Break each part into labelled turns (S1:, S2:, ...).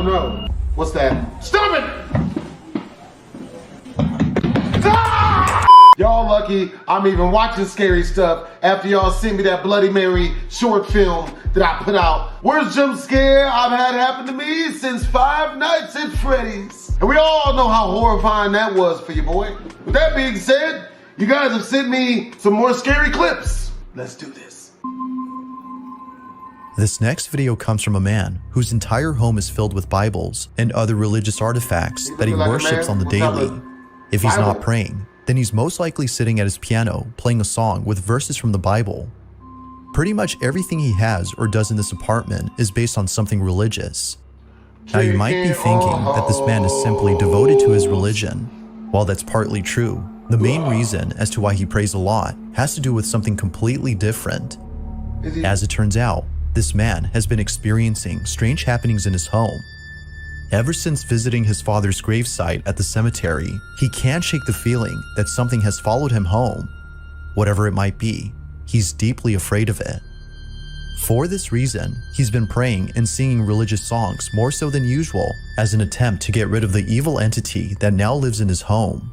S1: hell no. What's that? Stop it! Ah! Y'all lucky I'm even watching scary stuff after y'all sent me that Bloody Mary short film that I put out. Worst jump scare I've had happen to me since Five Nights at Freddy's. And we all know how horrifying that was for you, boy. With that being said, you guys have sent me some more scary clips. Let's do this.
S2: This next video comes from a man whose entire home is filled with Bibles and other religious artifacts that he worships on the daily. If he's not praying, then he's most likely sitting at his piano playing a song with verses from the Bible. Pretty much everything he has or does in this apartment is based on something religious. Now you might be thinking that this man is simply devoted to his religion. While that's partly true, the main reason as to why he prays a lot has to do with something completely different. As it turns out, this man has been experiencing strange happenings in his home. Ever since visiting his father's gravesite at the cemetery, he can't shake the feeling that something has followed him home. Whatever it might be, he's deeply afraid of it. For this reason, he's been praying and singing religious songs more so than usual as an attempt to get rid of the evil entity that now lives in his home.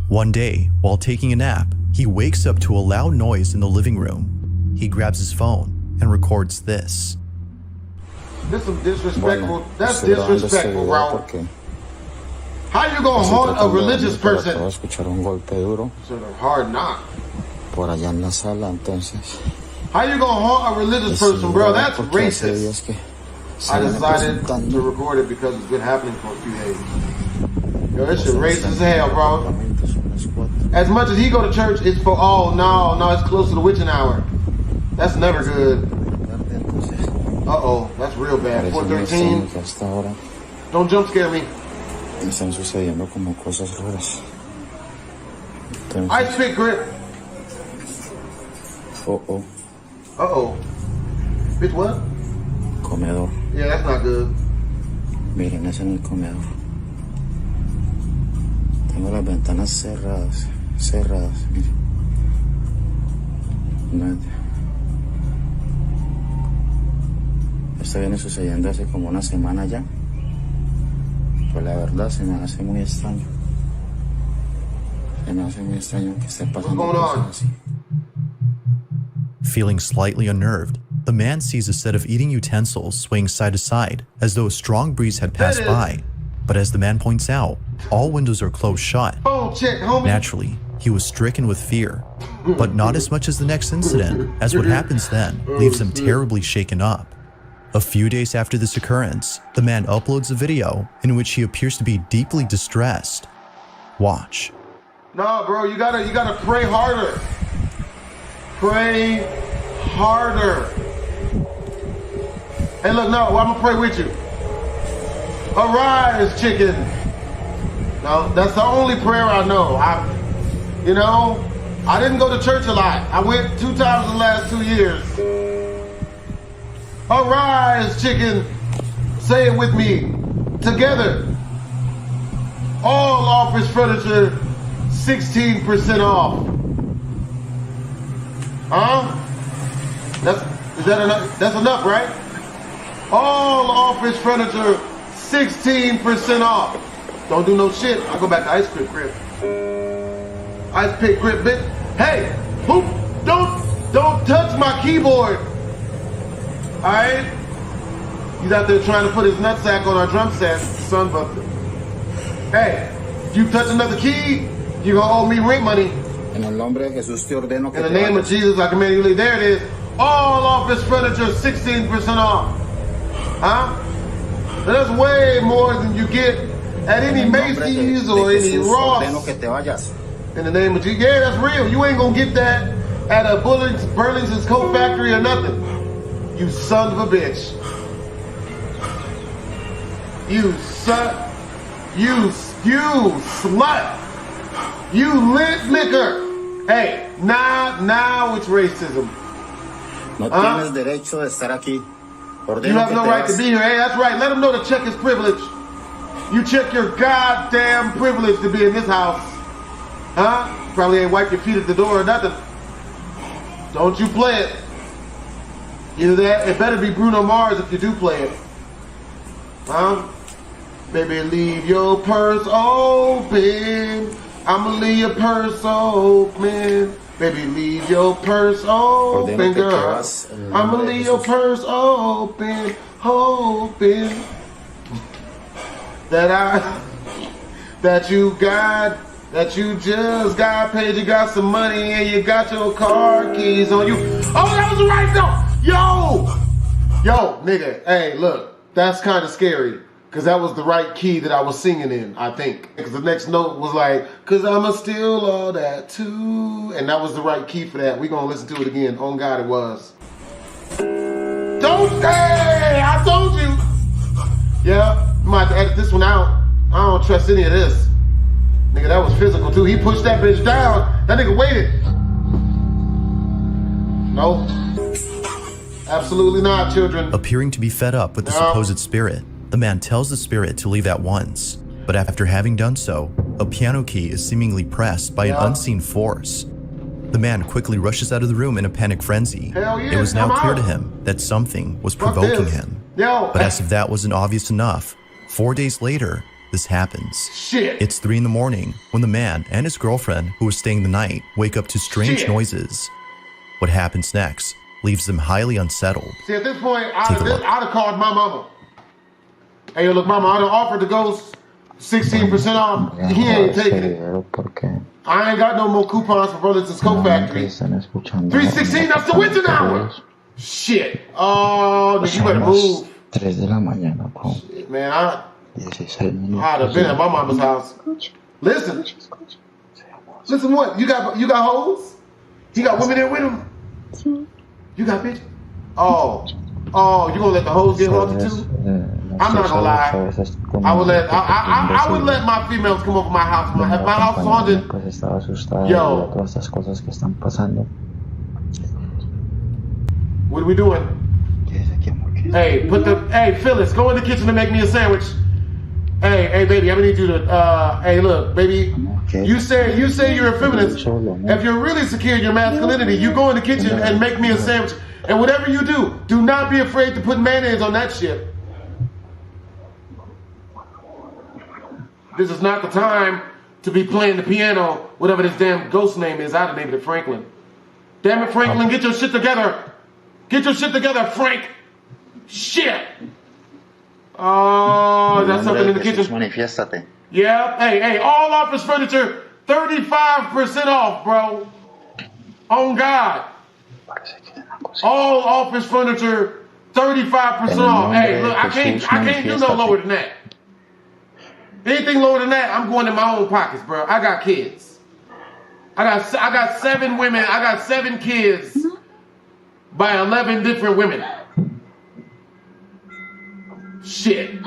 S2: One day, while taking a nap, he wakes up to a loud noise in the living room. He grabs his phone and records this.
S1: This is disrespectful. That's disrespectful, bro. How you gonna haunt a religious person? It's a hard knock. How you gonna haunt a religious person, bro? That's racist. I decided to record it because it's been happening for a few days. Yo, this shit racist as hell, bro. As much as he go to church, it's for, oh, no, it's close to the witching hour. That's never good. Uh-oh, that's real bad. 413. Don't jump scare me. Ice pick grip.
S3: Uh-oh.
S1: Uh-oh. Bitch, what?
S3: Comedor.
S1: Yeah, that's not good.
S3: Miren, es en el comedor. Tengo las ventanas cerradas. Miren. Nada. Esto viene sucediendo hace como una semana ya. Pues la verdad se me hace muy extraño. Se me hace muy extraño que esté pasando cosas así.
S2: Feeling slightly unnerved, the man sees a set of eating utensils swaying side to side as though a strong breeze had passed by. But as the man points out, all windows are closed shut. Naturally, he was stricken with fear, but not as much as the next incident, as what happens then leaves him terribly shaken up. A few days after this occurrence, the man uploads a video in which he appears to be deeply distressed. Watch.
S1: No, bro, you gotta pray harder. Pray harder. Hey, look, no, I'm gonna pray with you. Arise, chicken. No, that's the only prayer I know. I didn't go to church a lot. I went 2 times in the last 2 years. Arise, chicken. Say it with me. Together. All office furniture, 16% off. Huh? Is that enough? That's enough, right? All office furniture, 16% off. Don't do no shit. I go back to ice pick grip. Ice pick grip, bitch. Hey, who? Don't touch my keyboard. All right? He's out there trying to put his nutsack on our drum set, son of a. Hey, if you touch another key, you're gonna owe me rent money.
S3: En el nombre de Jesús te ordeno que
S1: in the name of Jesus, I command you to leave. There it is. All office furniture, 16% off. Huh? Now that's way more than you get at any Macy's or any Ross. In the name of Jesus. Yeah, that's real. You ain't gonna get that at a Burlington's Coat Factory or nothing. You son of a bitch. You son. You slut. You lit liquor. Hey, now it's racism.
S3: No tienes derecho de estar aquí.
S1: You have no right to be here. Hey, that's right. Let him know to check his privilege. You check your goddamn privilege to be in this house. Huh? Probably ain't wiped your feet at the door or nothing. Don't you play it. Either that, it better be Bruno Mars if you do play it. Huh? Baby, leave your purse open. I'ma leave your purse open. Baby, leave your purse open, girl. I'ma leave your purse open, hoping that you just got paid, you got some money, and you got your car keys on you. Oh, that was the right note. Yo, nigga. Hey, look, that's kind of scary. Because that was the right key that I was singing in, I think. Because the next note was like, because I'ma steal all that too. And that was the right key for that. We gonna listen to it again. On God, it was. Don't stay! I told you! Yeah, I might have to edit this one out. I don't trust any of this. Nigga, that was physical too. He pushed that bitch down. That nigga waited. No. Absolutely not, children.
S2: Appearing to be fed up with the supposed spirit, the man tells the spirit to leave at once, but after having done so, a piano key is seemingly pressed by an unseen force. The man quickly rushes out of the room in a panic frenzy. It was now clear to him that something was provoking him. But as if that wasn't obvious enough, 4 days later, this happens. It's 3 in the morning when the man and his girlfriend, who was staying the night, wake up to strange noises. What happens next leaves them highly unsettled.
S1: See, at this point, I'd have called my mama. Hey, look, mama, I done offered the ghost 16% off. He ain't taking it. I ain't got no more coupons for Brothers and Scope Factory. 316, that's the winter hour. Shit. Oh, you better move.
S3: 3 de la mañana, bro.
S1: Shit, man, I'd
S3: 16 minutos.
S1: have been at my mama's house. Listen. Listen what? You got hoes? You got women there with him? You got bitch? Oh, you gonna let the hoes get haunted too? I'm not gonna lie. I would let my females come over my house. If my house is haunted, yo. What are we doing? Hey, Phyllis, go in the kitchen and make me a sandwich. Hey, baby, I need you to. Hey, look, baby. You say you're a feminist. If you're really secure in your masculinity, you go in the kitchen and make me a sandwich. And whatever you do not be afraid to put mayonnaise on that shit. This is not the time to be playing the piano, whatever this damn ghost name is. I'd have named it Franklin. Damn it, Franklin, get your shit together. Get your shit together, Frank. Shit. Oh, that's something in the kitchen. Yeah, hey, all office furniture, 35% off, bro. On God. All office furniture, 35% off. Hey, look, I can't do no lower than that. Anything lower than that, I'm going in my own pockets, bro. I got kids. I got 7 women. I got 7 kids by 11 different women. Shit.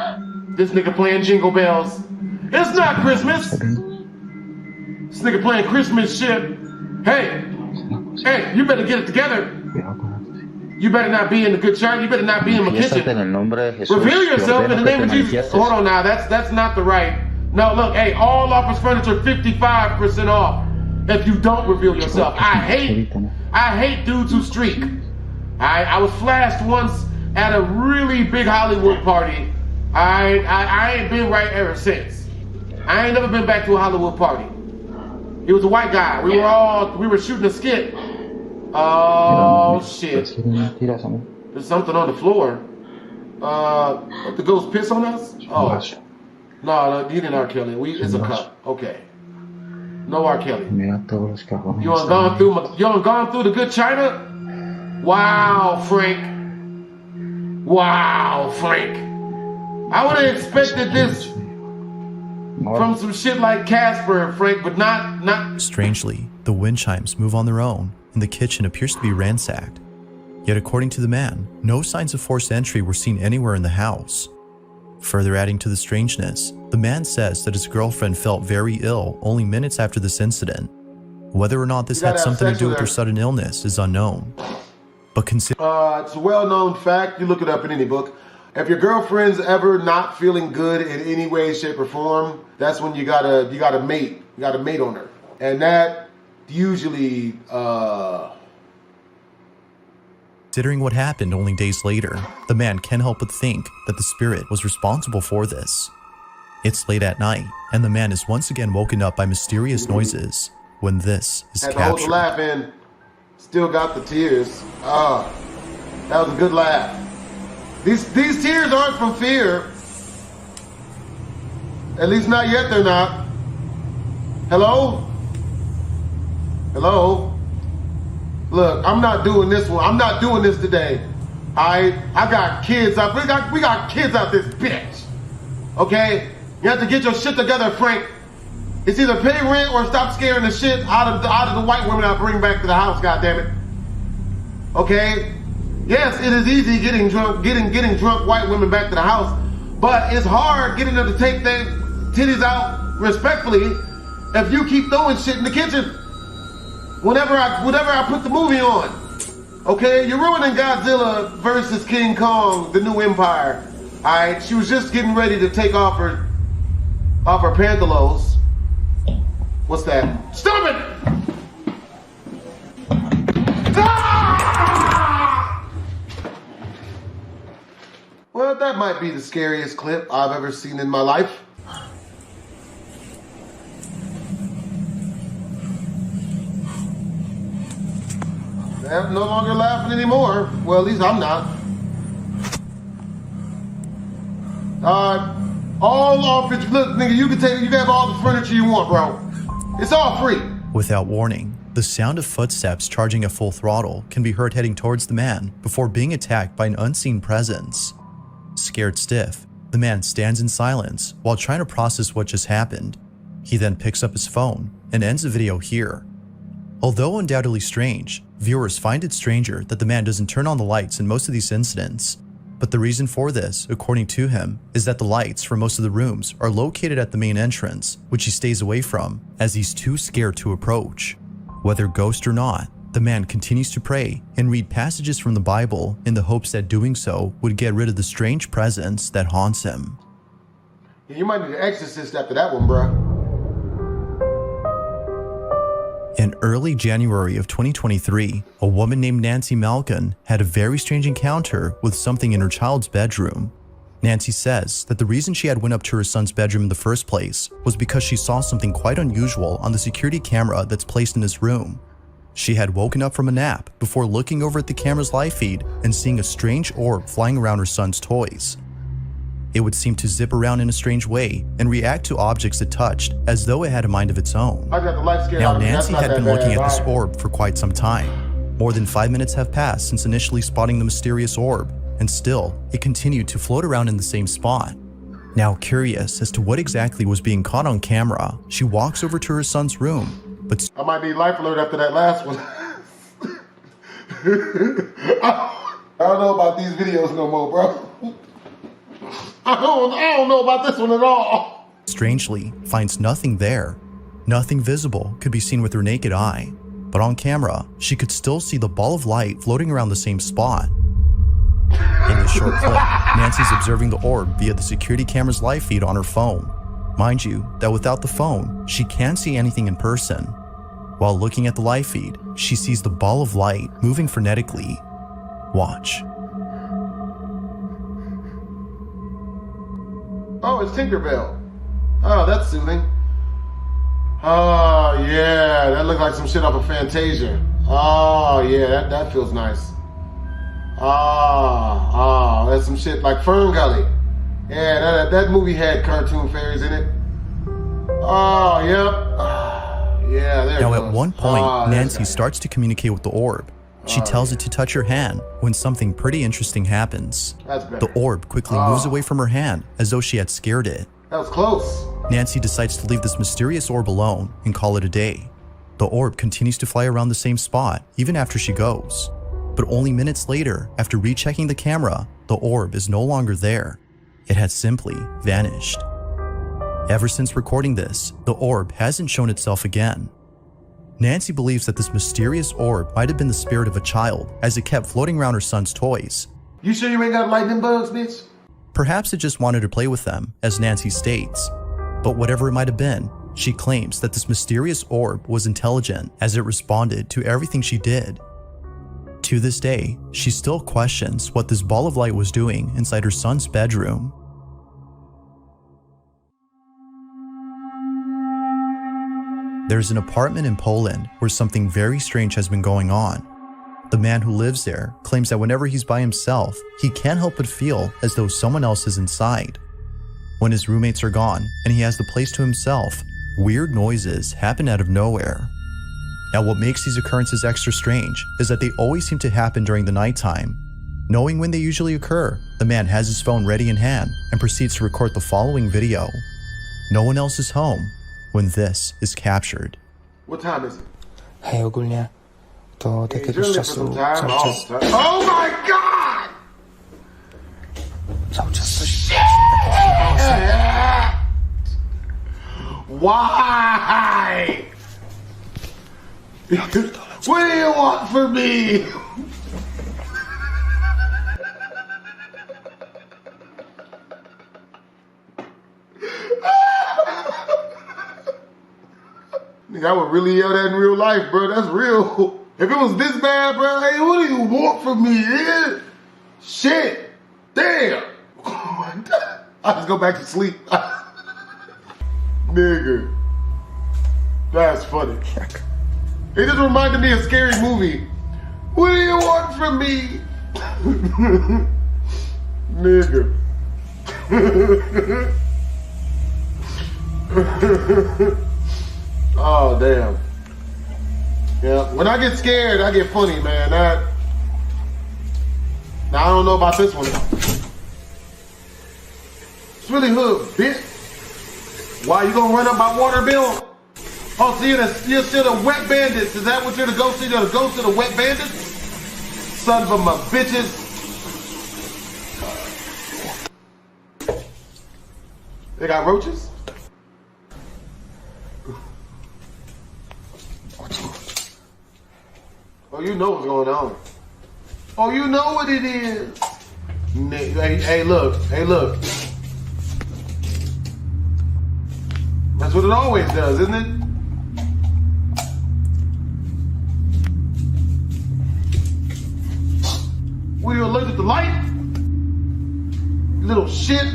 S1: This nigga playing Jingle Bells. It's not Christmas. This nigga playing Christmas shit. Hey, you better get it together. You better not be in the good church. You better not be in the kitchen. Reveal yourself in the name of Jesus. Hold on now. That's not the right. No, look. Hey, all office furniture 55% off. If you don't reveal yourself, I hate dudes who streak. I was flashed once at a really big Hollywood party. I ain't been right ever since. I ain't never been back to a Hollywood party. He was a white guy. We were shooting a skit. Oh shit. There's something on the floor. What, the ghost piss on us? Oh. No, he didn't R. Kelly. It's a cup. Okay. No R. Kelly. You ain't gone through the good china? Wow, Frank. I would have expected this from some shit like Casper and Frank, but not.
S2: Strangely, the wind chimes move on their own, and the kitchen appears to be ransacked. Yet according to the man, no signs of forced entry were seen anywhere in the house. Further adding to the strangeness, the man says that his girlfriend felt very ill only minutes after this incident. Whether or not this had something to do with her sudden illness is unknown. But consider
S1: it's a well-known fact. You look it up in any book. If your girlfriend's ever not feeling good in any way, shape, or form, that's when you gotta mate. You gotta mate on her, and that usually.
S2: Considering what happened only days later, the man can't help but think that the spirit was responsible for this. It's late at night, and the man is once again woken up by mysterious noises when this is
S1: Had to hold the
S2: captured.
S1: laugh in. Still got the tears. Ah, that was a good laugh. These tears aren't from fear. At least not yet, they're not. Hello? Hello? Look, I'm not doing this one. I'm not doing this today. I got kids out. We got kids out this bitch. Okay? You have to get your shit together, Frank. It's either pay rent or stop scaring the shit out of the white women I bring back to the house, goddammit. Okay? Yes, it is easy getting drunk white women back to the house, but it's hard getting them to take their titties out respectfully if you keep throwing shit in the kitchen. Whenever I put the movie on. Okay? You're ruining Godzilla versus King Kong, the new empire. Alright? She was just getting ready to take off her pantaloons. What's that? Stop it! Ah! Well, that might be the scariest clip I've ever seen in my life. I'm no longer laughing anymore. Well, at least I'm not. All office, look, nigga, you can have all the furniture you want, bro. It's all free.
S2: Without warning, the sound of footsteps charging at full throttle can be heard heading towards the man before being attacked by an unseen presence. Scared stiff, the man stands in silence while trying to process what just happened. He then picks up his phone and ends the video here. Although undoubtedly strange, viewers find it stranger that the man doesn't turn on the lights in most of these incidents. But the reason for this, according to him, is that the lights for most of the rooms are located at the main entrance, which he stays away from as he's too scared to approach. Whether ghost or not, the man continues to pray and read passages from the Bible in the hopes that doing so would get rid of the strange presence that haunts him.
S1: You might need an exorcist after that one, bruh.
S2: In early January of 2023, a woman named Nancy Malkin had a very strange encounter with something in her child's bedroom. Nancy says that the reason she had went up to her son's bedroom in the first place was because she saw something quite unusual on the security camera that's placed in his room. She had woken up from a nap before looking over at the camera's live feed and seeing a strange orb flying around her son's toys. It would seem to zip around in a strange way and react to objects it touched as though it had a mind of its own. Now, Nancy had been looking at this orb for quite some time. More than 5 minutes have passed since initially spotting the mysterious orb, and still, it continued to float around in the same spot. Now, curious as to what exactly was being caught on camera, she walks over to her son's room, but
S1: I might need life alert after that last one. I don't know about these videos no more, bro. I don't know about this one at all.
S2: strangely finds nothing there. Nothing visible could be seen with her naked eye, but on camera, she could still see the ball of light floating around the same spot. In this short clip, Nancy's observing the orb via the security camera's live feed on her phone. Mind you, that without the phone, she can't see anything in person. While looking at the live feed, she sees the ball of light moving frenetically. Watch.
S1: Oh, it's Tinkerbell. Oh, that's soothing. Oh, yeah, that looked like some shit off of Fantasia. Oh, yeah, that feels nice. Oh, that's some shit like Fern Gully. Yeah, that movie had cartoon fairies in it. Oh, yep. Yeah, there it
S2: Now,
S1: goes.
S2: at one point,
S1: Oh,
S2: Nancy
S1: that's
S2: starts to communicate with the orb. She tells it to touch her hand when something pretty interesting happens.
S1: That's better.
S2: The orb quickly moves away from her hand as though she had scared it.
S1: That was close.
S2: Nancy decides to leave this mysterious orb alone and call it a day. The orb continues to fly around the same spot even after she goes. But only minutes later, after rechecking the camera, the orb is no longer there. It had simply vanished. Ever since recording this, the orb hasn't shown itself again. Nancy believes that this mysterious orb might have been the spirit of a child as it kept floating around her son's toys.
S1: You sure you ain't got lightning bugs, bitch?
S2: Perhaps it just wanted to play with them, as Nancy states. But whatever it might have been, she claims that this mysterious orb was intelligent as it responded to everything she did. To this day, she still questions what this ball of light was doing inside her son's bedroom. There's an apartment in Poland where something very strange has been going on. The man who lives there claims that whenever he's by himself, he can't help but feel as though someone else is inside. When his roommates are gone and he has the place to himself, weird noises happen out of nowhere. Now, what makes these occurrences extra strange is that they always seem to happen during the nighttime. Knowing when they usually occur, the man has his phone ready in hand and proceeds to record the following video. No one else is home when this is captured.
S1: What time is it?
S4: Hej, ogólnie to od jakiegoś czasu
S1: Oh my god!
S4: cały czas coś...
S1: Why? What do you want from me? Nigga, I would really yell that in real life, bro. That's real. If it was this bad, bro, hey, what do you want from me, nigga? Shit. Damn. I just go back to sleep. Nigga. That's funny. It just reminded me of a scary movie. What do you want from me? Nigga. Oh, damn. Yeah, when I get scared, I get funny, man. Now, I don't know about this one. It's really hood, bitch. Why, you gonna run up my water bill? Oh, so you're still the wet bandits. Is that what you're the ghost of? You're the ghost of the wet bandits? Sons of my bitches. They got roaches? Oh, you know what's going on. Oh, you know what it is. Hey, look. That's what it always does, isn't it? Were you allergic to light? You little shit.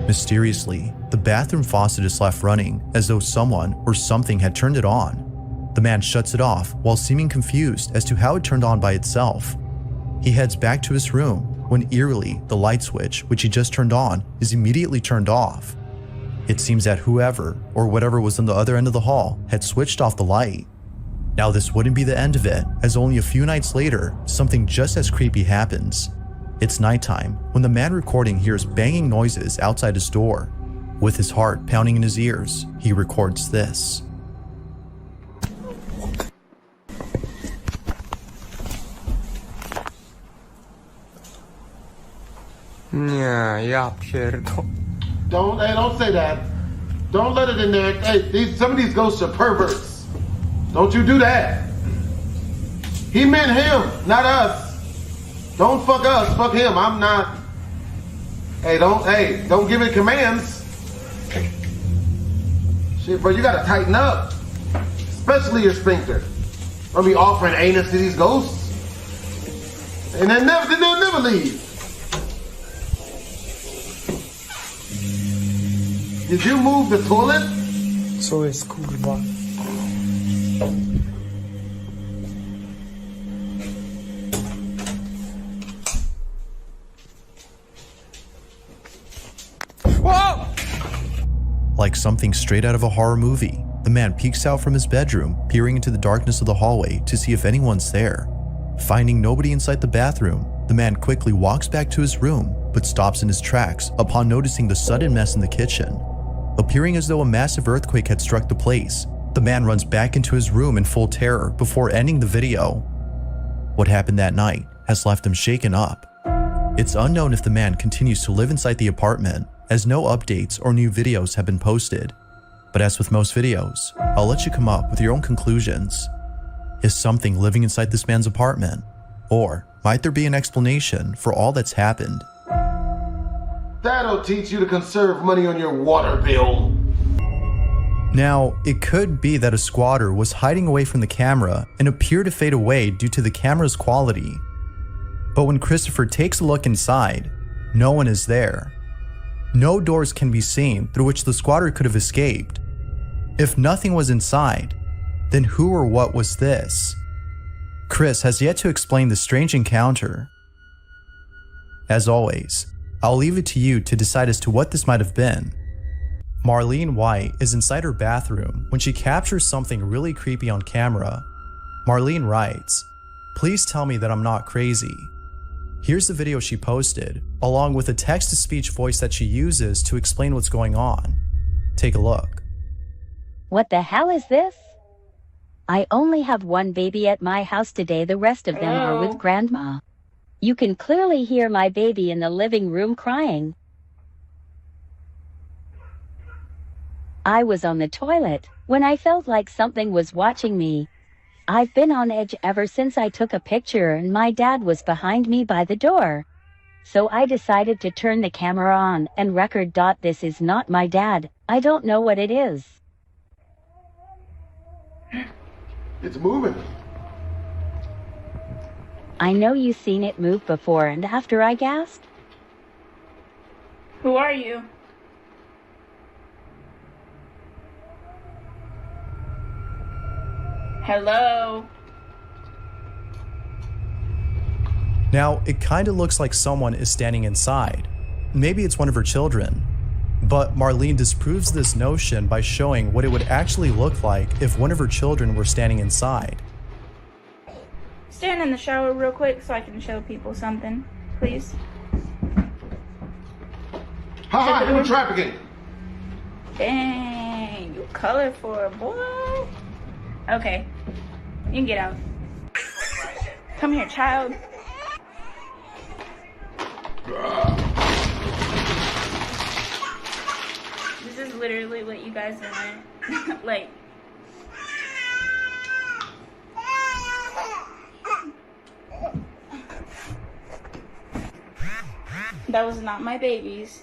S2: Mysteriously, the bathroom faucet is left running as though someone or something had turned it on. The man shuts it off while seeming confused as to how it turned on by itself. He heads back to his room when eerily the light switch, which he just turned on, is immediately turned off. It seems that whoever or whatever was on the other end of the hall had switched off the light. Now, this wouldn't be the end of it, as only a few nights later, something just as creepy happens. It's nighttime when the man recording hears banging noises outside his door. With his heart pounding in his ears, he records this.
S4: Nie, ja pierdol...
S1: Don't say that. Don't let it in there. Hey, some of these ghosts are perverts. Don't you do that. He meant him, not us. Don't fuck us, fuck him. I'm not. Hey, don't give it commands. Shit, bro, you gotta tighten up. Especially your sphincter. Don't be offering anus to these ghosts. And they'll never leave. Did you move the toilet?
S4: Co jest, kurwa? Whoa!
S2: Like something straight out of a horror movie, the man peeks out from his bedroom, peering into the darkness of the hallway to see if anyone's there. Finding nobody inside the bathroom, the man quickly walks back to his room, but stops in his tracks upon noticing the sudden mess in the kitchen. Appearing as though a massive earthquake had struck the place, the man runs back into his room in full terror before ending the video. What happened that night has left him shaken up. It's unknown if the man continues to live inside the apartment, as no updates or new videos have been posted. But as with most videos, I'll let you come up with your own conclusions. Is something living inside this man's apartment? Or might there be an explanation for all that's happened?
S1: That'll teach you to conserve money on your water bill.
S2: Now, it could be that a squatter was hiding away from the camera and appeared to fade away due to the camera's quality. But when Christopher takes a look inside, no one is there. No doors can be seen through which the squatter could have escaped. If nothing was inside, then who or what was this? Chris has yet to explain the strange encounter. As always, I'll leave it to you to decide as to what this might have been. Marlene White is inside her bathroom when she captures something really creepy on camera. Marlene writes, "Please tell me that I'm not crazy." Here's the video she posted, along with a text-to-speech voice that she uses to explain what's going on. Take a look.
S5: What the hell is this? I only have one baby at my house today. The rest of them are with grandma. You can clearly hear my baby in the living room crying. I was on the toilet when I felt like something was watching me. I've been on edge ever since I took a picture and my dad was behind me by the door. So I decided to turn the camera on and record. This is not my dad. I don't know what it is.
S1: It's moving.
S5: I know you've seen it move before and after, I gasped.
S6: Who are you? Hello?
S2: Now, it kinda looks like someone is standing inside. Maybe it's one of her children. But Marlene disproves this notion by showing what it would actually look like if one of her children were standing inside.
S6: Stand in the shower real quick so I can show people something, please.
S1: Ha! Human trafficking.
S6: Dang, you colorful, boy. Okay, you can get out. Come here, child. This is literally what you guys want. Like, that was not my babies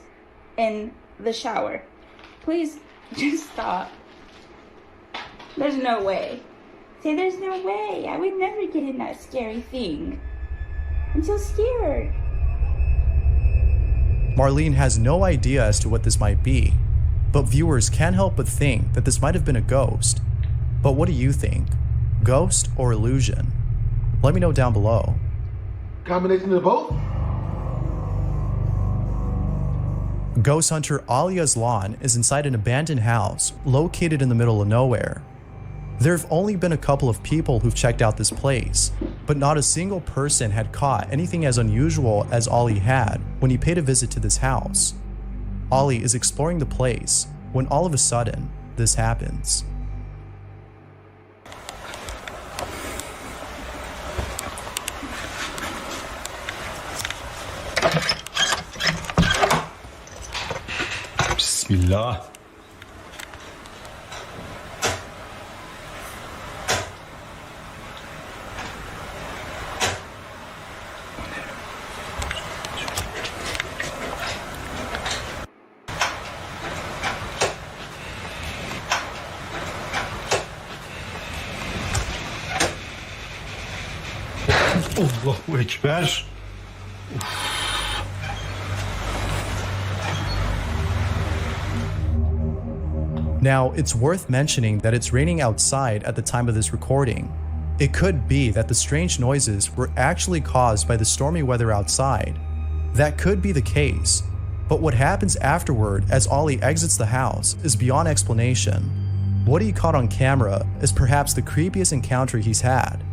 S6: in the shower. Please just stop. There's no way. Say there's no way. I would never get in that scary thing. I'm so scared.
S2: Marlene has no idea as to what this might be, but viewers can't help but think that this might have been a ghost. But what do you think? Ghost or illusion? Let me know down below.
S1: Combination of both?
S2: Ghost hunter Ali Aslan is inside an abandoned house located in the middle of nowhere. There have only been a couple of people who've checked out this place, but not a single person had caught anything as unusual as Ali had when he paid a visit to this house. Ali is exploring the place when all of a sudden, this happens.
S7: Bismillah. Allahu Ekber.
S2: Now, it's worth mentioning that it's raining outside at the time of this recording. It could be that the strange noises were actually caused by the stormy weather outside. That could be the case, but what happens afterward as Ollie exits the house is beyond explanation. What he caught on camera is perhaps the creepiest encounter he's had.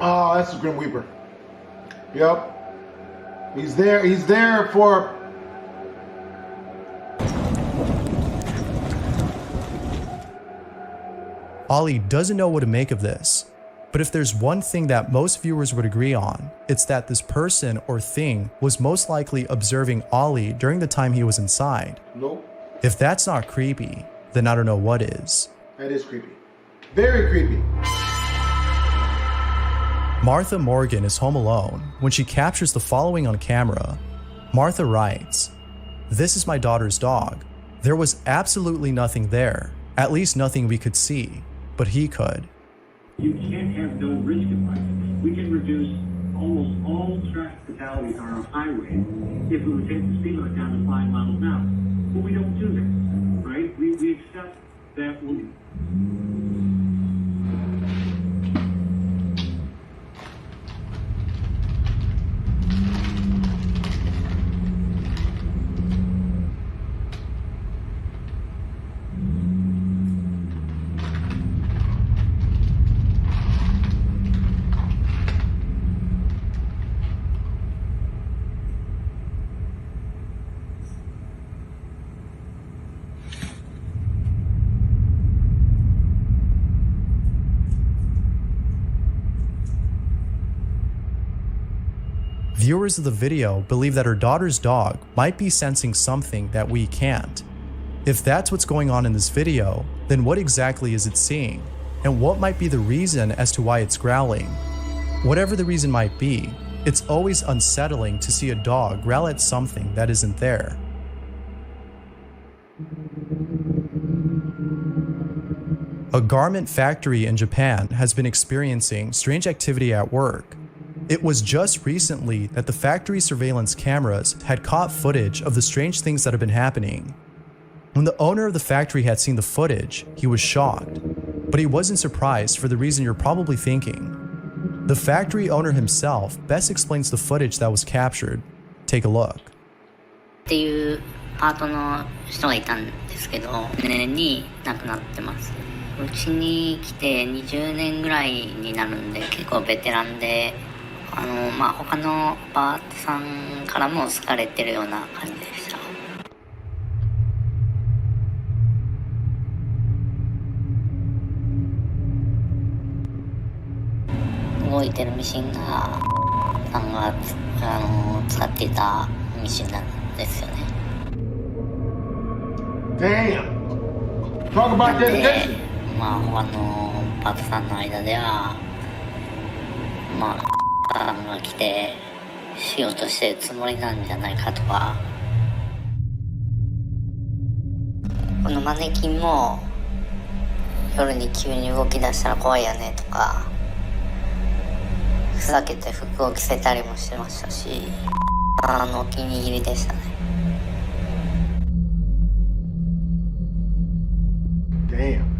S1: Oh, that's the Grim Reaper. Yep. He's there for...
S2: Ollie doesn't know what to make of this, but if there's one thing that most viewers would agree on, it's that this person or thing was most likely observing Ollie during the time he was inside.
S1: Nope.
S2: If that's not creepy, then I don't know what is.
S1: That is creepy. Very creepy.
S2: Martha Morgan is home alone when she captures the following on camera. Martha writes, "This is my daughter's dog. There was absolutely nothing there, at least nothing we could see, but he could."
S8: You can't have no risk in life. We can reduce almost all traffic fatalities on our highway if we would take the speed limit down to 5 miles an hour. But we don't do that, right? We accept that we...
S2: Viewers of the video believe that her daughter's dog might be sensing something that we can't. If that's what's going on in this video, then what exactly is it seeing? And what might be the reason as to why it's growling? Whatever the reason might be, it's always unsettling to see a dog growl at something that isn't there. A garment factory in Japan has been experiencing strange activity at work. It was just recently that the factory surveillance cameras had caught footage of the strange things that have been happening. When the owner of the factory had seen the footage, he was shocked, but he wasn't surprised for the reason you're probably thinking. The factory owner himself best explains the footage that was captured. Take a look.
S9: っていうパートの人がいたんですけど、年に亡くなってます。うちに来て20年ぐらいになるんで、結構ベテランで、他のパートさんからも好かれてるような感じでした。動いてるミシンがさんが使っていたミシンなんですよね。
S1: Damn! Talk about dedication!
S9: 他のパートさんの間では、さんが来てしようとしてるつもりなんじゃないかとか、このマネキンも夜に急に動き出したら怖いよねとか、ふざけて服を着せたりもしてましたし、お気に入りでしたね。
S1: Damn.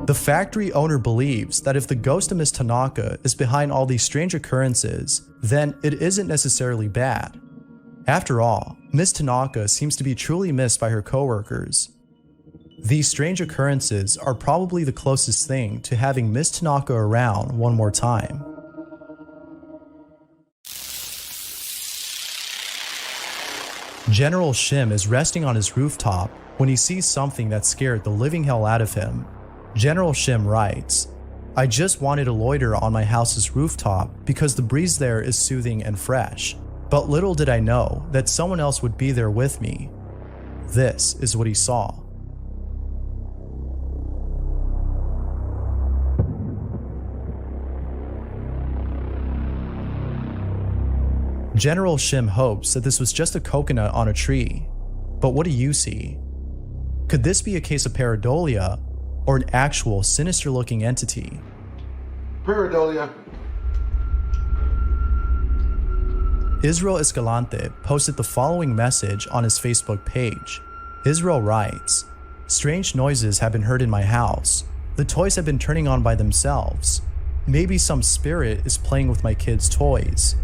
S2: The factory owner believes that if the ghost of Miss Tanaka is behind all these strange occurrences, then it isn't necessarily bad. After all, Miss Tanaka seems to be truly missed by her coworkers. These strange occurrences are probably the closest thing to having Miss Tanaka around one more time. General Shim is resting on his rooftop when he sees something that scared the living hell out of him. General Shim writes, "I just wanted to loiter on my house's rooftop because the breeze there is soothing and fresh, but little did I know that someone else would be there with me." This is what he saw. General Shim hopes that this was just a coconut on a tree, but what do you see? Could this be a case of pareidolia or an actual sinister-looking entity?
S1: Pareidolia.
S2: Israel Escalante posted the following message on his Facebook page. Israel writes, "Strange noises have been heard in my house. The toys have been turning on by themselves. Maybe some spirit is playing with my kids' toys."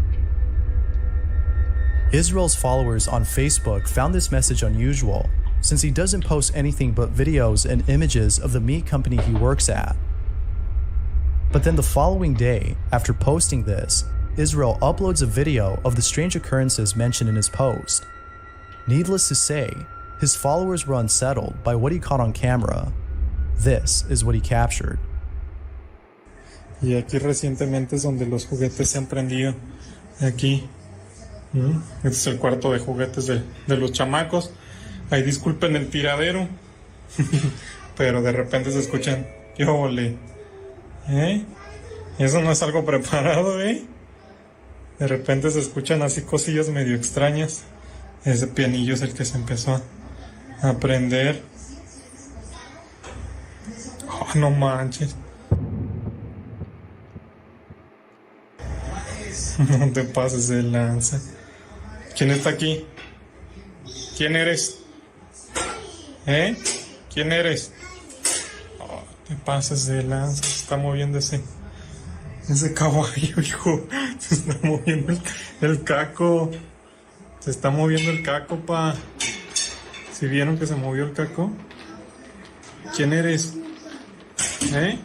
S2: Israel's followers on Facebook found this message unusual, since he doesn't post anything but videos and images of the meat company he works at. But then the following day, after posting this, Israel uploads a video of the strange occurrences mentioned in his post. Needless to say, his followers were unsettled by what he caught on camera. This is what he captured.
S10: Y aquí recientemente es donde los juguetes se han prendido. Aquí. Este es el cuarto de juguetes de los chamacos. Ahí disculpen el tiradero. Pero de repente se escuchan. ¡Qué ole! Eso no es algo preparado, De repente se escuchan así cosillas medio extrañas. Ese pianillo es el que se empezó a aprender. Oh, no manches. No te pases de lanza. ¿Quién está aquí? ¿Quién eres? ¿Quién eres? Oh, te pases de lanza. Se está moviendo ese caballo, hijo. Se está moviendo el caco. Se está moviendo el caco, pa. ¿Sí vieron que se movió el caco? ¿Quién eres? Se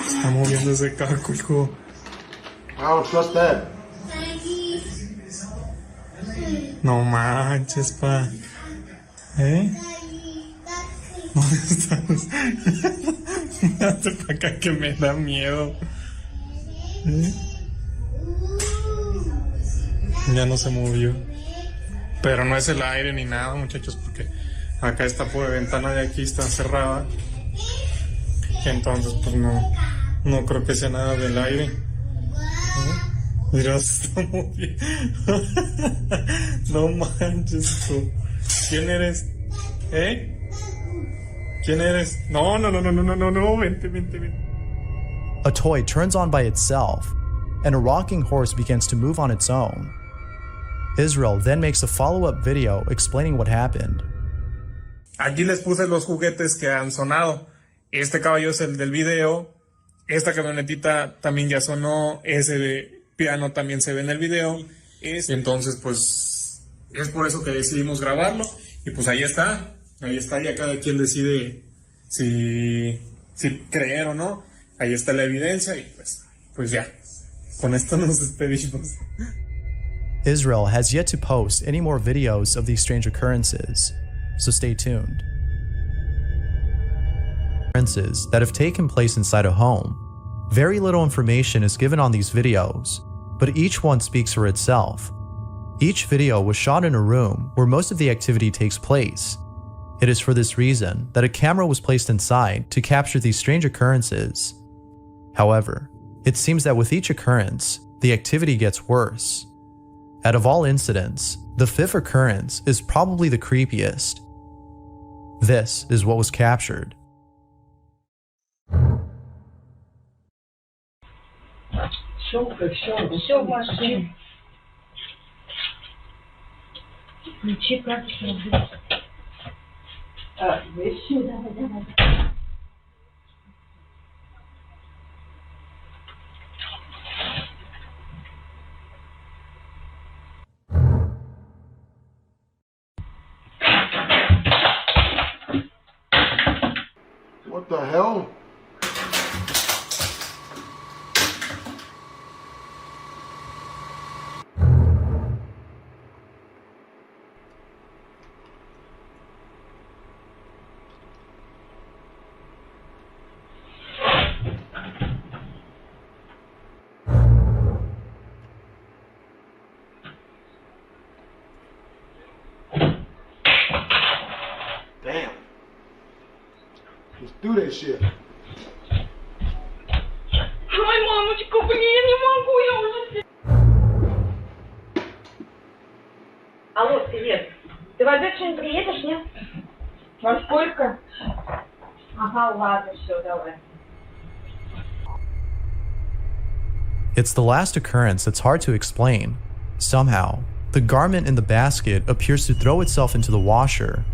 S10: está moviendo ese caco, hijo.
S1: I don't trust that.
S10: No manches, pa. ¿Dónde estás? Date para acá que me da miedo. Ya no se movió. Pero no es el aire ni nada, muchachos, porque acá esta ventana de aquí está cerrada. Entonces, pues no creo que sea nada del aire. Mira, se está moviendo. No manches tú. ¿Quién eres? ¿Quién eres? No, vente.
S2: A toy turns on by itself, and a rocking horse begins to move on its own. Israel then makes a follow-up video explaining what happened.
S10: Aquí les puse los juguetes que han sonado. Este caballo es el del video. Esta camionetita también ya sonó. Ese piano también se ve en el video. Entonces, pues, es por eso que decidimos grabarlo. Y pues ahí está. Ya cada quien decide si creer o no. Ahí está la evidencia y pues ya. Con esto nos despedimos.
S2: Israel has yet to post any more videos of these strange occurrences, so stay tuned. Occurrences that have taken place inside a home. Very little information is given on these videos, but each one speaks for itself. Each video was shot in a room where most of the activity takes place. It is for this reason that a camera was placed inside to capture these strange occurrences. However, it seems that with each occurrence, the activity gets worse. Out of all incidents, the fifth occurrence is probably the creepiest. This is what was captured.
S1: What the hell? Damn. Just do that shit.
S11: Ой, мамочка, блин, не могу, я уже... Алло, привет. Ты в обед что-нибудь приедешь, нет? Во сколько? Ага, ладно, все, давай.
S2: It's the last occurrence that's hard to explain. Somehow, the garment in the basket appears to throw itself into the washer.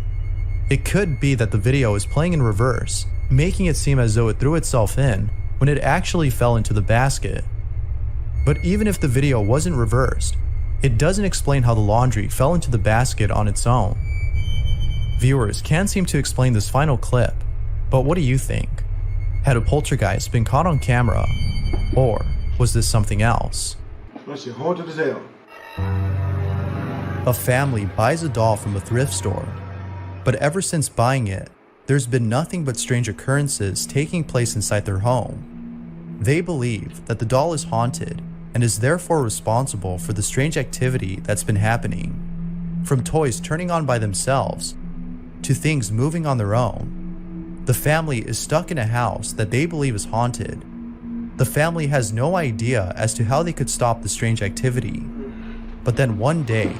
S2: It could be that the video is playing in reverse, making it seem as though it threw itself in when it actually fell into the basket. But even if the video wasn't reversed, it doesn't explain how the laundry fell into the basket on its own. Viewers can't seem to explain this final clip, but what do you think? Had a poltergeist been caught on camera, or was this something else?
S1: That shit haunted as hell.
S2: A family buys a doll from a thrift store, but ever since buying it, there's been nothing but strange occurrences taking place inside their home. They believe that the doll is haunted and is therefore responsible for the strange activity that's been happening. From toys turning on by themselves to things moving on their own, the family is stuck in a house that they believe is haunted. The family has no idea as to how they could stop the strange activity. But then one day,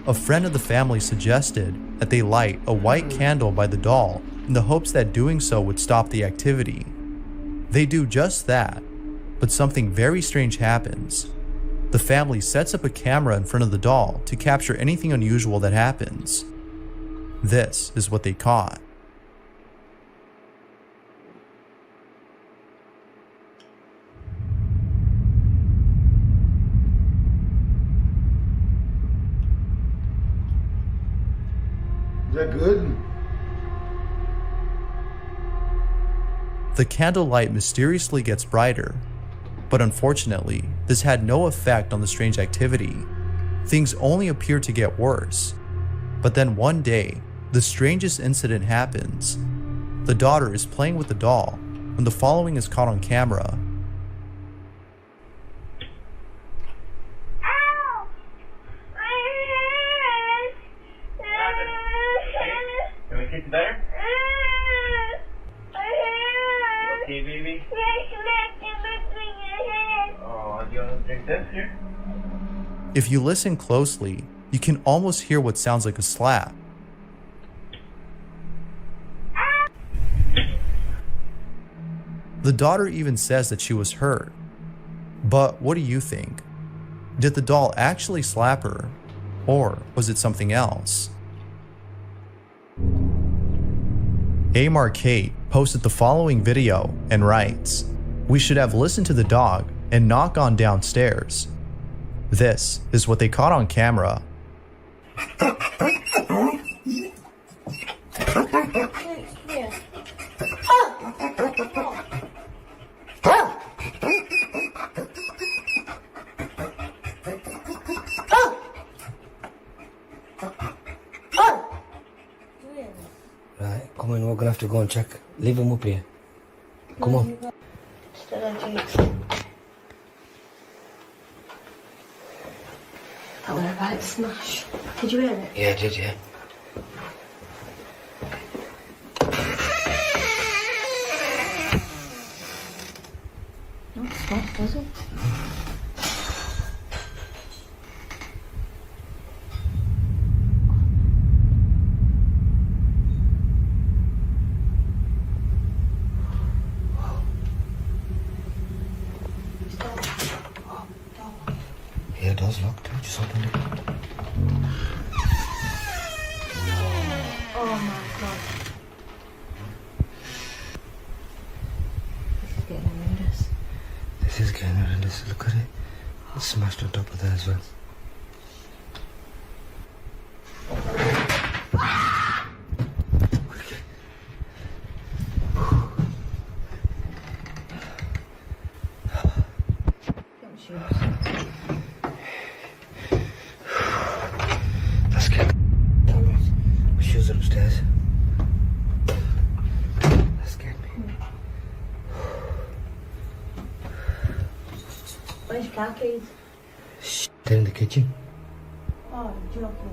S2: a friend of the family suggested that they light a white candle by the doll in the hopes that doing so would stop the activity. They do just that, but something very strange happens. The family sets up a camera in front of the doll to capture anything unusual that happens. This is what they caught.
S1: Is that good?
S2: The candlelight mysteriously gets brighter, but unfortunately, this had no effect on the strange activity. Things only appear to get worse. But then one day, the strangest incident happens. The daughter is playing with the doll when the following is caught on camera.
S8: Can we get you better? Okay, baby? Oh, do you want to drink this here?
S2: If you listen closely, you can almost hear what sounds like a slap. The daughter even says that she was hurt. But what do you think? Did the doll actually slap her? Or was it something else? Amar Kate posted the following video and writes, "We should have listened to the dog and not gone downstairs. This is what they caught on camera."
S4: Right, come on, we're gonna have to go and check. Leave him up here. Come on.
S12: That was a right smash. Did you hear it?
S4: Yeah, I did, yeah.
S12: No, it's not, was it?
S4: Yeah, it does look. Just open it.
S12: Oh my god. This is getting horrendous.
S4: This is getting horrendous. Look at it. It's smashed on top of there as well. That's scared. My shoes are upstairs. That scared me.
S12: Where's your car keys?
S4: Shh, they're in the kitchen.
S12: Oh, you're joking.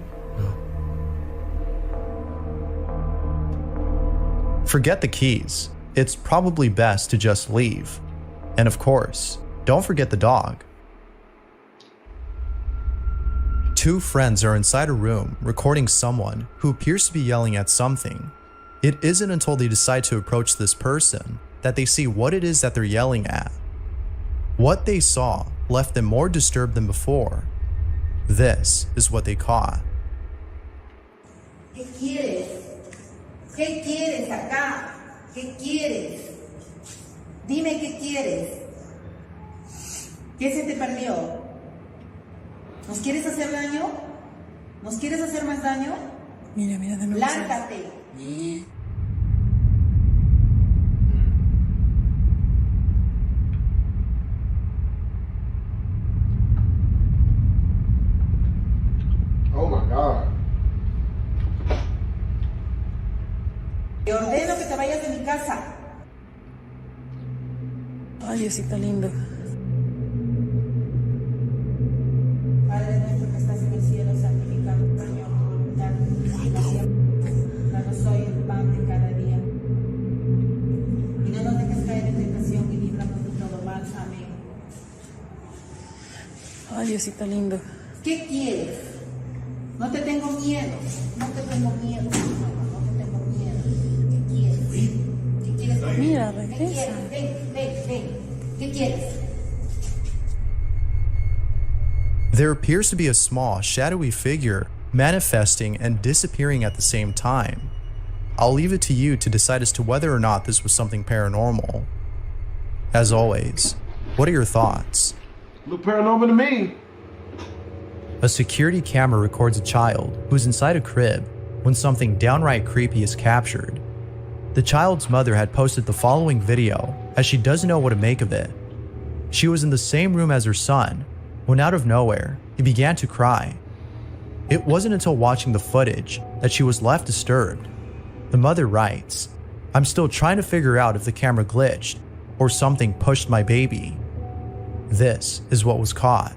S2: Forget the keys. It's probably best to just leave. And of course, don't forget the dog. Two friends are inside a room recording someone who appears to be yelling at something. It isn't until they decide to approach this person that they see what it is that they're yelling at. What they saw left them more disturbed than before. This is what they caught.
S13: ¿Qué quieres? ¿Qué quieres acá? ¿Qué quieres? Dime qué quieres. ¿Qué se te perdió? ¿Nos quieres hacer daño? ¿Nos quieres hacer más daño?
S12: Mira, mira de nuevo.
S13: Lárgate.
S1: Oh my God.
S13: Te ordeno que te vayas de mi casa.
S12: Ay, Diosito lindo. Ay, Diosito lindo.
S13: ¿Qué quieres? No te tengo miedo. No te tengo miedo. No te tengo miedo. ¿Qué quieres? ¿Qué quieres?
S12: Mira,
S13: ¿Qué
S12: regresa.
S13: quieres? Ven. ¿Qué quieres?
S2: There appears to be a small, shadowy figure manifesting and disappearing at the same time. I'll leave it to you to decide as to whether or not this was something paranormal. As always, what are your thoughts?
S1: Look paranormal to me.
S2: A security camera records a child who's inside a crib when something downright creepy is captured. The child's mother had posted the following video as she doesn't know what to make of it. She was in the same room as her son when out of nowhere, he began to cry. It wasn't until watching the footage that she was left disturbed. The mother writes, "I'm still trying to figure out if the camera glitched or something pushed my baby." This is what was caught.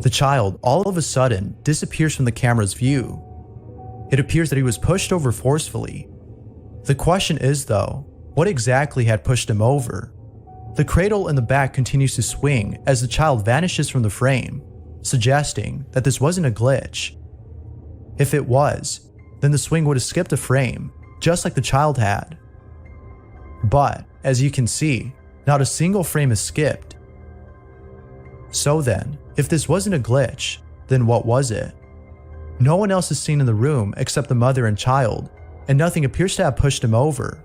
S2: The child all of a sudden disappears from the camera's view. It appears that he was pushed over forcefully. The question is though, what exactly had pushed him over? The cradle in the back continues to swing as the child vanishes from the frame, suggesting that this wasn't a glitch. If it was, then the swing would have skipped a frame, just like the child had. But, as you can see, not a single frame is skipped. So then, if this wasn't a glitch, then what was it? No one else is seen in the room except the mother and child, and nothing appears to have pushed him over.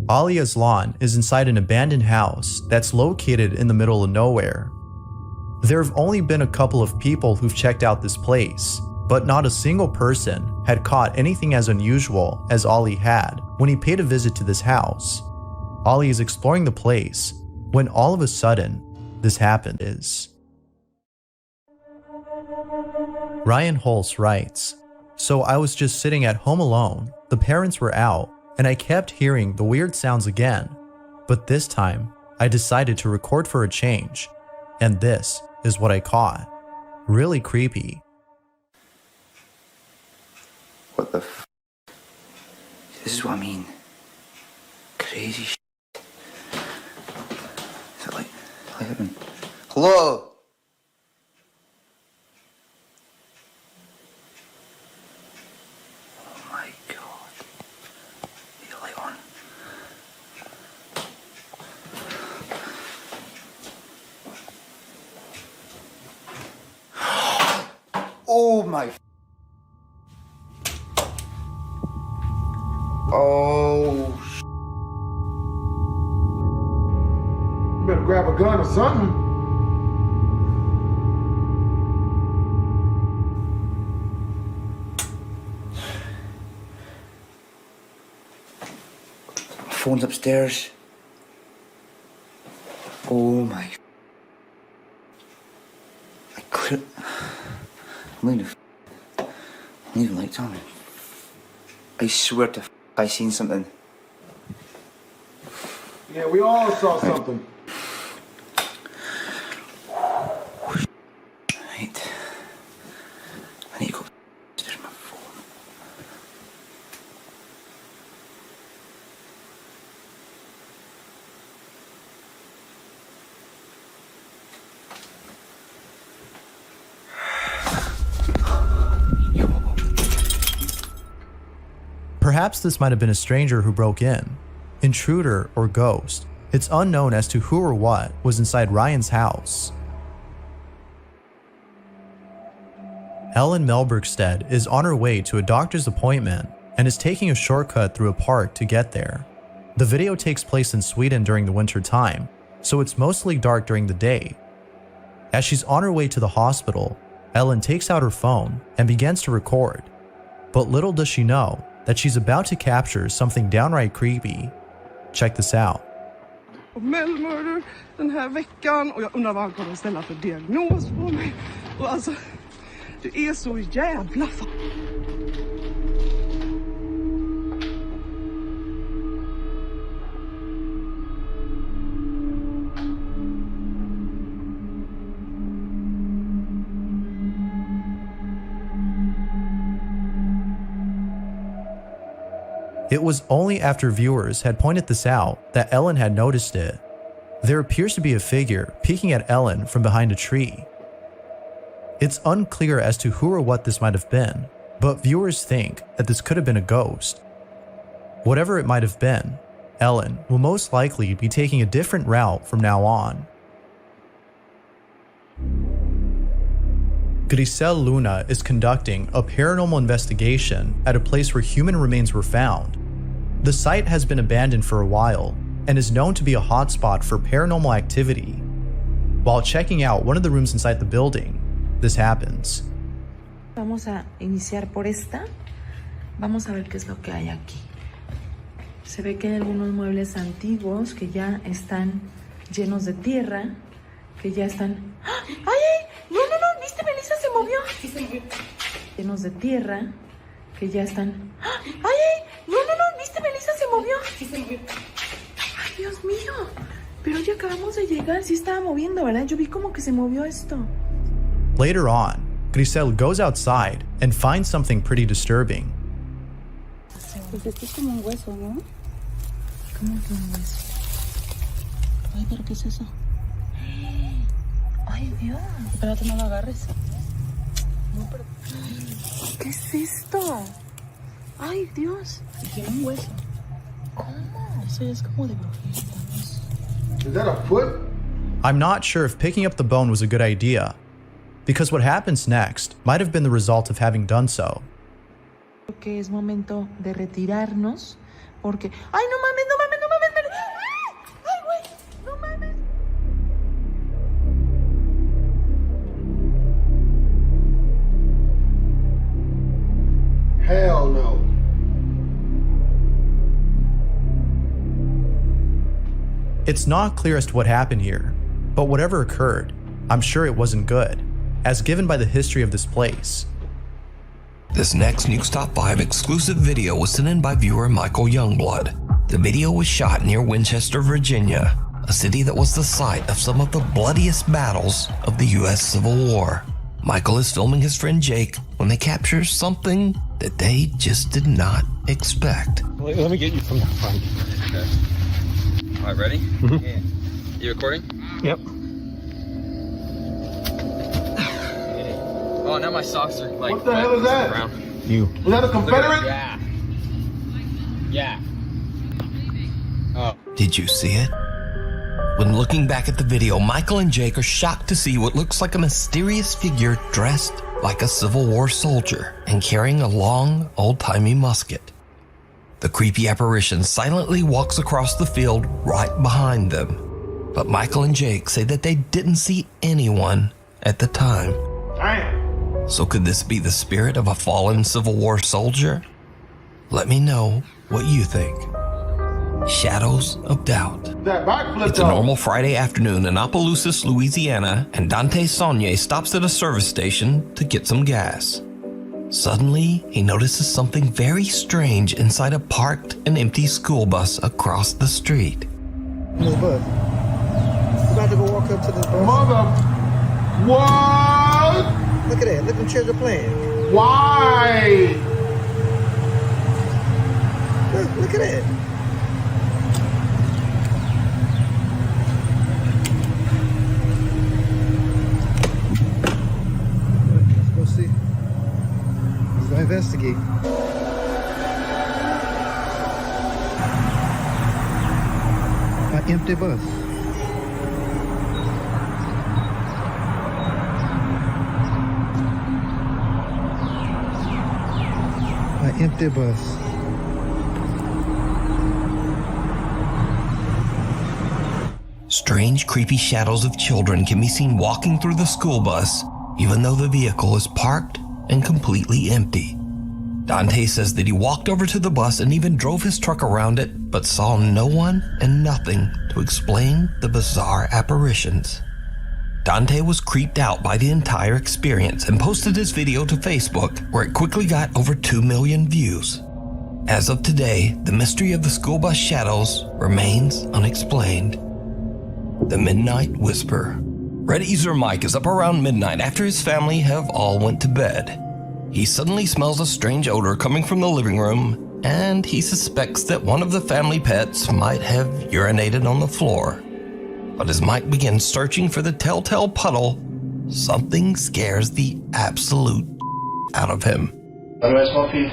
S2: Ali Aslan is inside an abandoned house that's located in the middle of nowhere. There have only been a couple of people who've checked out this place, but not a single person had caught anything as unusual as Ali had when he paid a visit to this house. Ali is exploring the place when all of a sudden, this happened is. Ryan Holz writes, "So I was just sitting at home alone, the parents were out, and I kept hearing the weird sounds again, but this time I decided to record for a change, and this is what I caught. Really creepy."
S3: What the f? This is what I mean. Crazy shit. Is it like heaven? Hello? Oh my god. Get the light on. Oh my. Oh.
S1: You better grab a gun or something.
S3: Phone's upstairs. Oh my. I couldn't. I'm leaving lights on. I swear to I seen something.
S1: Yeah, we all saw something.
S3: Right. I need to go. There's my phone.
S2: Perhaps this might have been a stranger who broke in. Intruder or ghost. It's unknown as to who or what was inside Ryan's house. Ellen Melbergstedt is on her way to a doctor's appointment and is taking a shortcut through a park to get there. The video takes place in Sweden during the winter time, so it's mostly dark during the day. As she's on her way to the hospital, Ellen takes out her phone and begins to record. But little does she know that she's about to capture something downright creepy. Check this out.
S14: Mel murder den här veckan och jag undrar vad han kommer ställa för diagnos på mig. Och alltså, det är så jävla
S2: It was only after viewers had pointed this out that Ellen had noticed it. There appears to be a figure peeking at Ellen from behind a tree. It's unclear as to who or what this might have been, but viewers think that this could have been a ghost. Whatever it might have been, Ellen will most likely be taking a different route from now on. Grisel Luna is conducting a paranormal investigation at a place where human remains were found. The site has been abandoned for a while and is known to be a hotspot for paranormal activity. While checking out one of the rooms inside the building, this happens.
S15: Vamos a iniciar por esta. Vamos a ver qué es lo que hay aquí. Se ve que hay algunos muebles antiguos que ya están llenos de tierra, que ya están... ¡Ay! ¡No! ¿Viste? Melissa se movió. Llenos de tierra, que ya están... ¡Ay! ¡No! ¿Viste? Melissa se movió. ¡Ay, Dios mío! Pero ya acabamos de llegar, sí estaba moviendo, ¿verdad? Yo vi como que se movió esto.
S2: Later on, Grisel goes outside and finds something pretty disturbing.
S15: Pues esto es como un hueso, ¿no? ¿Cómo que un hueso? Ay, ¿pero qué es eso? Ay, Dios. Espérate, no lo agarres. No, pero... ¿Qué es esto? Ay, Dios. Tiene un hueso. ¿Cómo? Eso ya es como de brujita.
S1: Is that a foot?
S2: I'm not sure if picking up the bone was a good idea, because what happens next might have been the result of having done so.
S15: Creo que es momento de retirarnos, porque... ¡Ay, no mames! ¡Ay, güey! ¡No mames!
S1: Hell no.
S2: It's not clear as to what happened here, but whatever occurred, I'm sure it wasn't good, as given by the history of this place.
S16: This next Nuke's Top 5 exclusive video was sent in by viewer Michael Youngblood. The video was shot near Winchester, Virginia, a city that was the site of some of the bloodiest battles of the US Civil War. Michael is filming his friend Jake when they capture something that they just did not expect.
S7: Let me get you from the front.
S17: Okay. All right, ready?
S7: Mm-hmm.
S17: Yeah. You recording?
S7: Yep.
S17: Oh, now my socks are like...
S1: What the hell is that?
S17: Brown.
S7: You.
S1: Was that a Confederate?
S17: Yeah. Yeah. Oh.
S16: Did you see it? When looking back at the video, Michael and Jake are shocked to see what looks like a mysterious figure dressed like a Civil War soldier and carrying a long, old-timey musket. The creepy apparition silently walks across the field right behind them. But Michael and Jake say that they didn't see anyone at the time.
S1: Damn.
S16: So could this be the spirit of a fallen Civil War soldier? Let me know what you think. Shadows of Doubt.
S1: That backflip
S16: It's a normal Friday afternoon in Opelousas, Louisiana, and Dante Saunier stops at a service station to get some gas. Suddenly, he notices something very strange inside a parked and empty school bus across the street.
S18: This bus. We're about to go walk up to this bus.
S1: Mother. What?
S18: Look at that. Look at them children playing.
S1: Why?
S18: Look at that. Let's go see. Let's go investigate. An empty bus. An empty bus.
S16: Strange, creepy shadows of children can be seen walking through the school bus, even though the vehicle is parked and completely empty. Dante says that he walked over to the bus and even drove his truck around it, but saw no one and nothing to explain the bizarre apparitions. Dante was creeped out by the entire experience and posted his video to Facebook, where it quickly got over 2 million views. As of today, the mystery of the school bus shadows remains unexplained. The Midnight Whisper. Reddit user Mike is up around midnight after his family have all went to bed. He suddenly smells a strange odor coming from the living room and he suspects that one of the family pets might have urinated on the floor. But as Mike begins searching for the telltale puddle, something scares the absolute out of him.
S19: How do I smell pee?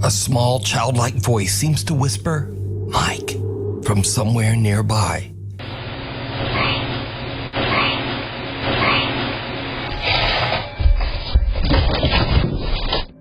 S16: A small childlike voice seems to whisper, "Mike," from somewhere nearby.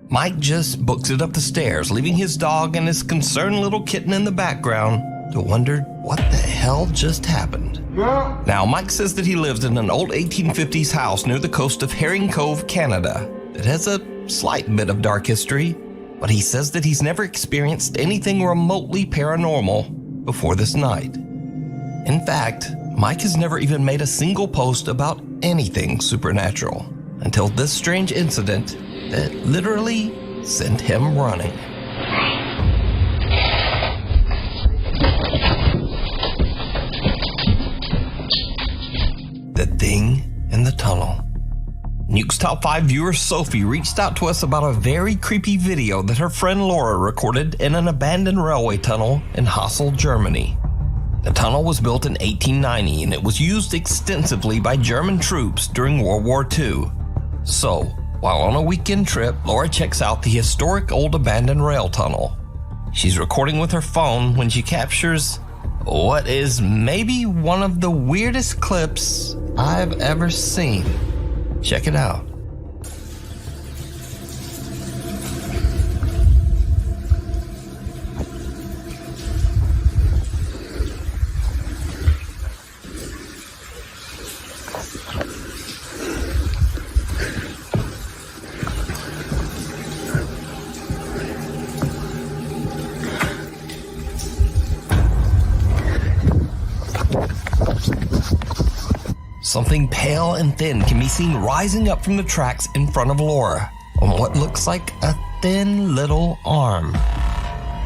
S16: Mike just books it up the stairs, leaving his dog and his concerned little kitten in the background to wonder what the hell just happened. Now, Mike says that he lives in an old 1850s house near the coast of Herring Cove, Canada. It has a slight bit of dark history, but he says that he's never experienced anything remotely paranormal before this night. In fact, Mike has never even made a single post about anything supernatural until this strange incident that literally sent him running. The thing in the tunnel. Nuke's Top 5 viewer Sophie reached out to us about a very creepy video that her friend Laura recorded in an abandoned railway tunnel in Hassel, Germany. The tunnel was built in 1890 and it was used extensively by German troops during World War II. So, while on a weekend trip, Laura checks out the historic old abandoned rail tunnel. She's recording with her phone when she captures what is maybe one of the weirdest clips I've ever seen. Check it out. Something pale and thin can be seen rising up from the tracks in front of Laura on what looks like a thin little arm.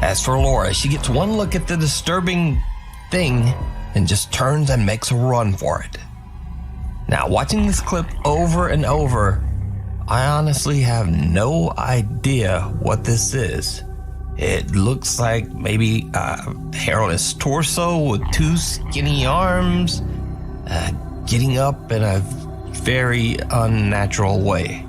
S16: As for Laura, she gets one look at the disturbing thing and just turns and makes a run for it. Now, watching this clip over and over, I honestly have no idea what this is. It looks like maybe a hairless torso with two skinny arms, getting up in a very unnatural way.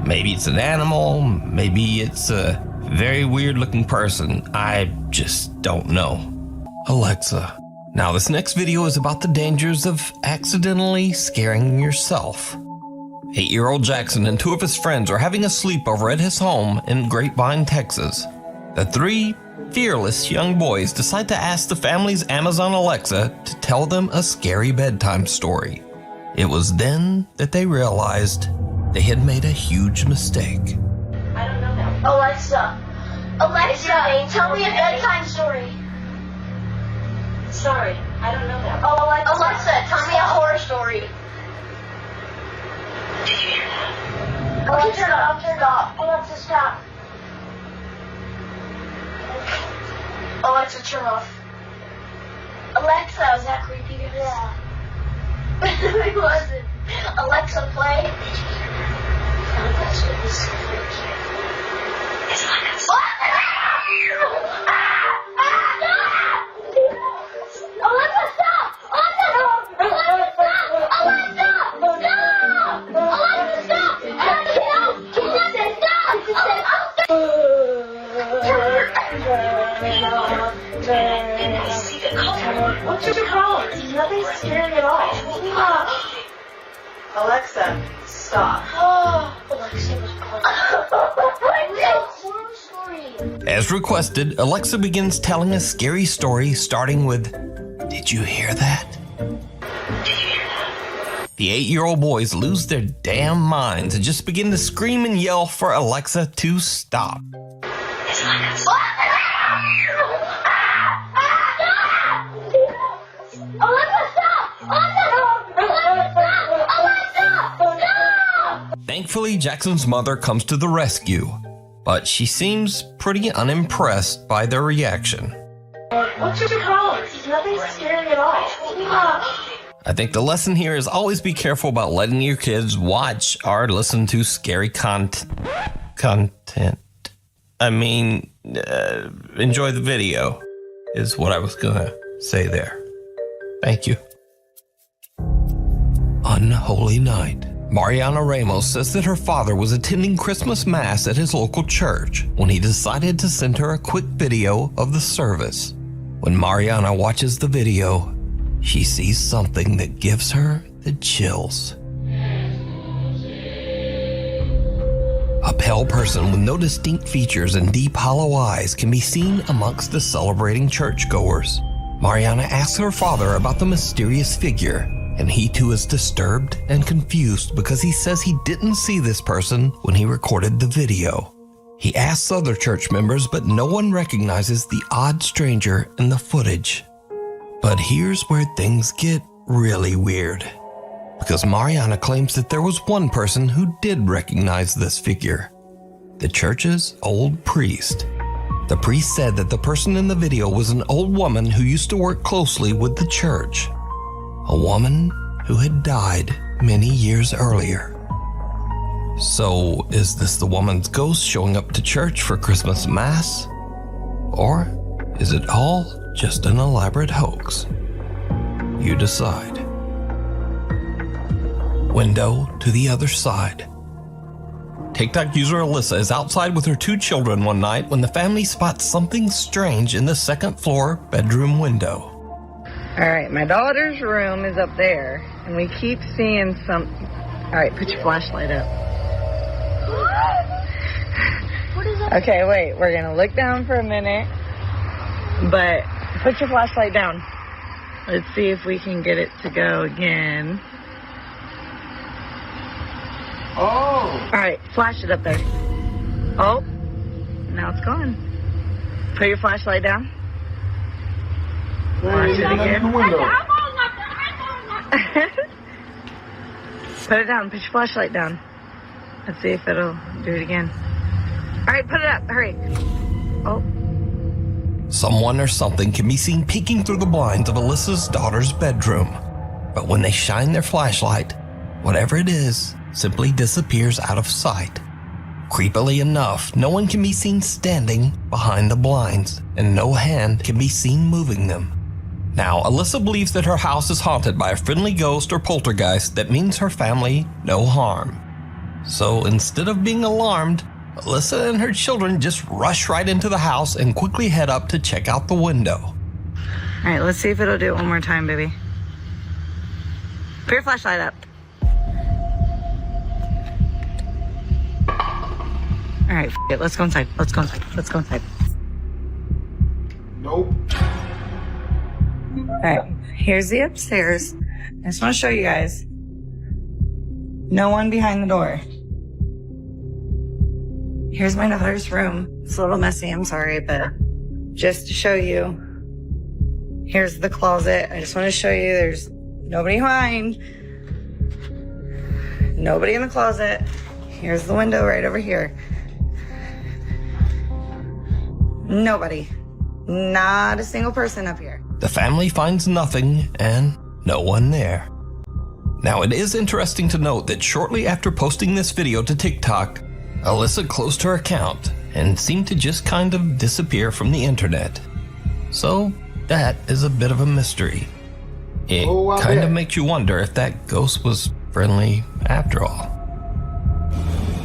S16: Maybe it's an animal, maybe it's a very weird looking person. I just don't know. Alexa. Now this next video is about the dangers of accidentally scaring yourself. 8-year-old Jackson and 2 of his friends are having a sleepover at his home in Grapevine, Texas. The 3 fearless young boys decide to ask the family's Amazon Alexa to tell them a scary bedtime story. It was then that they realized they had made a huge mistake.
S12: I don't know that. Alexa, tell me a bedtime story. Sorry, I don't know that. Oh, Alexa, tell me a horror story. Did you hear that? Okay, I'm turned off. Alexa, stop. Alexa, turn off. Alexa, was that creepy? Yeah. It wasn't. Alexa, play. Alexa, it's like a... Alexa, stop! Alexa, stop! Alexa, stop! Alexa, stop! Alexa, stop! What's your color? Nothing's scary at all. Alexa, stop. Alexa was
S16: As requested, Alexa begins telling a scary story starting with, "Did you hear that?" The 8-year-old boys lose their damn minds and just begin to scream and yell for Alexa to stop.
S12: Alexa, stop!
S16: Thankfully, Jackson's mother comes to the rescue, but she seems pretty unimpressed by their reaction.
S12: What's your problem? There's nothing scary at all.
S16: I think the lesson here is always be careful about letting your kids watch or listen to scary content. I mean, enjoy the video is what I was gonna say there. Thank you. Unholy night. Mariana Ramos says that her father was attending Christmas Mass at his local church when he decided to send her a quick video of the service. When Mariana watches the video, she sees something that gives her the chills. A pale person with no distinct features and deep hollow eyes can be seen amongst the celebrating churchgoers. Mariana asks her father about the mysterious figure, and he too is disturbed and confused because he says he didn't see this person when he recorded the video. He asks other church members, but no one recognizes the odd stranger in the footage. But here's where things get really weird, because Mariana claims that there was one person who did recognize this figure, the church's old priest. The priest said that the person in the video was an old woman who used to work closely with the church, a woman who had died many years earlier. So, is this the woman's ghost showing up to church for Christmas Mass? Or is it all just an elaborate hoax? You decide. Window to the other side. TikTok user Alyssa is outside with her 2 children one night when the family spots something strange in the second floor bedroom window.
S19: Alright, my daughter's room is up there, and we keep seeing something. Alright, put your flashlight up.
S12: What is that?
S19: Okay, wait, we're gonna look down for a minute, but put your flashlight down. Let's see if we can get it to go again.
S1: Oh!
S19: Alright, flash it up there. Oh, now it's gone. Put your flashlight down. Flash it again. Put it down, put your flashlight down. Let's see if it'll do it again. Alright, put it up, hurry. Oh.
S16: Someone or something can be seen peeking through the blinds of Alyssa's daughter's bedroom. But when they shine their flashlight, whatever it is simply disappears out of sight. Creepily enough, no one can be seen standing behind the blinds, and no hand can be seen moving them. Now, Alyssa believes that her house is haunted by a friendly ghost or poltergeist that means her family no harm. So instead of being alarmed, Alyssa and her children just rush right into the house and quickly head up to check out the window.
S19: Alright, let's see if it'll do it one more time, baby. Put your flashlight up. Alright, it. Let's go inside. Let's go inside. Let's go inside.
S1: Nope.
S19: Alright, here's the upstairs. I just want to show you guys. No one behind the door. Here's my daughter's room. It's a little messy, I'm sorry, but just to show you. Here's the closet. I just want to show you there's nobody behind. Nobody in the closet. Here's the window right over here. Nobody. Not a single person up here.
S16: The family finds nothing and no one there. Now, it is interesting to note that shortly after posting this video to TikTok, Alyssa closed her account and seemed to just kind of disappear from the internet. So, that is a bit of a mystery. It kind of makes you wonder if that ghost was friendly after all.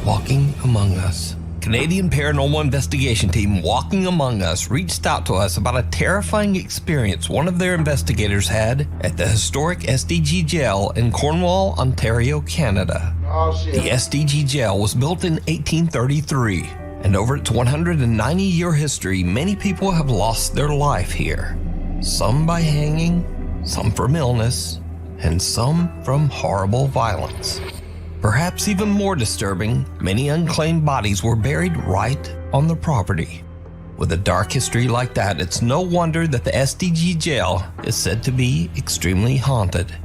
S16: Walking Among Us. Canadian paranormal investigation team Walking Among Us reached out to us about a terrifying experience one of their investigators had at the historic SDG jail in Cornwall, Ontario, Canada.
S1: Oh, shit.
S16: The SDG jail was built in 1833, and over its 190-year history, many people have lost their life here. Some by hanging, some from illness, and some from horrible violence. Perhaps even more disturbing, many unclaimed bodies were buried right on the property. With a dark history like that, it's no wonder that the SDG jail is said to be extremely haunted.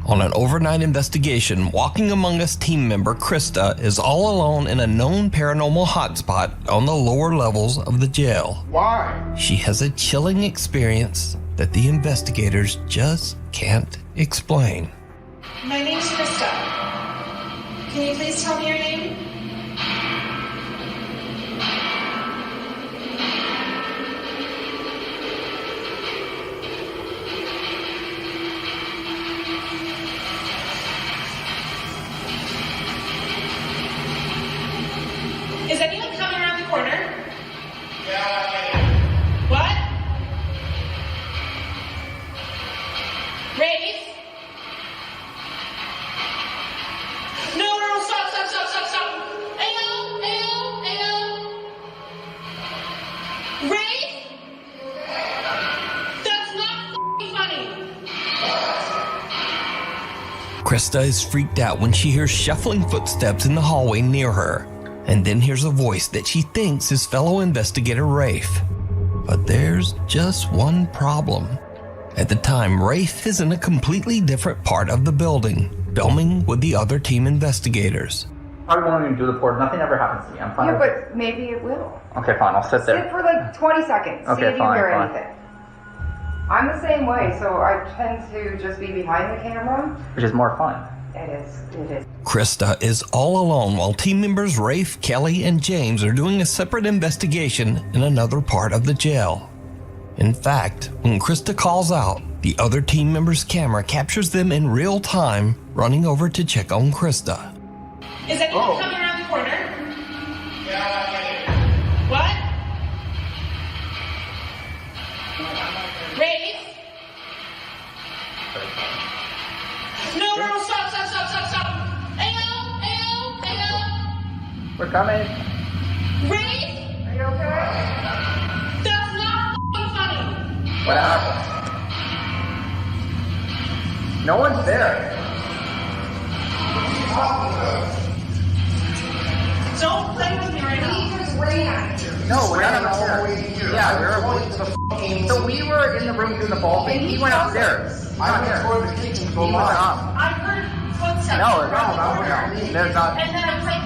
S16: On an overnight investigation, Walking Among Us team member Krista is all alone in a known paranormal hotspot on the lower levels of the jail.
S1: Why?
S16: She has a chilling experience that the investigators just can't explain.
S11: My name's Krista. Can you please tell me your name? Is anyone coming around the corner? What? Rafe? No, stop. Ayo. Rafe? That's not f***ing funny.
S16: Krista is freaked out when she hears shuffling footsteps in the hallway near her, and then hears a voice that she thinks is fellow investigator Rafe. But there's just one problem. At the time, Rafe is in a completely different part of the building, filming with the other team investigators.
S20: Probably won't even do the port. Nothing ever happens to me. I'm fine.
S21: Yeah, but maybe it will.
S20: Okay, fine. I'll sit there.
S21: Sit for like 20 seconds.
S20: Okay,
S21: see if you
S20: fine,
S21: hear
S20: fine.
S21: anything. I'm the same way, so I tend to just be behind the camera.
S20: Which is more fun.
S21: It is.
S16: Krista is all alone while team members Rafe, Kelly, and James are doing a separate investigation in another part of the jail. In fact, when Krista calls out, the other team member's camera captures them in real time running over to check on Krista.
S11: Is anyone coming around the corner? What? Rafe? No, stop. Ayo.
S20: We're coming.
S11: Rafe?
S21: Are you okay?
S11: That's not f***ing funny.
S20: What happened? No one's there.
S11: Don't play with me right now.
S20: No, we're not upstairs. Yeah, so we were in the room doing the ball thing. He went upstairs.
S1: I went toward the kitchen to go live.
S11: I heard footsteps.
S20: No. There's not.
S11: And then I was like,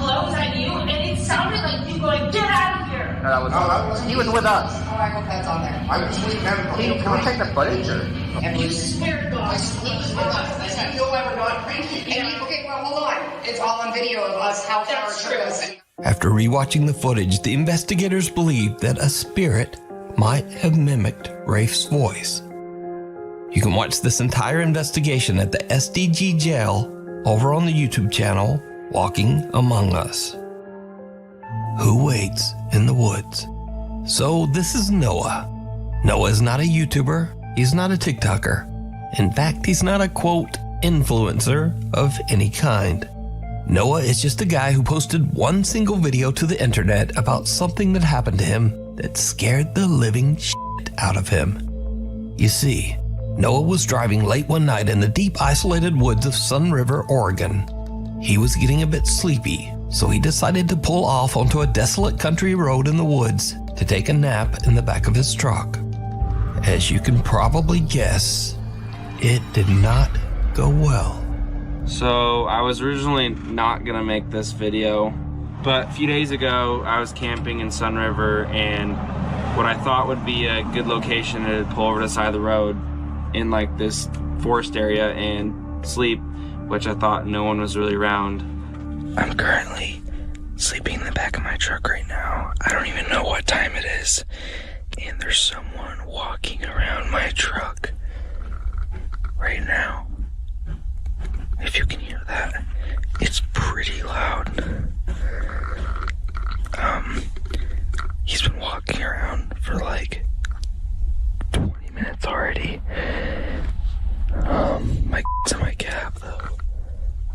S11: hello, is that you? And it sounded like you going, get out of here.
S20: No, that was he was with us.
S21: Oh, I hope that's on there.
S1: I was asleep having
S20: Can we check the footage? Or?
S11: And you swear to God.
S21: I sleep with us. Have you ever not cranky? Okay, well, hold on. It's all on video of us, how far it took us.
S16: After rewatching the footage, the investigators believe that a spirit might have mimicked Rafe's voice. You can watch this entire investigation at the SDG jail over on the YouTube channel, Walking Among Us. Who waits in the woods? So this is Noah. Noah is not a YouTuber. He's not a TikToker. In fact, he's not a, quote, influencer of any kind. Noah is just a guy who posted one single video to the internet about something that happened to him that scared the living shit out of him. You see, Noah was driving late one night in the deep isolated woods of Sun River, Oregon. He was getting a bit sleepy, so he decided to pull off onto a desolate country road in the woods to take a nap in the back of his truck. As you can probably guess, it did not go well.
S17: So I was originally not gonna make this video, but a few days ago I was camping in Sun River, and what I thought would be a good location to pull over to the side of the road in like this forest area and sleep, which I thought no one was really around.
S22: I'm currently sleeping in the back of my truck right now. I don't even know what time it is, and there's someone walking around my truck right now. If you can hear that, it's pretty loud. He's been walking around for like 20 minutes already. My in my cab though.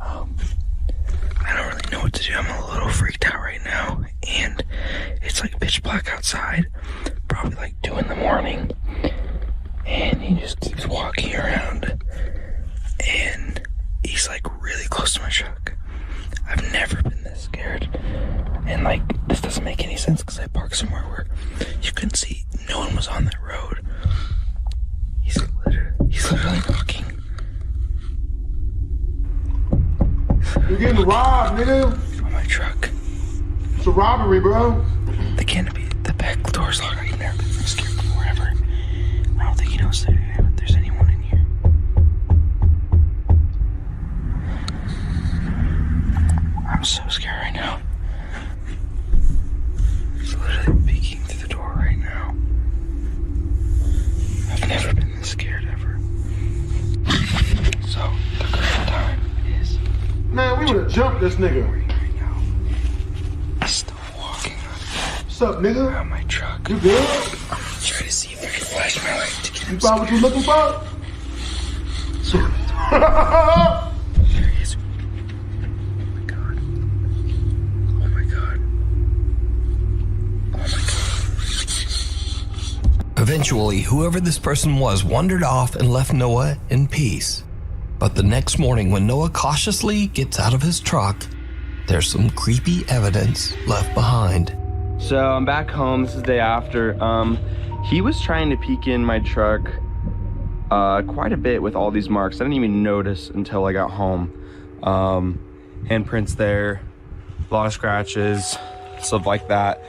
S22: I don't really know what to do. I'm a little freaked out right now, and it's like pitch black outside, probably like 2 a.m, and he just keeps walking around, and he's like really close to my truck. I've never been this scared, and like this doesn't make any sense because I parked somewhere where you can see no one was on that road. He's literally knocking.
S1: You're getting robbed, nigga.
S22: On my truck.
S1: It's a robbery, bro.
S22: The canopy, the back door's locked. I've never been so scared before, ever. I don't think he knows that there's anyone in here. I'm so scared right now. He's literally peeking through the door right now. I've never been this scared ever. So, the current time is...
S1: Man, we would have jumped this nigga.
S22: He's still walking on.
S1: What's up, nigga?
S22: Around my truck.
S1: You good?
S22: I'm gonna try to see if I can flash my light to get him.
S1: You found what you looking for?
S22: There he is. Oh my god. Oh my god. Oh my god. Eventually, whoever this person was wandered off and left Noah in peace. But the next morning, when Noah cautiously gets out of his truck, there's some creepy evidence left behind.
S17: So I'm back home. This is the day after. He was trying to peek in my truck quite a bit with all these marks. I didn't even notice until I got home. Handprints there, a lot of scratches, stuff like that.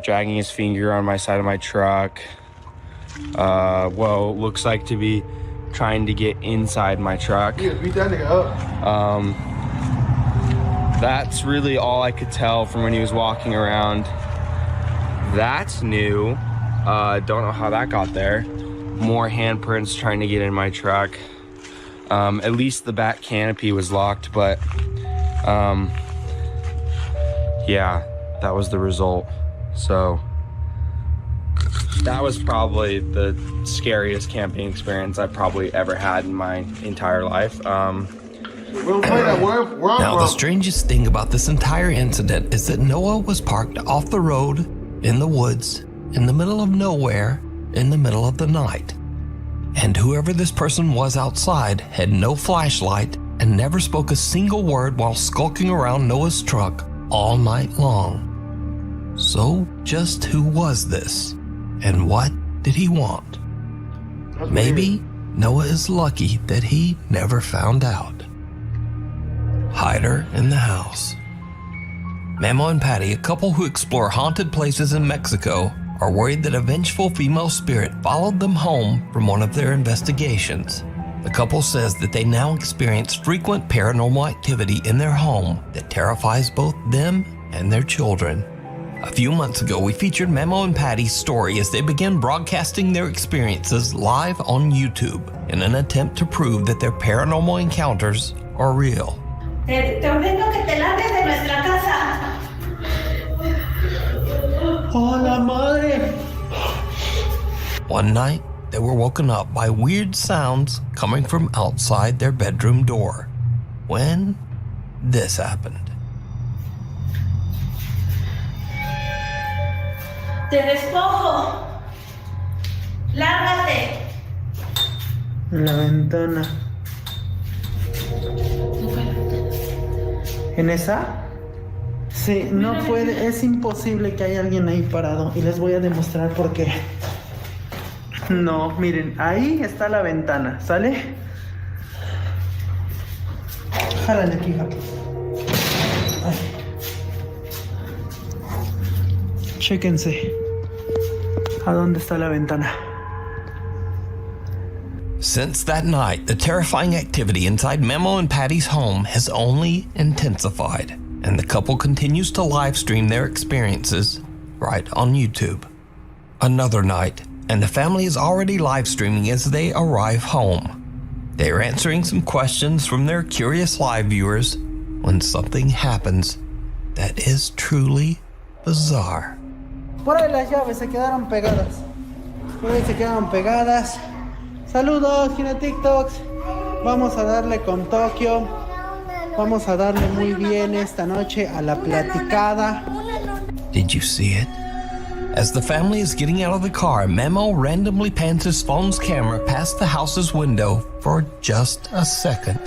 S17: Dragging his finger on my side of my truck. Well, looks like to be trying to get inside my truck.
S1: Yeah, beat that nigga up.
S17: That's really all I could tell from when he was walking around. That's new. Don't know how that got there. More handprints trying to get in my truck. At least the back canopy was locked, but yeah, that was the result. So that was probably the scariest camping experience I've probably ever had in my entire life.
S22: Now, the strangest thing about this entire incident is that Noah was parked off the road, in the woods, in the middle of nowhere, in the middle of the night. And whoever this person was outside had no flashlight and never spoke a single word while skulking around Noah's truck all night long. So, just who was this? And what did he want? Maybe Noah is lucky that he never found out. Hider in the house. Memo and Patty, a couple who explore haunted places in Mexico, are worried that a vengeful female spirit followed them home from one of their investigations. The couple says that they now experience frequent paranormal activity in their home that terrifies both them and their children. A few months ago, we featured Memo and Patty's story as they began broadcasting their experiences live on YouTube in an attempt to prove that their paranormal encounters are real.
S12: Te ordeno que te largues de nuestra casa.
S22: Hola, madre. One night, they were woken up by weird sounds coming from outside their bedroom door. When this happened.
S12: Te despojo. Lárgate.
S5: En la ventana. ¿En esa? Sí, no puede, es imposible que haya alguien ahí parado y les voy a demostrar por qué. No, miren, ahí está la ventana, ¿sale? Jálale aquí, Javi. Chéquense. ¿A dónde está la ventana?
S22: Since that night, the terrifying activity inside Memo and Patty's home has only intensified, and the couple continues to live stream their experiences right on YouTube. Another night, and the family is already live streaming as they arrive home. They are answering some questions from their curious live viewers when something happens that is truly bizarre.
S5: Por ahí las llaves se quedaron pegadas. Por ahí se quedaron pegadas. Saludos, Gina TikToks. Vamos a darle con Tokio. Vamos a darle muy bien esta noche a la platicada.
S22: Did you see it? As the family is getting out of the car, Memo randomly pans his phone's camera past the house's window for just a second.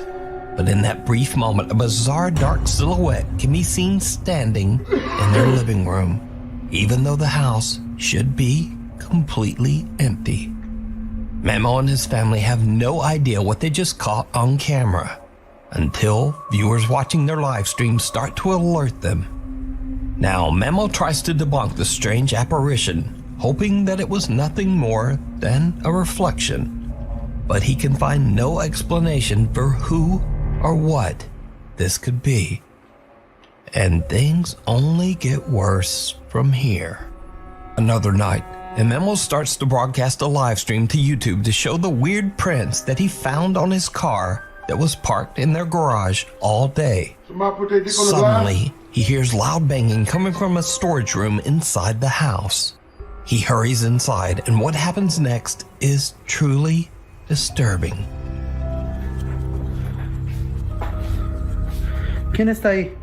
S22: But in that brief moment, a bizarre dark silhouette can be seen standing in their living room, even though the house should be completely empty. Memo and his family have no idea what they just caught on camera
S16: until viewers watching their live stream start to alert them. Now, Memo tries to debunk the strange apparition, hoping that it was nothing more than a reflection. But he can find no explanation for who or what this could be. And things only get worse from here. Another night, and Memo starts to broadcast a live stream to YouTube to show the weird prints that he found on his car that was parked in their garage all day. Suddenly, he hears loud banging coming from a storage room inside the house. He hurries inside, and what happens next is truly disturbing.
S5: ¿Quién está ahí?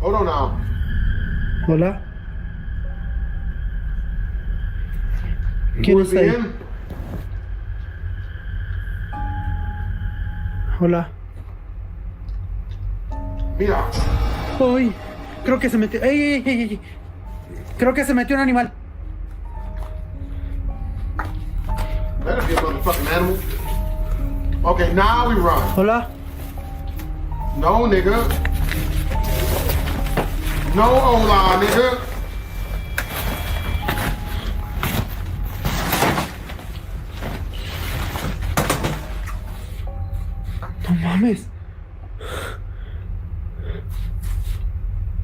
S1: Hold on now.
S5: Hola. ¿Quién está ahí? Hola.
S1: Mira.
S5: Uy, creo que se metió. ¡Ey! Creo que se metió un animal.
S1: Better be a motherfucking animal. Okay, now we run.
S5: Hola.
S1: No, nigga. No, hola, nigga.
S5: No mames.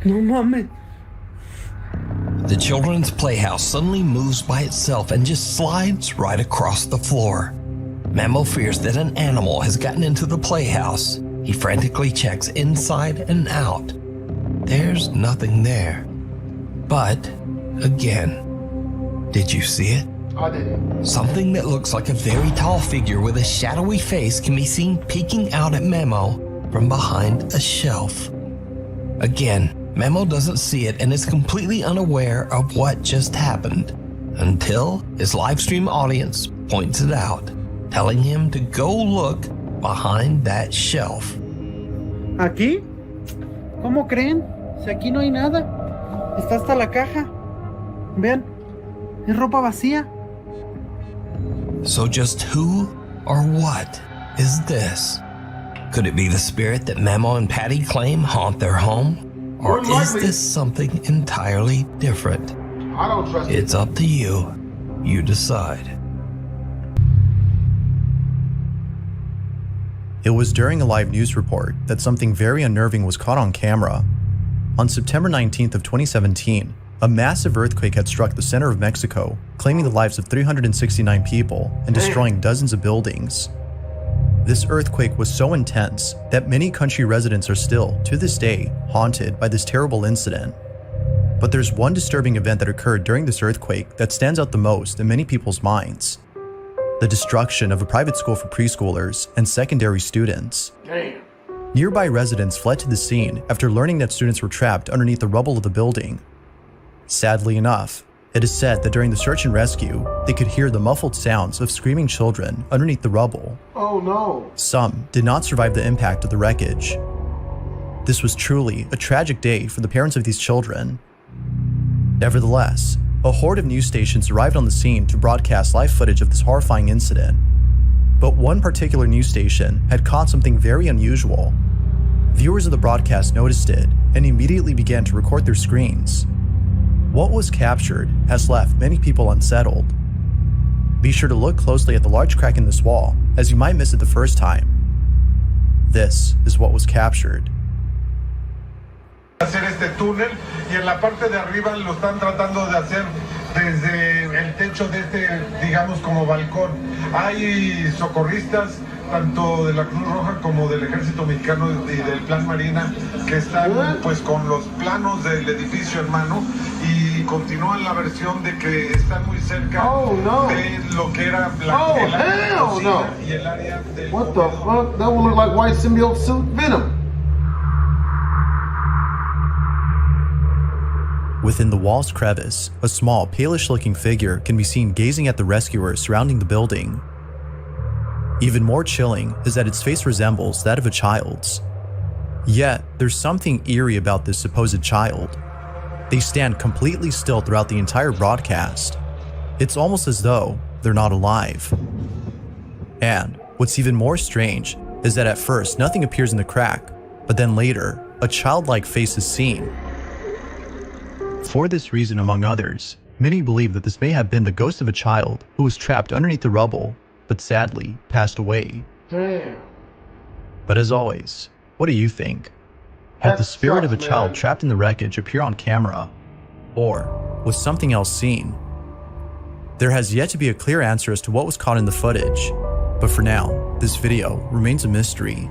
S5: No mames.
S16: The children's playhouse suddenly moves by itself and just slides right across the floor. Memo fears that an animal has gotten into the playhouse. He frantically checks inside and out. There's nothing there. But, again, did you see it?
S1: I didn't.
S16: Something that looks like a very tall figure with a shadowy face can be seen peeking out at Memo from behind a shelf. Again, Memo doesn't see it and is completely unaware of what just happened until his livestream audience points it out, telling him to go look behind that shelf.
S5: ¿Aquí? ¿Cómo creen? Si aquí no hay nada. Está hasta la caja. Vean, es ropa vacía.
S16: So just who or what is this? Could it be the spirit that Memo and Patty claim haunt their home? Or is this something entirely different?
S1: I don't trust it.
S16: It's up to you. You decide.
S2: It was during a live news report that something very unnerving was caught on camera. On September 19th of 2017, a massive earthquake had struck the center of Mexico, claiming the lives of 369 people and destroying dozens of buildings. This earthquake was so intense that many country residents are still, to this day, haunted by this terrible incident. But there's one disturbing event that occurred during this earthquake that stands out the most in many people's minds: the destruction of a private school for preschoolers and secondary students.
S1: Damn.
S2: Nearby residents fled to the scene after learning that students were trapped underneath the rubble of the building. Sadly enough, it is said that during the search and rescue, they could hear the muffled sounds of screaming children underneath the rubble.
S1: Oh no.
S2: Some did not survive the impact of the wreckage. This was truly a tragic day for the parents of these children. Nevertheless, a horde of news stations arrived on the scene to broadcast live footage of this horrifying incident. But one particular news station had caught something very unusual. Viewers of the broadcast noticed it and immediately began to record their screens. What was captured has left many people unsettled. Be sure to look closely at the large crack in this wall, as you might miss it the first time. This is what was captured.
S6: Hacer este túnel y en la parte de arriba lo están tratando de hacer desde el techo de este, digamos, como balcón. Hay socorristas tanto de la Cruz Roja como del Ejército Mexicano y del Plan Marina que están pues con los planos del edificio en mano y continúan la versión de que están muy cerca de lo que era la el área de la cocina y el área del
S1: What the fuck? That would look like white symbiote suit Venom.
S2: Within the wall's crevice, a small, palish-looking figure can be seen gazing at the rescuers surrounding the building. Even more chilling is that its face resembles that of a child's. Yet, there's something eerie about this supposed child. They stand completely still throughout the entire broadcast. It's almost as though they're not alive. And what's even more strange is that at first nothing appears in the crack, but then later, a childlike face is seen. For this reason, among others, many believe that this may have been the ghost of a child who was trapped underneath the rubble, but sadly passed away.
S1: Damn.
S2: But as always, what do you think? Had the spirit of a child trapped in the wreckage appear on camera? Or was something else seen? There has yet to be a clear answer as to what was caught in the footage, but for now, this video remains a mystery.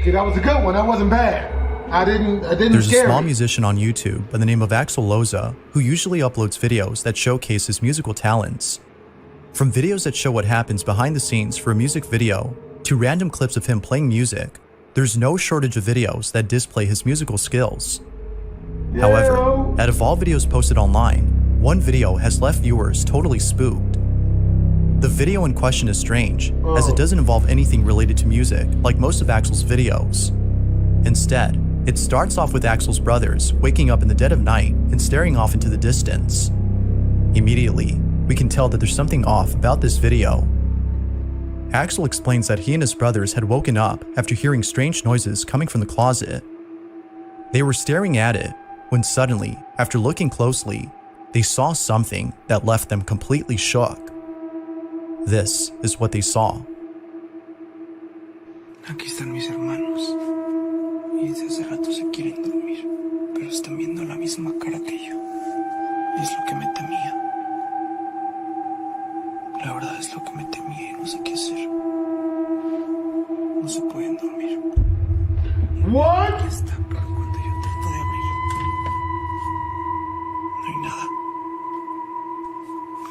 S1: Okay, that was a good one. That wasn't bad. I didn't
S2: There's a
S1: scare
S2: small
S1: me.
S2: musician on YouTube by the name of Axel Loza who usually uploads videos that showcase his musical talents. From videos that show what happens behind the scenes for a music video to random clips of him playing music, there's no shortage of videos that display his musical skills. However, out of all videos posted online, one video has left viewers totally spooked. The video in question is strange, as it doesn't involve anything related to music like most of Axel's videos. Instead, it starts off with Axel's brothers waking up in the dead of night and staring off into the distance. Immediately, we can tell that there's something off about this video. Axel explains that he and his brothers had woken up after hearing strange noises coming from the closet. They were staring at it when suddenly, after looking closely, they saw something that left them completely shook. This is what they saw.
S9: Aquí están mis hermanos. Y desde hace rato se quieren dormir, pero están viendo la misma cara que yo. Y es lo que me temía. La verdad es lo que me temía y no sé qué hacer. No se pueden dormir.
S1: What?
S9: Aquí está, pero cuando yo trato de abrir, no hay nada.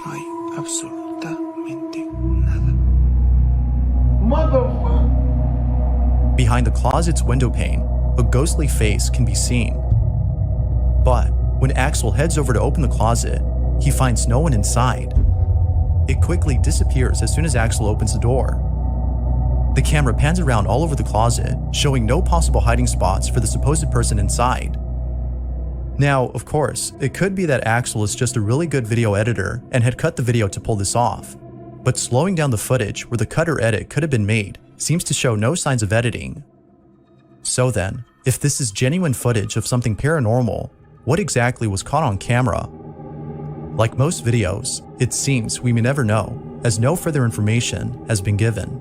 S9: No hay absolutamente nada.
S1: Motherfucker.
S2: Behind the closet's window pane, a ghostly face can be seen. But when Axel heads over to open the closet, he finds no one inside. It quickly disappears as soon as Axel opens the door. The camera pans around all over the closet, showing no possible hiding spots for the supposed person inside. Now, of course, it could be that Axel is just a really good video editor and had cut the video to pull this off. But slowing down the footage where the cut or edit could have been made seems to show no signs of editing. So then, if this is genuine footage of something paranormal, what exactly was caught on camera? Like most videos, it seems we may never know, as no further information has been given.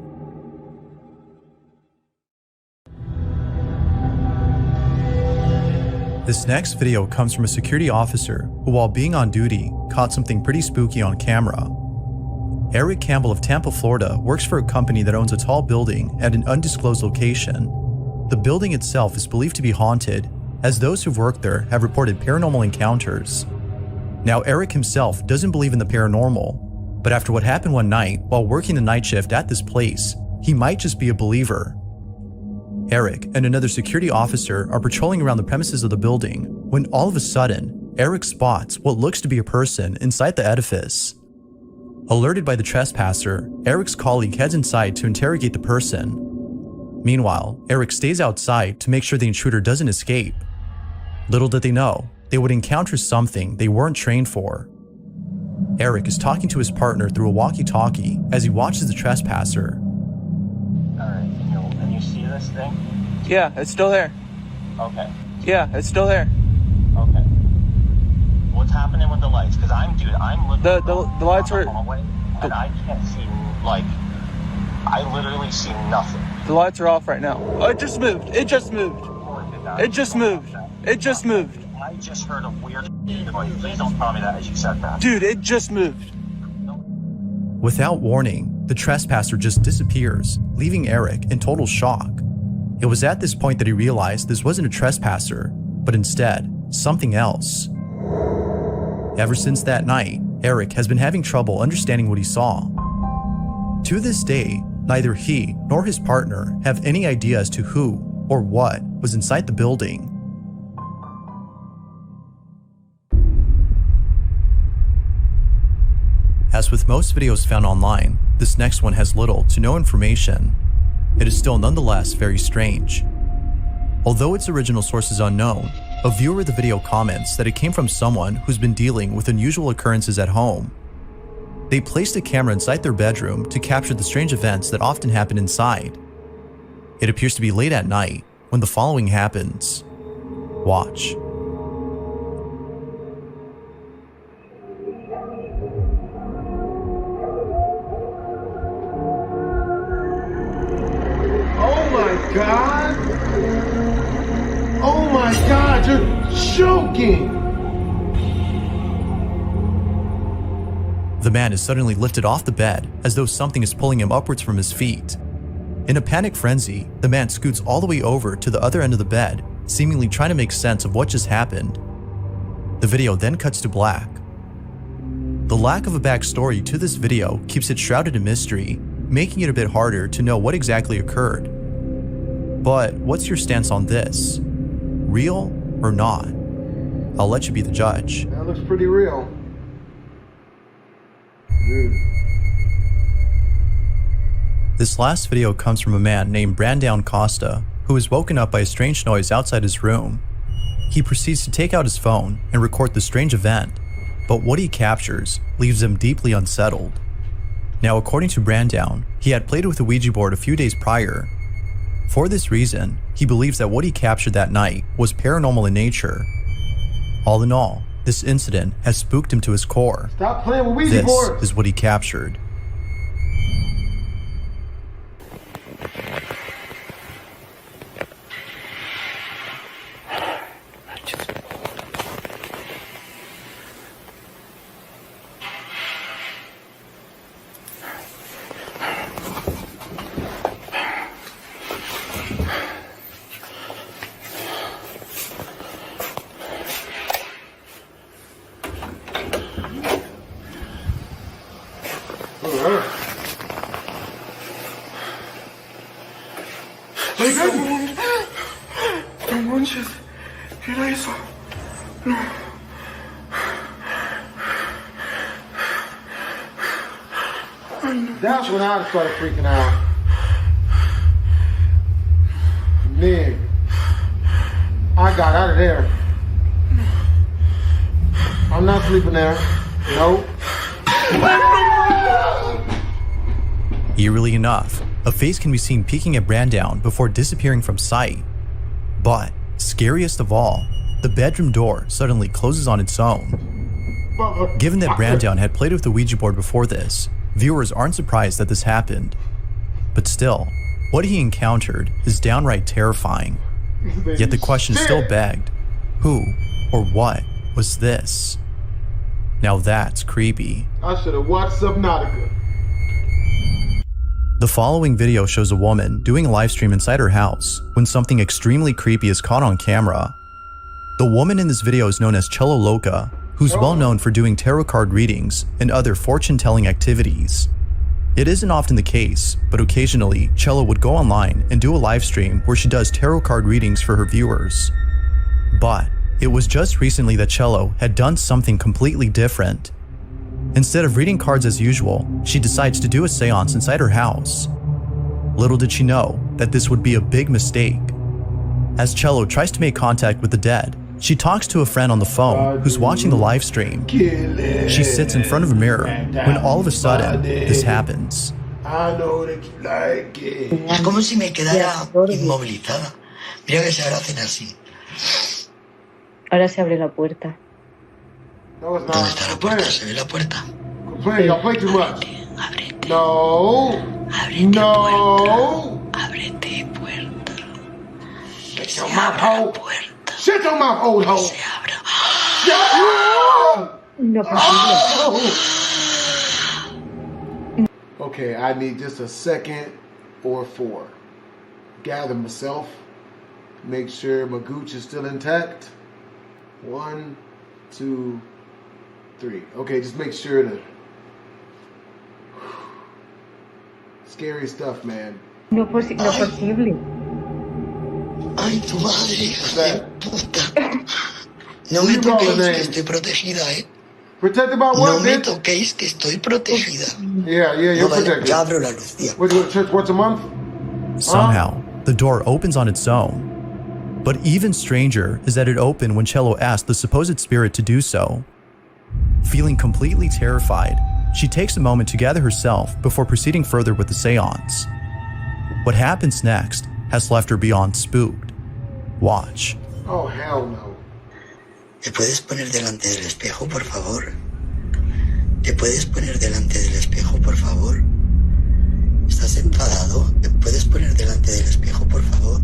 S2: This next video comes from a security officer who, while being on duty, caught something pretty spooky on camera. Eric Campbell of Tampa, Florida works for a company that owns a tall building at an undisclosed location. The building itself is believed to be haunted, as those who've worked there have reported paranormal encounters. Now, Eric himself doesn't believe in the paranormal, but after what happened one night while working the night shift at this place, he might just be a believer. Eric and another security officer are patrolling around the premises of the building when all of a sudden, Eric spots what looks to be a person inside the edifice. Alerted by the trespasser, Eric's colleague heads inside to interrogate the person. Meanwhile, Eric stays outside to make sure the intruder doesn't escape. Little did they know, they would encounter something they weren't trained for. Eric is talking to his partner through a walkie-talkie as he watches the trespasser.
S10: Alright, can you see this thing?
S9: Yeah, it's still there.
S10: Okay.
S9: Yeah, it's still there.
S10: Okay. What's happening with the lights? Because I'm looking
S9: the lights are
S10: hallway, and I can't see, I literally see nothing.
S9: The lights are off right now. Oh, it just moved. It just moved. It just moved. It just moved.
S10: I just heard a weird noise. Please don't tell me that as you said that.
S9: Dude, it just moved.
S2: Without warning, the trespasser just disappears, leaving Eric in total shock. It was at this point that he realized this wasn't a trespasser, but instead, something else. Ever since that night, Eric has been having trouble understanding what he saw. To this day, neither he nor his partner have any idea as to who or what was inside the building. As with most videos found online, this next one has little to no information. It is still nonetheless very strange. Although its original source is unknown, a viewer of the video comments that it came from someone who's been dealing with unusual occurrences at home. They placed a camera inside their bedroom to capture the strange events that often happen inside. It appears to be late at night when the following happens. Watch.
S1: Oh my God! Oh my God, you're joking!
S2: The man is suddenly lifted off the bed as though something is pulling him upwards from his feet. In a panic frenzy, the man scoots all the way over to the other end of the bed, seemingly trying to make sense of what just happened. The video then cuts to black. The lack of a backstory to this video keeps it shrouded in mystery, making it a bit harder to know what exactly occurred. But what's your stance on this? Real or not? I'll let you be the judge.
S1: That looks pretty real. Dude.
S2: This last video comes from a man named Brandon Costa, who is woken up by a strange noise outside his room. He proceeds to take out his phone and record the strange event, but what he captures leaves him deeply unsettled. Now, according to Brandon, he had played with a Ouija board a few days prior. For this reason, he believes that what he captured that night was paranormal in nature. All in all, this incident has spooked him to his core.
S1: Stop playing with Ouija boards!
S2: This is what he captured.
S14: No manches, ¿qué era eso? No.
S1: That's when I started freaking out. Man, I got out of there. I'm not sleeping there. Nope.
S2: Eerily enough, a face can be seen peeking at Brandon before disappearing from sight. But, scariest of all, the bedroom door suddenly closes on its own. Given that Brandon had played with the Ouija board before this, viewers aren't surprised that this happened. But still, what he encountered is downright terrifying. Yet the question still begged, who or what was this? Now that's creepy.
S1: I should have watched Subnautica.
S2: The following video shows a woman doing a live stream inside her house when something extremely creepy is caught on camera. The woman in this video is known as Cello Loca, who's well known for doing tarot card readings and other fortune-telling activities. It isn't often the case, but occasionally Cello would go online and do a live stream where she does tarot card readings for her viewers. But it was just recently that Cello had done something completely different. Instead of reading cards as usual, she decides to do a seance inside her house. Little did she know that this would be a big mistake. As Cello tries to make contact with the dead, she talks to a friend on the phone who's watching the live stream. She sits in front of a mirror when all of a sudden this happens.
S1: I know that you like it.
S4: Es como si me quedara inmovilizada. Mira que se ahora hacen así.
S8: Ahora se abre la puerta.
S4: ¿Dónde está la puerta? ¿Se ve la puerta?
S1: Play too much. No. No.
S4: Ábrete puerta.
S1: Shut your mouth, hole. Shut your mouth, old hole.
S4: Se abra.
S8: No
S1: Okay, I need just a second or four. Gather myself. Make sure my gooch is still intact. 1, 2, 3. Okay, just make sure to. Scary stuff, man.
S8: No posible.
S4: Ay, tu madre, hija de puta. No me toquéis que estoy protegida,
S1: Protected by what?
S4: No me toquéis que estoy protegida.
S1: Yeah, you're protected.
S4: Ya abro la luz, tío.
S1: We go to church once a month?
S2: Somehow, the door opens on its own. But even stranger is that it opened when Cello asked the supposed spirit to do so. Feeling completely terrified, she takes a moment to gather herself before proceeding further with the seance. What happens next has left her beyond spooked. Watch.
S1: Oh, hell no.
S4: ¿Te puedes poner delante del espejo, por favor? ¿Te puedes poner delante del espejo, por favor? ¿Estás enfadado? ¿Te puedes poner delante del espejo, por favor?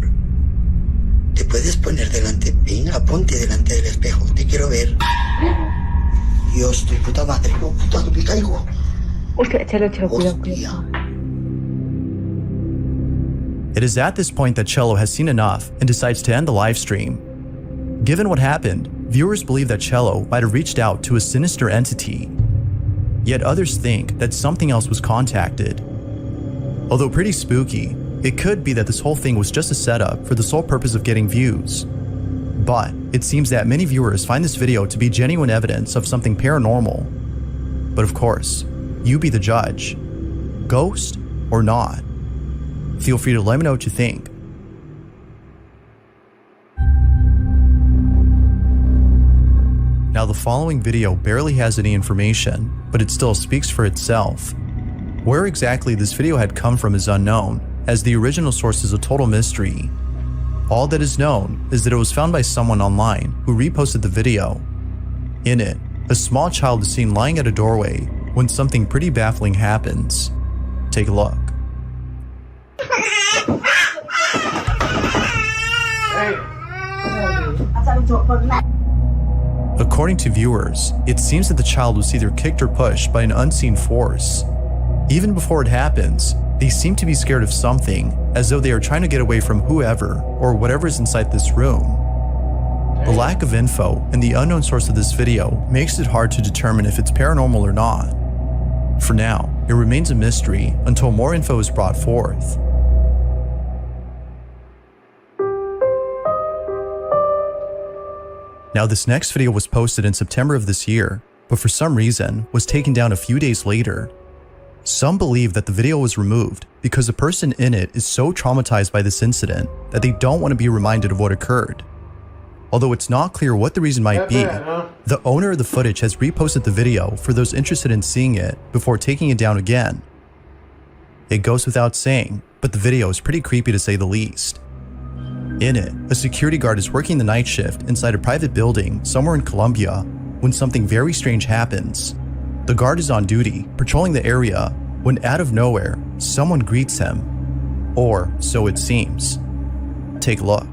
S4: ¿Te puedes poner delante? Venga, ponte delante del espejo. Te quiero ver. Dios, tu puta madre. No, puta, que me caigo.
S8: Hostia, échalo, cuidado.
S2: It is at this point that Cello has seen enough and decides to end the live stream. Given what happened, viewers believe that Cello might have reached out to a sinister entity. Yet others think that something else was contacted. Although pretty spooky, it could be that this whole thing was just a setup for the sole purpose of getting views. But it seems that many viewers find this video to be genuine evidence of something paranormal. But of course, you be the judge. Ghost or not? Feel free to let me know what you think. Now the following video barely has any information, but it still speaks for itself. Where exactly this video had come from is unknown, as the original source is a total mystery. All that is known is that it was found by someone online who reposted the video. In it, a small child is seen lying at a doorway when something pretty baffling happens. Take a look. According to viewers, it seems that the child was either kicked or pushed by an unseen force. Even before it happens, they seem to be scared of something, as though they are trying to get away from whoever or whatever is inside this room. The lack of info and the unknown source of this video makes it hard to determine if it's paranormal or not. For now, it remains a mystery until more info is brought forth. Now this next video was posted in September of this year, but for some reason was taken down a few days later. Some believe that the video was removed because the person in it is so traumatized by this incident that they don't want to be reminded of what occurred. Although it's not clear what the reason might be, the owner of the footage has reposted the video for those interested in seeing it before taking it down again. It goes without saying, but the video is pretty creepy to say the least. In it, a security guard is working the night shift inside a private building somewhere in Colombia when something very strange happens. The guard is on duty, patrolling the area, when out of nowhere, someone greets him. Or so it seems. Take a look.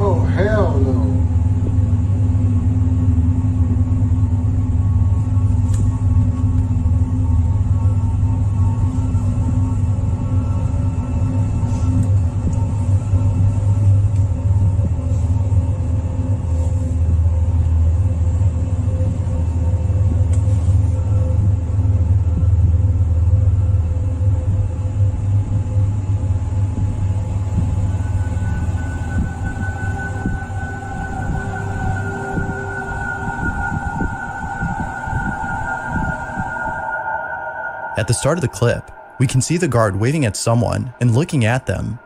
S1: Oh, hell no.
S2: At the start of the clip, we can see the guard waving at someone and looking at them.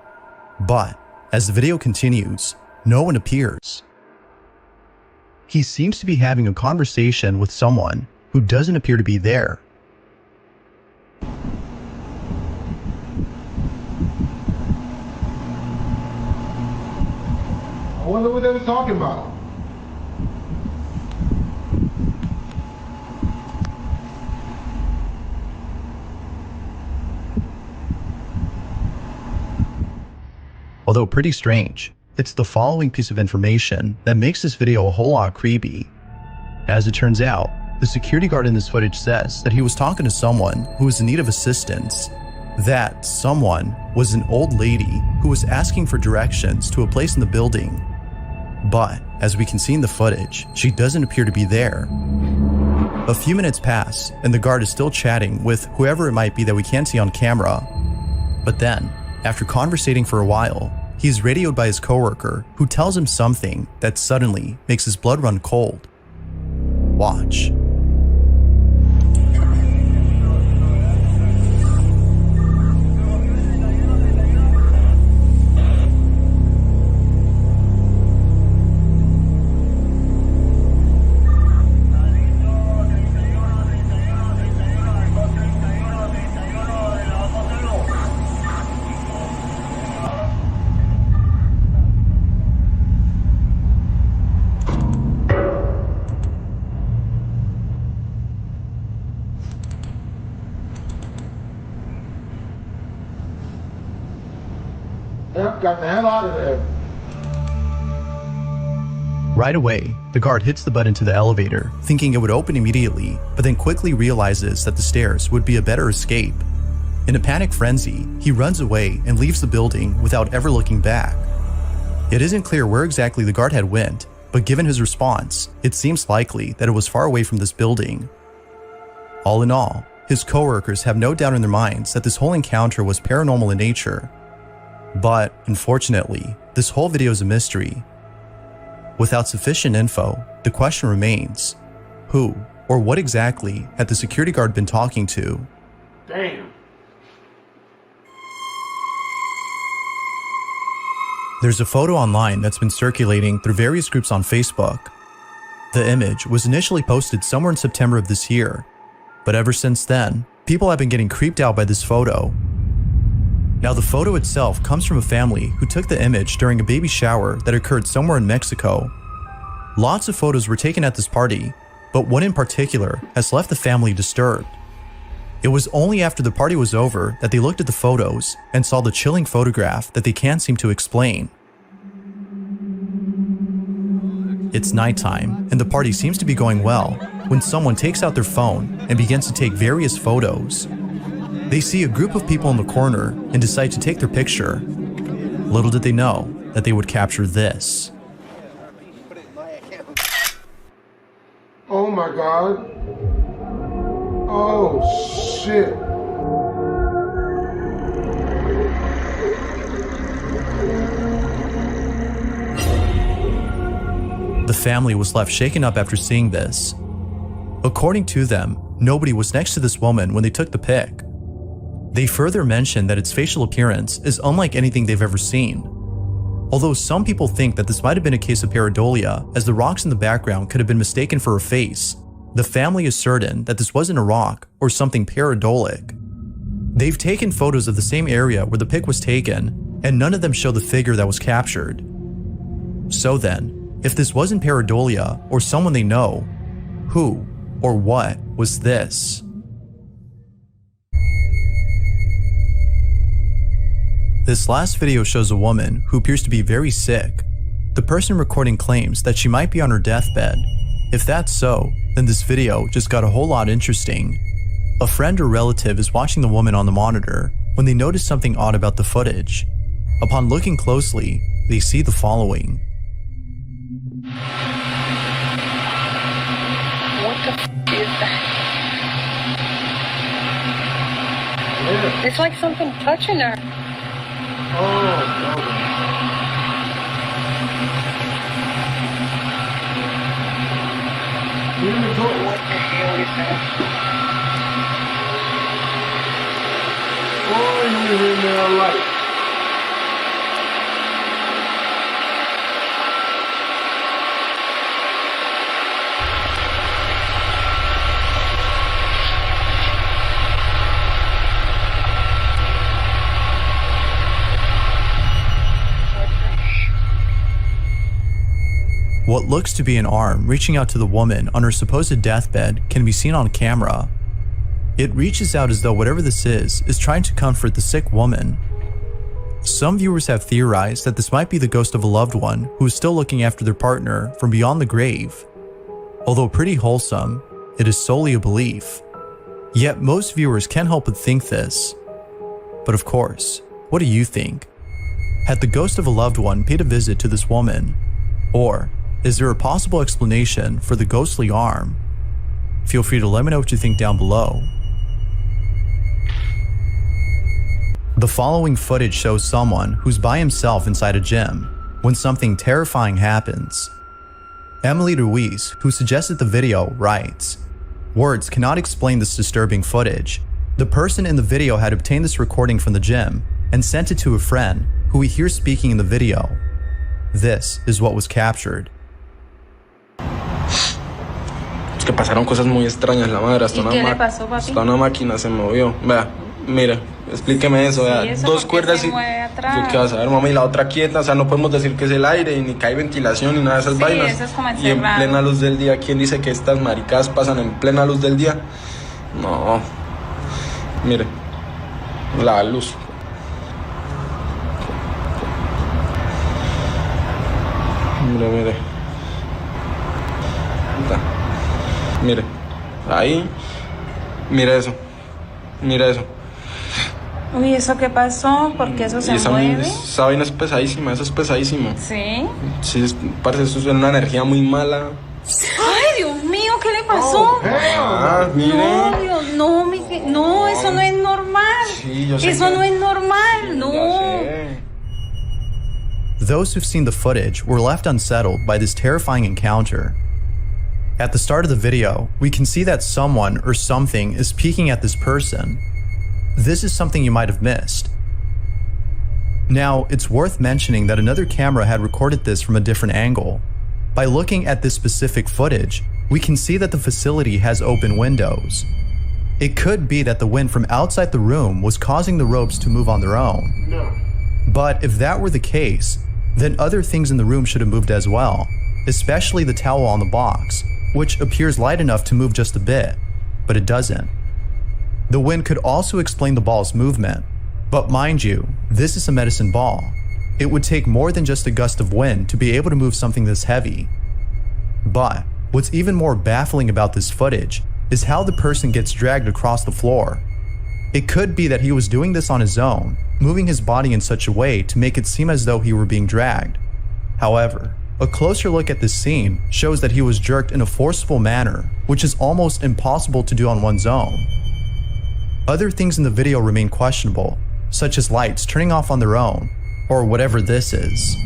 S2: But as the video continues, no one appears. He seems to be having a conversation with someone who doesn't appear to be there.
S1: I wonder what they were talking about.
S2: Although pretty strange, it's the following piece of information that makes this video a whole lot creepy. As it turns out, the security guard in this footage says that he was talking to someone who was in need of assistance. That someone was an old lady who was asking for directions to a place in the building. But as we can see in the footage, she doesn't appear to be there. A few minutes pass and the guard is still chatting with whoever it might be that we can't see on camera. But then, after conversating for a while, he is radioed by his coworker who tells him something that suddenly makes his blood run cold. Watch.
S1: Yep, got the hell out of there.
S2: Right away, the guard hits the button to the elevator, thinking it would open immediately, but then quickly realizes that the stairs would be a better escape. In a panic frenzy, he runs away and leaves the building without ever looking back. It isn't clear where exactly the guard had went, but given his response, it seems likely that it was far away from this building. All in all, his coworkers have no doubt in their minds that this whole encounter was paranormal in nature. But, unfortunately, this whole video is a mystery. Without sufficient info, the question remains, who or what exactly had the security guard been talking to?
S1: Damn.
S2: There's a photo online that's been circulating through various groups on Facebook. The image was initially posted somewhere in September of this year, but ever since then, people have been getting creeped out by this photo. Now, the photo itself comes from a family who took the image during a baby shower that occurred somewhere in Mexico. Lots of photos were taken at this party, but one in particular has left the family disturbed. It was only after the party was over that they looked at the photos and saw the chilling photograph that they can't seem to explain. It's nighttime, and the party seems to be going well when someone takes out their phone and begins to take various photos. They see a group of people in the corner and decide to take their picture. Little did they know that they would capture this.
S1: Oh my God. Oh shit.
S2: The family was left shaken up after seeing this. According to them, nobody was next to this woman when they took the pic. They further mentioned that its facial appearance is unlike anything they've ever seen. Although some people think that this might have been a case of pareidolia, as the rocks in the background could have been mistaken for a face, the family is certain that this wasn't a rock or something pareidolic. They've taken photos of the same area where the pic was taken, and none of them show the figure that was captured. So then, if this wasn't pareidolia or someone they know, who or what was this? This last video shows a woman who appears to be very sick. The person recording claims that she might be on her deathbed. If that's so, then this video just got a whole lot interesting. A friend or relative is watching the woman on the monitor when they notice something odd about the footage. Upon looking closely, they see the following.
S12: What the f is that? Yeah. It's like something touching her.
S1: Oh, no.
S12: What the hell is that?
S1: Oh, you in there light.
S2: What looks to be an arm reaching out to the woman on her supposed deathbed can be seen on camera. It reaches out as though whatever this is trying to comfort the sick woman. Some viewers have theorized that this might be the ghost of a loved one who is still looking after their partner from beyond the grave. Although pretty wholesome, it is solely a belief. Yet most viewers can't help but think this. But of course, what do you think? Had the ghost of a loved one paid a visit to this woman? Or is there a possible explanation for the ghostly arm? Feel free to let me know what you think down below. The following footage shows someone who's by himself inside a gym when something terrifying happens. Emily Ruiz, who suggested the video, writes, "Words cannot explain this disturbing footage. The person in the video had obtained this recording from the gym and sent it to a friend who we hear speaking in the video. This is what was captured."
S3: Es que pasaron cosas muy extrañas, la madre.
S15: ¿Y qué le pasó, papi?
S3: Hasta una máquina se movió. Vea, mire, explíqueme eso. Vea,
S15: eso
S3: dos cuerdas
S15: se
S3: y.
S15: mueve atrás.
S3: Yo qué vas a ver, mami, y la otra quieta. O sea, no podemos decir que es el aire, ni que hay ventilación, ni nada de esas vainas.
S15: Eso es como
S3: y en
S15: encerrado.
S3: plena luz del día, ¿quién dice que estas maricadas pasan en plena luz del día? No. Mire, la luz. Mire. Mire, ahí, mire eso.
S15: Uy, ¿eso qué pasó? ¿Por qué eso se mueve?
S3: Esa vaina es pesadísima, eso es pesadísimo.
S15: ¿Sí?
S3: Sí, parece eso es una energía muy mala.
S15: ¡Ay, Dios mío! ¿Qué le pasó?
S3: Mire.
S15: No, Dios, no, eso no es normal.
S3: Sí, yo sé
S15: eso
S3: que...
S15: no es normal,
S3: sí,
S15: no.
S2: Those who've seen the footage were left unsettled by this terrifying encounter. At the start of the video, we can see that someone or something is peeking at this person. This is something you might have missed. Now, it's worth mentioning that another camera had recorded this from a different angle. By looking at this specific footage, we can see that the facility has open windows. It could be that the wind from outside the room was causing the ropes to move on their own.
S1: No.
S2: But if that were the case, then other things in the room should have moved as well, especially the towel on the box, which appears light enough to move just a bit, but it doesn't. The wind could also explain the ball's movement, but mind you, this is a medicine ball. It would take more than just a gust of wind to be able to move something this heavy. But what's even more baffling about this footage is how the person gets dragged across the floor. It could be that he was doing this on his own, moving his body in such a way to make it seem as though he were being dragged. However, a closer look at this scene shows that he was jerked in a forceful manner, which is almost impossible to do on one's own. Other things in the video remain questionable, such as lights turning off on their own, or whatever this is.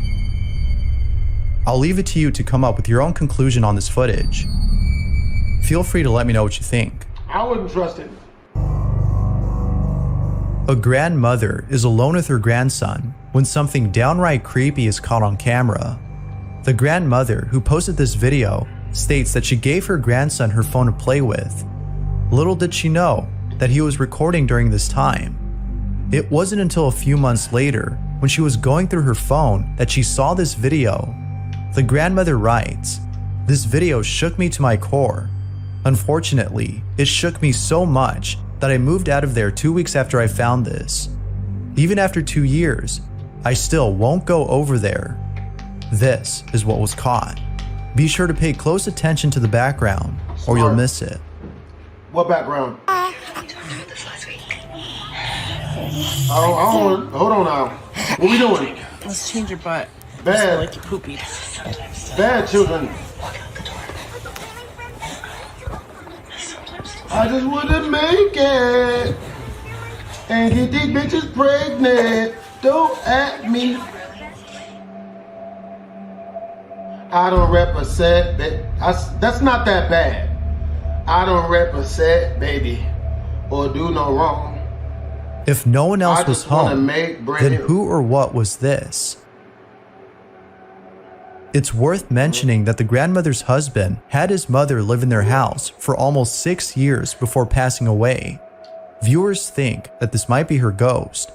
S2: I'll leave it to you to come up with your own conclusion on this footage. Feel free to let me know what you think.
S1: I wouldn't trust it.
S2: A grandmother is alone with her grandson when something downright creepy is caught on camera. The grandmother who posted this video states that she gave her grandson her phone to play with. Little did she know that he was recording during this time. It wasn't until a few months later, when she was going through her phone, that she saw this video. The grandmother writes, "This video shook me to my core. Unfortunately, it shook me so much that I moved out of there 2 weeks after I found this. Even after 2 years, I still won't go over there. This is what was caught. Be sure to pay close attention to the background, or you'll miss it."
S1: What background? Hold on now. What we doing?
S14: Let's change your butt.
S1: Bad.
S14: Like you poopy.
S1: Bad children. I just want to make it and get these bitches pregnant. Don't at me. I don't represent that. That's not that bad. I don't represent, baby, or do no wrong.
S2: If no one else was home,
S1: then
S2: who or what was this? It's worth mentioning that the grandmother's husband had his mother live in their house for almost 6 years before passing away. Viewers think that this might be her ghost,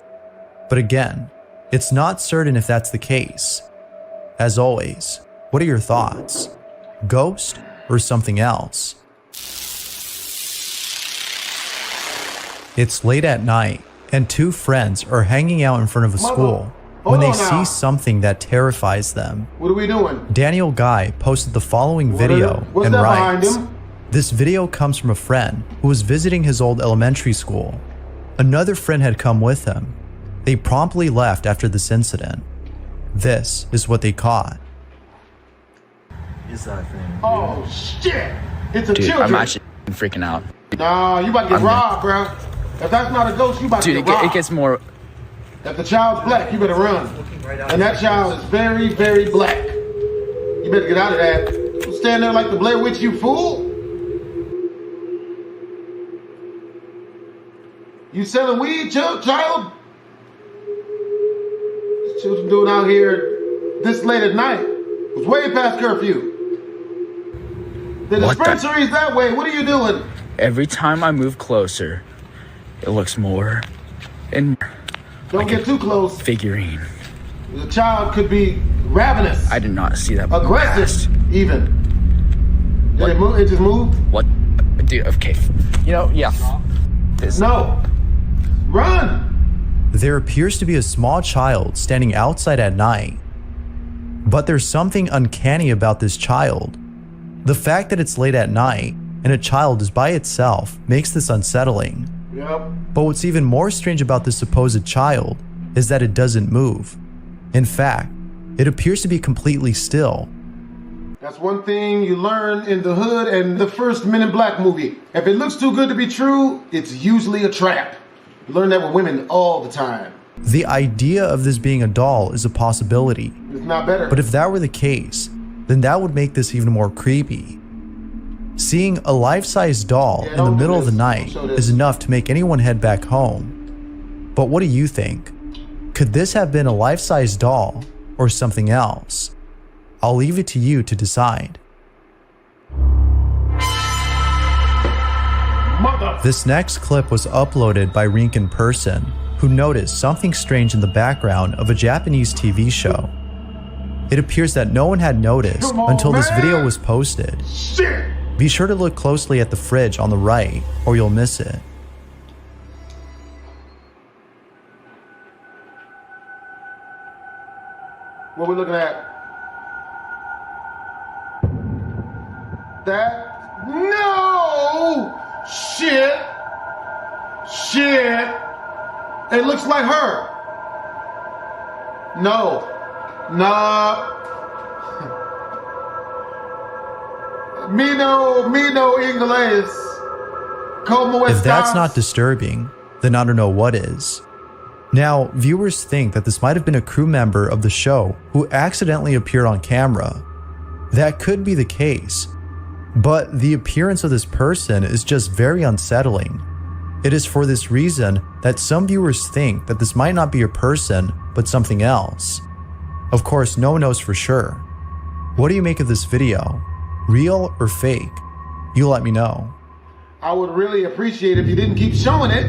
S2: but again, it's not certain if that's the case. As always, what are your thoughts? Ghost or something else? It's late at night, and two friends are hanging out in front of a school when they see something that terrifies them.
S1: What are we doing?
S2: Daniel Guy posted the following video and writes, "This video comes from a friend who was visiting his old elementary school. Another friend had come with him. They promptly left after this incident. This is what they caught."
S18: Is that thing?
S1: Oh shit! It's a
S13: Dude,
S1: children.
S13: I'm actually freaking out.
S1: Nah, you about to get robbed, bro. If that's not a ghost, you about to get robbed.
S13: It gets more.
S1: If the child's black, you better run. And that child is very, very black. You better get out of that. Don't stand there like the Blair Witch, you fool. You selling weed, child? What's children doing out here this late at night? It was way past curfew. The dispensary's that way. What are you doing?
S7: Every time I move closer, it looks more and
S1: Don't get too close.
S7: Figurine.
S1: The child could be ravenous.
S7: I did not see that.
S1: Aggressive, even. Did it move? It just moved?
S7: What? Dude, okay. You know, yeah.
S1: No. Run!
S2: There appears to be a small child standing outside at night. But there's something uncanny about this child. The fact that it's late at night and a child is by itself makes this unsettling.
S1: Yep.
S2: But what's even more strange about this supposed child is that it doesn't move. In fact, it appears to be completely still.
S1: That's one thing you learn in the hood and the first Men in Black movie. If it looks too good to be true, it's usually a trap. You learn that with women all the time.
S2: The idea of this being a doll is a possibility.
S1: It's not better.
S2: But if that were the case, then that would make this even more creepy. Seeing a life-size doll in the middle of the night is enough to make anyone head back home. But what do you think? Could this have been a life-size doll or something else? I'll leave it to you to decide. This next clip was uploaded by Rinkin Person, who noticed something strange in the background of a Japanese TV show. It appears that no one had noticed until this video was posted.
S1: Shit.
S2: Be sure to look closely at the fridge on the right, or you'll miss it.
S1: What we looking at? That? No! Shit! Shit! It looks like her. No. Nah. Me no English. Como
S2: If that's
S1: estas?
S2: not disturbing, then I don't know what is. Now, viewers think that this might have been a crew member of the show who accidentally appeared on camera. That could be the case, but the appearance of this person is just very unsettling. It is for this reason that some viewers think that this might not be a person, but something else. Of course, no one knows for sure. What do you make of this video? Real or fake? You let me know.
S1: I would really appreciate if you didn't keep showing it.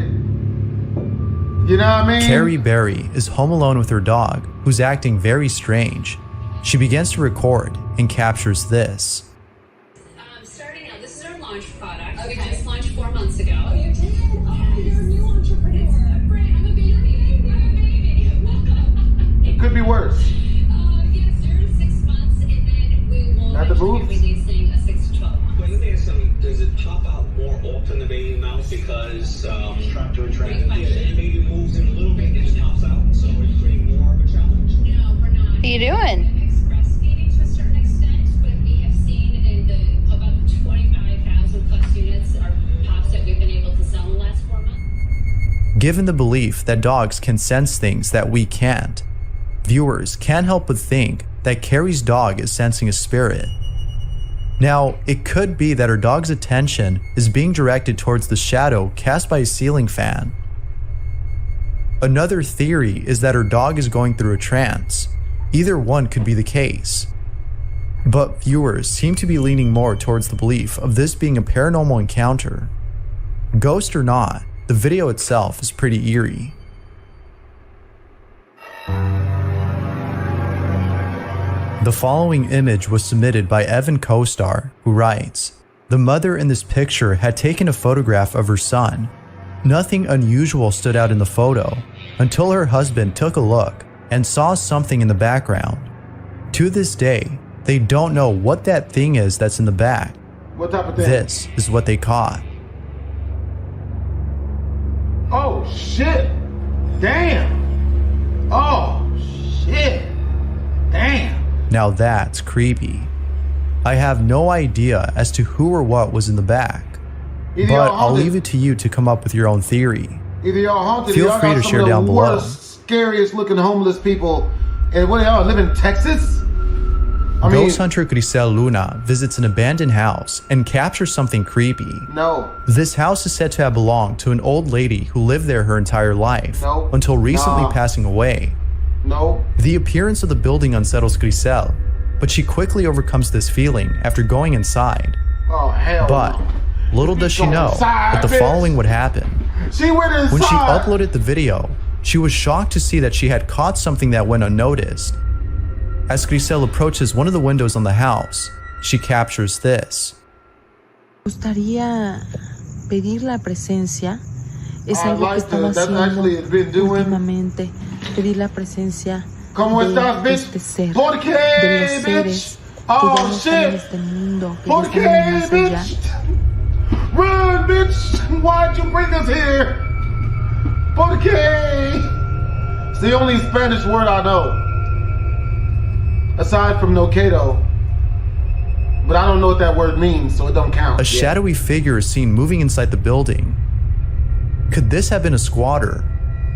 S1: You know what I mean?
S2: Carrie Berry is home alone with her dog, who's acting very strange. She begins to record and captures this.
S13: Starting out, this is our launch product. Okay. We just launched 4 months ago. Oh, you did? Oh, you're a new entrepreneur. Great, I'm a baby. I'm a baby.
S1: It could be worse.
S13: Yes, 0 to 6 months, and then we will
S1: Not the booth?
S13: be releasing a 6 to 12 months.
S23: Wait, let me ask something. Does it top out more often the baby mouse because it maybe moves in a little bit and it pops out, so it's creating more of a challenge?
S13: No, we're not.
S24: What are you doing?
S13: Express feeding to a certain extent, but we have seen in the about 25,000 plus units are pops that we've been able to sell in the last 4 months.
S2: Given the belief that dogs can sense things that we can't, viewers can't help but think that Carrie's dog is sensing a spirit. Now, it could be that her dog's attention is being directed towards the shadow cast by a ceiling fan. Another theory is that her dog is going through a trance. Either one could be the case. But viewers seem to be leaning more towards the belief of this being a paranormal encounter. Ghost or not, the video itself is pretty eerie. The following image was submitted by Evan Kostar, who writes, "The mother in this picture had taken a photograph of her son. Nothing unusual stood out in the photo until her husband took a look and saw something in the background. To this day, they don't know what that thing is that's in the back.
S1: What type of thing?
S2: This is what they caught."
S1: Oh, shit. Damn. Oh, shit. Damn.
S2: Now that's creepy. I have no idea as to who or what was in the back,
S1: Either
S2: but
S1: y'all
S2: I'll
S1: haunted-
S2: leave it to you to come up with your own theory.
S1: Either y'all haunted or
S2: Feel
S1: y'all
S2: free
S1: got
S2: to
S1: some
S2: share
S1: of the
S2: down below.
S1: worst scariest looking homeless people. And what, y'all live in Texas?
S2: Ghost hunter Grisel Luna visits an abandoned house and captures something creepy.
S1: No.
S2: This house is said to have belonged to an old lady who lived there her entire life, until recently passing away.
S1: No.
S2: The appearance of the building unsettles Grisel, but she quickly overcomes this feeling after going inside.
S1: Oh, hell
S2: But little does she know that the following would happen.
S1: She went inside.
S2: When she uploaded the video, she was shocked to see that she had caught something that went unnoticed. As Grisel approaches one of the windows on the house, she captures this.
S15: Me gustaría pedir la presencia. Es algo que estamos haciendo últimamente. Pedir la presencia de este ser, de los seres que ya no están en este mundo, que ya están más allá.
S1: Run, bitch! Why'd you bring us here? ¿Por qué? It's the only Spanish word I know. Aside from Noquedo. But I don't know what that word means, so it don't count.
S2: A shadowy figure is seen moving inside the building. Could this have been a squatter?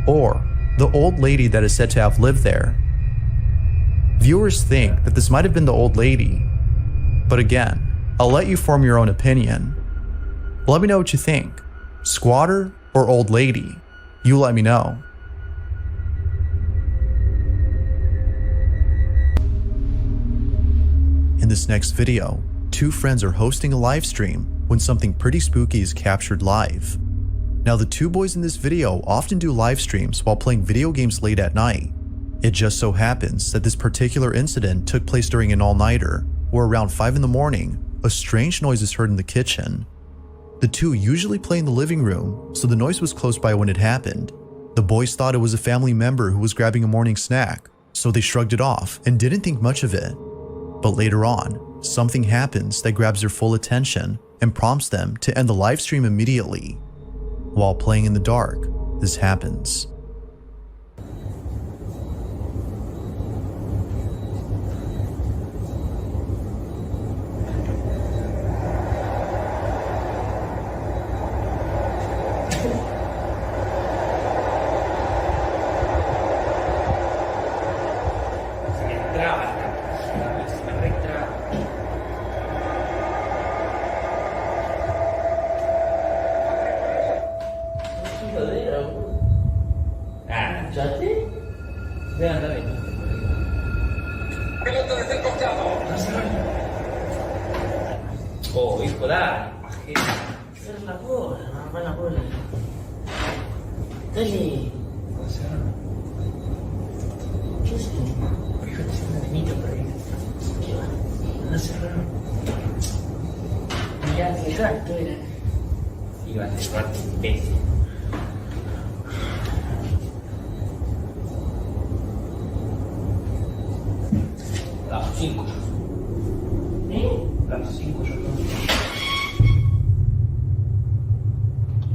S2: Or the old lady that is said to have lived there? Viewers think that this might have been the old lady. But again, I'll let you form your own opinion. Let me know what you think. Squatter or old lady? You let me know. In this next video, two friends are hosting a live stream when something pretty spooky is captured live. Now, the two boys in this video often do live streams while playing video games late at night. It just so happens that this particular incident took place during an all-nighter, where around 5 in the morning, a strange noise is heard in the kitchen. The two usually play in the living room, so the noise was close by when it happened. The boys thought it was a family member who was grabbing a morning snack, so they shrugged it off and didn't think much of it. But later on, something happens that grabs their full attention and prompts them to end the live stream immediately. While playing in the dark, this happens.
S11: Oh, hijo, dale. Cierra la cola, no, la cola. Dale. ¿Qué es esto? Hijo, te siento de niño por ahí. ¿Qué va? No cerrar. Mirá, que exacto era. Iba a cerrarte un pez. Las 5. Las 5 yo creo.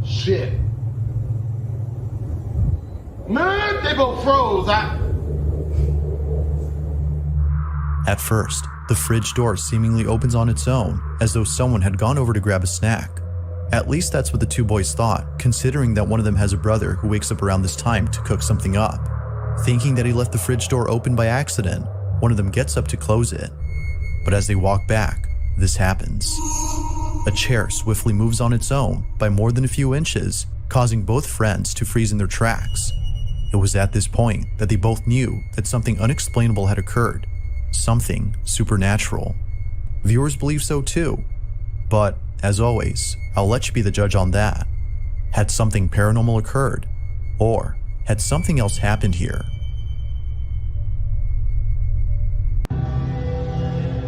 S1: Shit. Man, they both froze.
S2: At first, the fridge door seemingly opens on its own, as though someone had gone over to grab a snack. At least that's what the two boys thought, considering that one of them has a brother who wakes up around this time to cook something up. Thinking that he left the fridge door open by accident, one of them gets up to close it. But as they walk back, this happens. A chair swiftly moves on its own by more than a few inches, causing both friends to freeze in their tracks. It was at this point that they both knew that something unexplainable had occurred, something supernatural. Viewers believe so too, but as always, I'll let you be the judge on that. Had something paranormal occurred, or had something else happened here?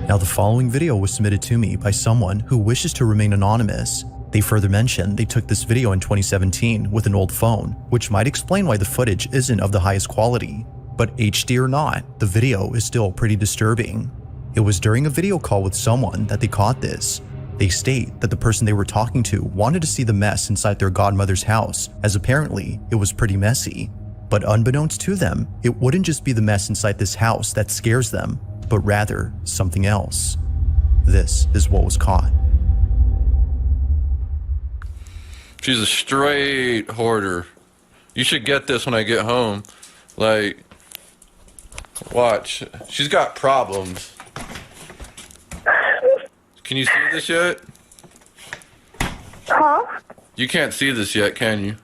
S2: Now, the following video was submitted to me by someone who wishes to remain anonymous. They further mentioned they took this video in 2017 with an old phone, which might explain why the footage isn't of the highest quality. But HD or not, the video is still pretty disturbing. It was during a video call with someone that they caught this. They state that the person they were talking to wanted to see the mess inside their godmother's house, as apparently it was pretty messy. But unbeknownst to them, it wouldn't just be the mess inside this house that scares them, but rather something else. This is what was caught.
S19: She's a straight hoarder. You should get this when I get home. Like, watch. She's got problems. Can you see this yet?
S20: Huh?
S19: You can't see this yet, can you?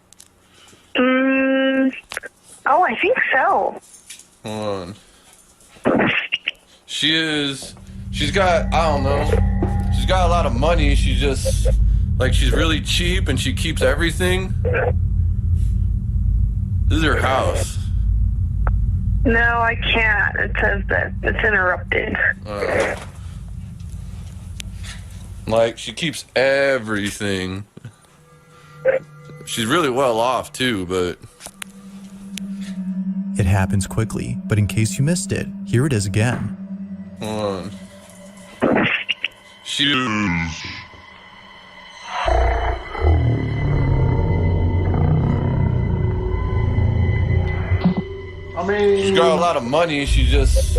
S20: Oh, I think so.
S19: Hold on. She's got, I don't know. She's got a lot of money. She's just, like, she's really cheap and she keeps everything. This is her house.
S20: No, I can't. It says that it's interrupted.
S19: Like, she keeps everything. She's really well off, too, but...
S2: It happens quickly, but in case you missed it, here it is again.
S19: Hold on. She's got a lot of money. She's just,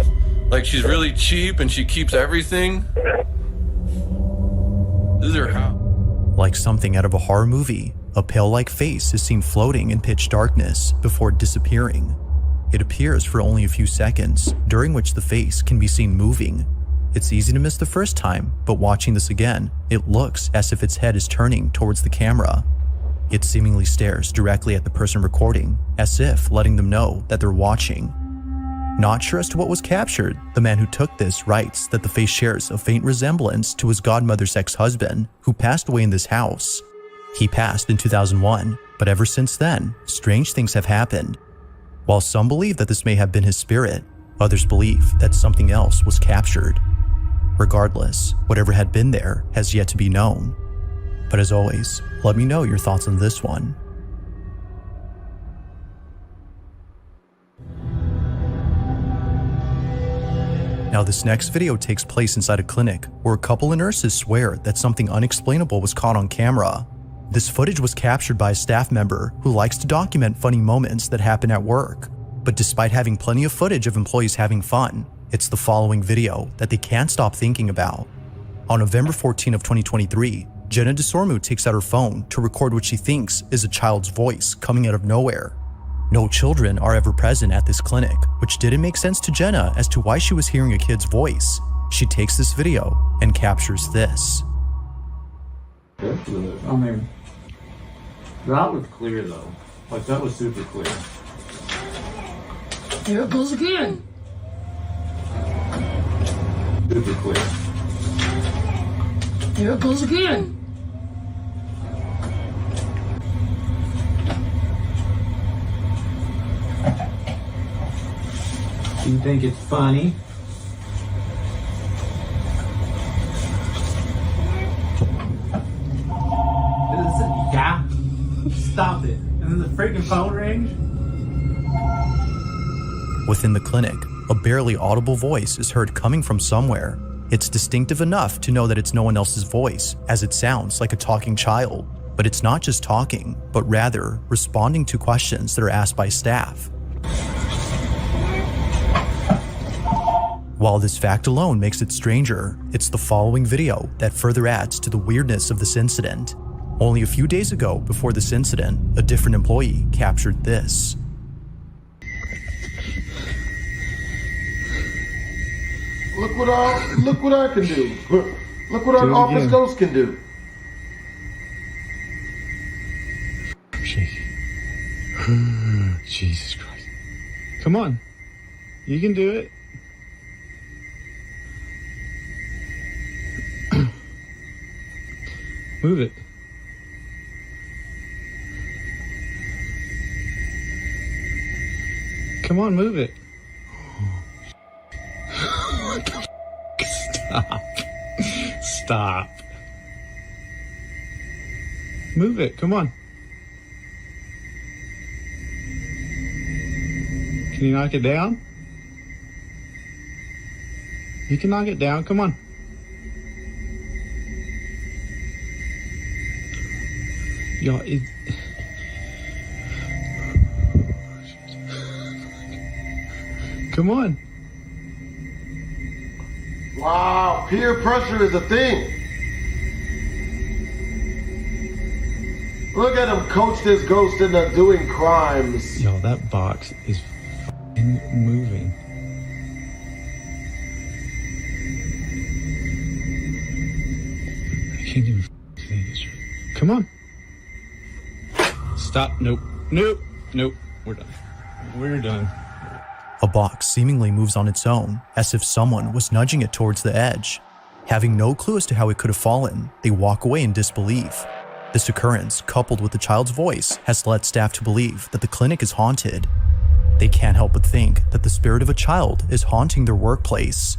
S19: like, she's really cheap and she keeps everything. This is her house.
S2: Like something out of a horror movie, a pale-like face is seen floating in pitch darkness before disappearing. It appears for only a few seconds, during which the face can be seen moving. It's easy to miss the first time, but watching this again, it looks as if its head is turning towards the camera. It seemingly stares directly at the person recording, as if letting them know that they're watching. Not sure as to what was captured, the man who took this writes that the face shares a faint resemblance to his godmother's ex-husband, who passed away in this house. He passed in 2001, but ever since then, strange things have happened. While some believe that this may have been his spirit, others believe that something else was captured. Regardless, whatever had been there has yet to be known. But as always, let me know your thoughts on this one. Now this next video takes place inside a clinic where a couple of nurses swear that something unexplainable was caught on camera. This footage was captured by a staff member who likes to document funny moments that happen at work. But despite having plenty of footage of employees having fun, it's the following video that they can't stop thinking about. On November 14 of 2023, Jenna DeSormu takes out her phone to record what she thinks is a child's voice coming out of nowhere. No children are ever present at this clinic, which didn't make sense to Jenna as to why she was hearing a kid's voice. She takes this video and captures this.
S21: I mean, that was clear though. Like, that was super clear.
S24: Here it goes again.
S21: Super clear.
S24: Here it goes again.
S21: You think it's funny? Yeah. Stop it. And then the freaking phone rings.
S2: Within the clinic, a barely audible voice is heard coming from somewhere. It's distinctive enough to know that it's no one else's voice, as it sounds like a talking child. But it's not just talking, but rather responding to questions that are asked by staff. While this fact alone makes it stranger, it's the following video that further adds to the weirdness of this incident. Only a few days ago, before this incident, a different employee captured this.
S1: Look what I can do. Look what our office ghost can do.
S21: Jesus Christ. Come on. You can do it. Move it. Come on, move it. What the Stop. Stop. Move it, come on. Can you knock it down? You can knock it down, come on. Y'all, come on.
S1: Wow, peer pressure is a thing. Look at him coach this ghost into doing crimes.
S21: Yo, that box is
S3: moving. I can't even see this. Come on. Stop. Nope. Nope. Nope. We're done. We're done.
S2: A box seemingly moves on its own, as if someone was nudging it towards the edge. Having no clue as to how it could have fallen, they walk away in disbelief. This occurrence, coupled with the child's voice, has led staff to believe that the clinic is haunted. They can't help but think that the spirit of a child is haunting their workplace.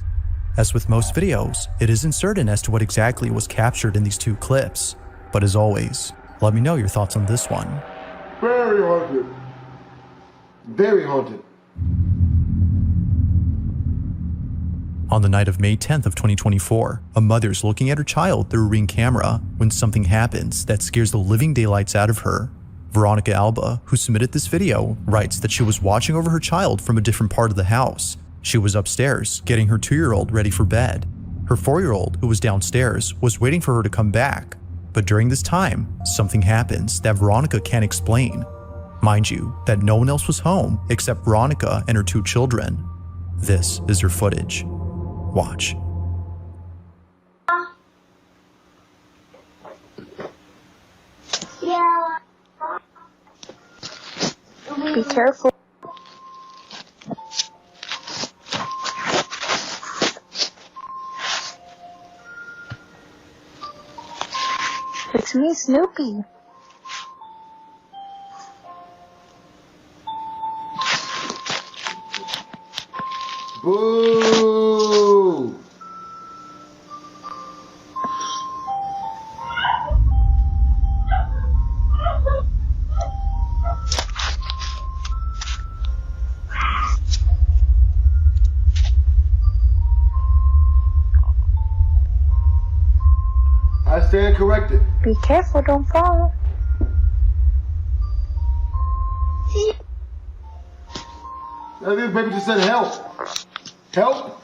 S2: As with most videos, it isn't certain as to what exactly was captured in these two clips. But as always, let me know your thoughts on this one.
S1: Very haunted. Very haunted.
S2: On the night of May 10th of 2024, a mother's looking at her child through a Ring camera when something happens that scares the living daylights out of her. Veronica Alba, who submitted this video, writes that she was watching over her child from a different part of the house. She was upstairs, getting her 2-year-old ready for bed. Her 4-year-old, who was downstairs, was waiting for her to come back. But during this time, something happens that Veronica can't explain. Mind you, that no one else was home except Veronica and her 2 children. This is her footage. Watch.
S12: Yeah.
S20: Be careful. It's me, Snoopy.
S1: Boo! I stand corrected.
S20: Be careful, don't fall.
S1: Now this baby just said help. Help?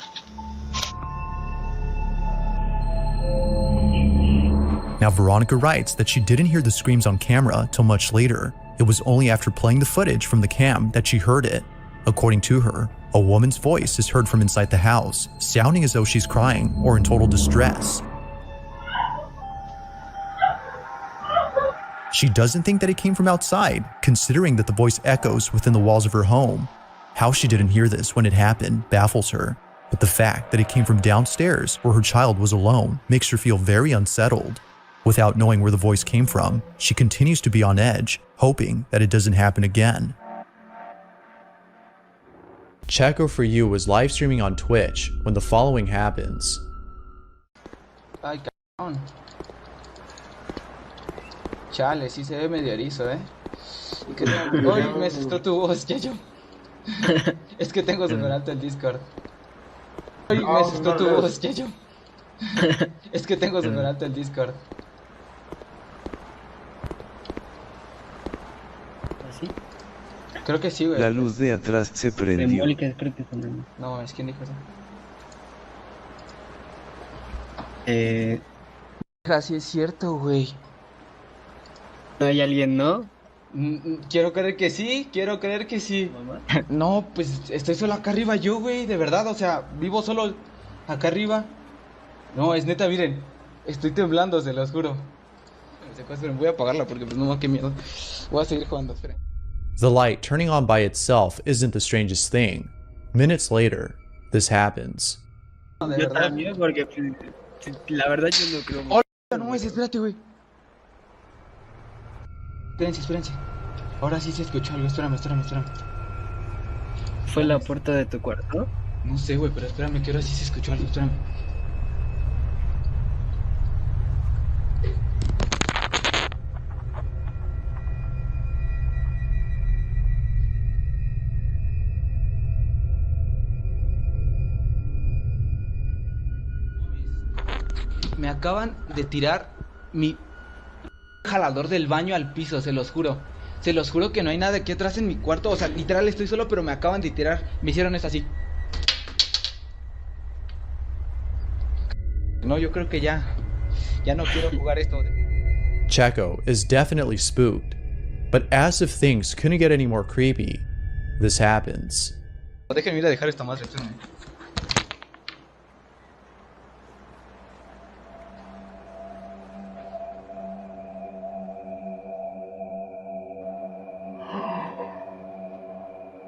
S2: Now Veronica writes that she didn't hear the screams on camera till much later. It was only after playing the footage from the cam that she heard it. According to her, a woman's voice is heard from inside the house, sounding as though she's crying or in total distress. She doesn't think that it came from outside, considering that the voice echoes within the walls of her home. How she didn't hear this when it happened baffles her, but the fact that it came from downstairs where her child was alone makes her feel very unsettled. Without knowing where the voice came from, she continues to be on edge, hoping that it doesn't happen again. Checo For You was live streaming on Twitch when the following happens.
S5: Ay, cabrón. Chale, sí se ve medio erizo, Y que hoy me asustó tu voz, Yayo. Es que tengo super alto el Discord. Hoy me asustó tu voz, Yayo. Es que tengo super alto el Discord.
S11: ¿Así?
S5: Creo que sí, güey.
S16: La luz de atrás se prendió.
S11: Simbólica, creo que son.
S5: No, es que dijo eso. Así es cierto, güey.
S11: ¿No hay alguien, no?
S5: Quiero creer que sí, No, pues estoy solo acá arriba yo, güey, de verdad, o sea, vivo solo acá arriba. No, es neta, miren, estoy temblando, se los juro. Esperen, voy a apagarla porque pues no, qué miedo. Voy a seguir jugando, esperen.
S2: The light turning on by itself isn't the strangest thing. Minutes later, this happens.
S11: Yo también, porque la verdad yo no creo.
S5: ¡Hola! No, espérate, güey. Espérense. Ahora sí se escuchó algo, espérame.
S11: ¿Fue la puerta de tu cuarto?
S5: No sé, güey, pero espérame, que ahora sí se escuchó algo, espérame. Me acaban de tirar mi jalador del baño al piso, se los juro. Se los juro que no hay nada aquí atrás en mi cuarto. O sea, literal estoy solo, pero me acaban de tirar. Me hicieron eso así. No, yo creo que ya no quiero jugar esto.
S2: Checo is definitely spooked, but as if things couldn't get any more creepy, this happens.
S5: Déjenme ir a dejar esta madre, espérenme.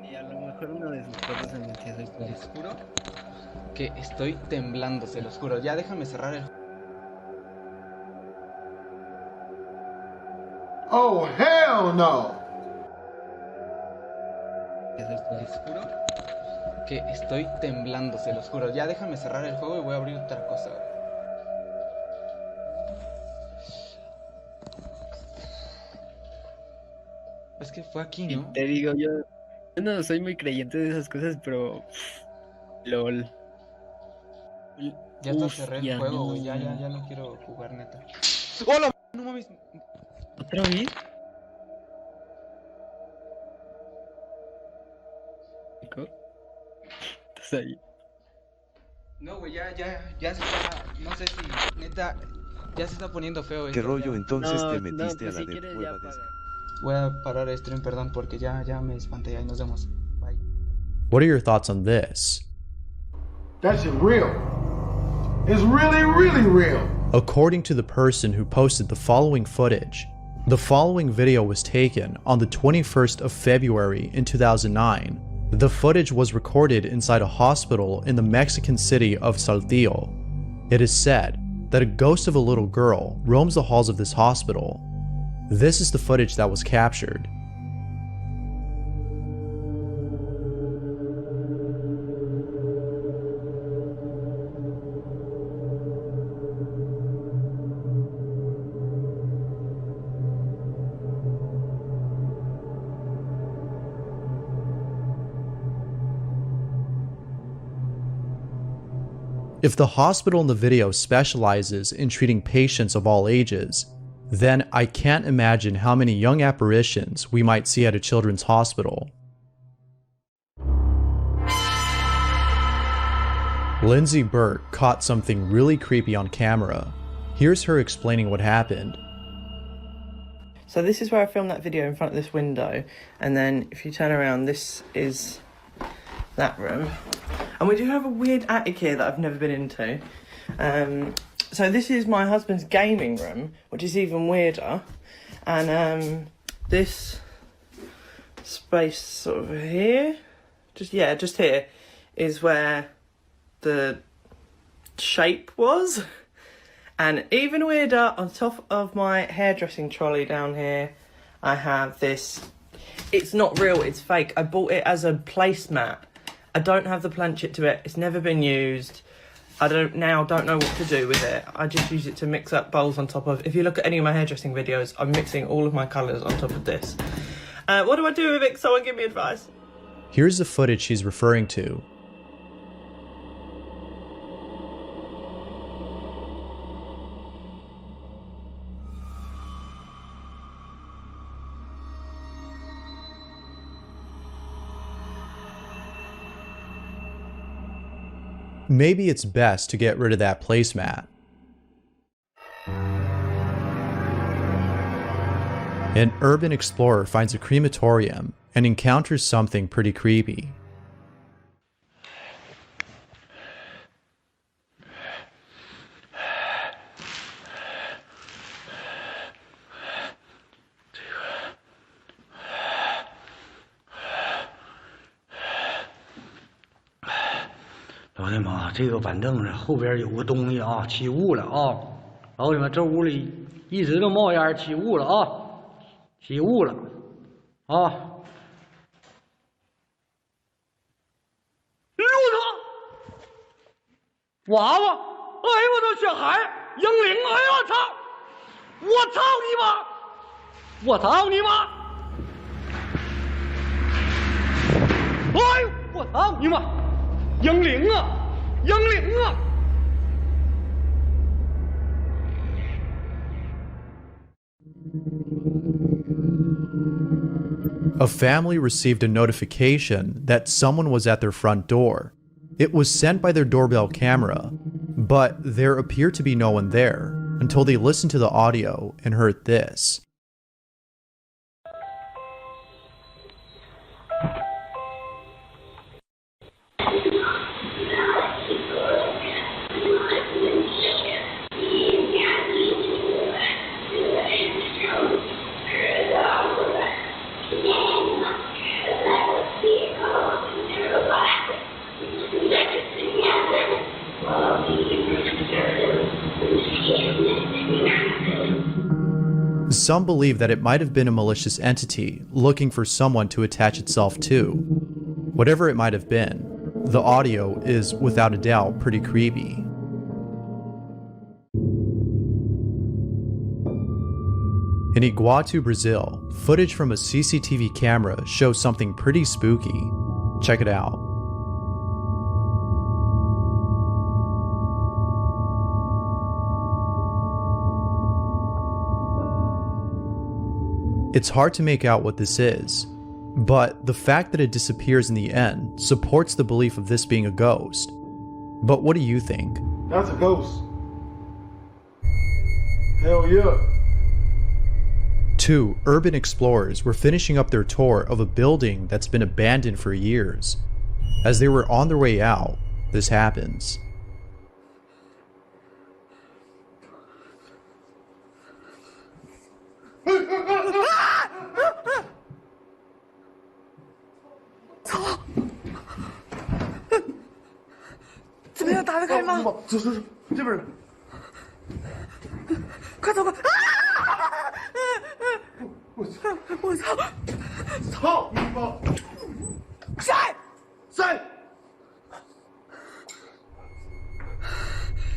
S18: Y a lo mejor uno de sus cosas se metió a su
S5: Les juro que estoy temblando, se los juro. Ya déjame cerrar el...
S1: Oh, hell no!
S5: Les juro que estoy temblando, se los juro. Ya déjame cerrar el juego y voy a abrir otra cosa. Es que fue aquí, ¿no?
S18: Te digo, yo no soy muy creyente de esas cosas, pero... LOL.
S5: Ya hasta cerré el juego, güey. Ya no quiero jugar, neta. ¡Hola! No mames.
S18: ¿Otra vez? ¿Estás ahí?
S5: No, güey, ya se está... No sé si, neta, ya se está poniendo feo esto.
S16: ¿Qué rollo
S5: ya.
S16: entonces
S18: No,
S16: te metiste
S18: pues
S16: a la
S18: si quieres
S16: cueva
S18: ya
S16: de...
S18: apaga.
S5: Voy a parar el stream, perdón, porque ya me espanté. Ahí nos vemos. Bye.
S2: What are your thoughts on this?
S1: That shit real. It's really, really real.
S2: According to the person who posted the following footage, the following video was taken on the 21st of February in 2009. The footage was recorded inside a hospital in the Mexican city of Saltillo. It is said that a ghost of a little girl roams the halls of this hospital. This is the footage that was captured. If the hospital in the video specializes in treating patients of all ages, then I can't imagine how many young apparitions we might see at a children's hospital. Lindsay Burke caught something really creepy on camera. Here's her explaining what happened.
S6: So this is where I filmed that video, in front of this window, and then if you turn around, this is that room. And we do have a weird attic here that I've never been into. So this is my husband's gaming room, which is even weirder. And this space sort of here, just here, is where the shape was. And even weirder, on top of my hairdressing trolley down here, I have this. It's not real, it's fake. I bought it as a placemat. I don't have the planchet to it. It's never been used. I don't know what to do with it. I just use it to mix up bowls on top of. If you look at any of my hairdressing videos, I'm mixing all of my colours on top of this. What do I do with it? Someone give me advice.
S2: Here's the footage she's referring to. Maybe it's best to get rid of that placemat. An urban explorer finds a crematorium and encounters something pretty creepy.
S11: 老弟们，这个板凳上后边有个东西啊，起雾了啊！老弟们，这屋里一直都冒烟，起雾了啊！起雾了啊！骆驼，娃娃，哎呦我的小孩，英灵，哎呦我操！我操你妈！我操你妈！哎呦我操你妈！英灵啊，英灵啊！
S2: A family received a notification that someone was at their front door. It was sent by their doorbell camera, but there appeared to be no one there until they listened to the audio and heard this. Some believe that it might have been a malicious entity looking for someone to attach itself to. Whatever it might have been, the audio is without a doubt pretty creepy. In Iguatu, Brazil, footage from a CCTV camera shows something pretty spooky. Check it out. It's hard to make out what this is, but the fact that it disappears in the end supports the belief of this being a ghost. But what do you think?
S1: That's a ghost. Hell yeah.
S2: Two urban explorers were finishing up their tour of a building that's been abandoned for years. As they were on their way out, this happens.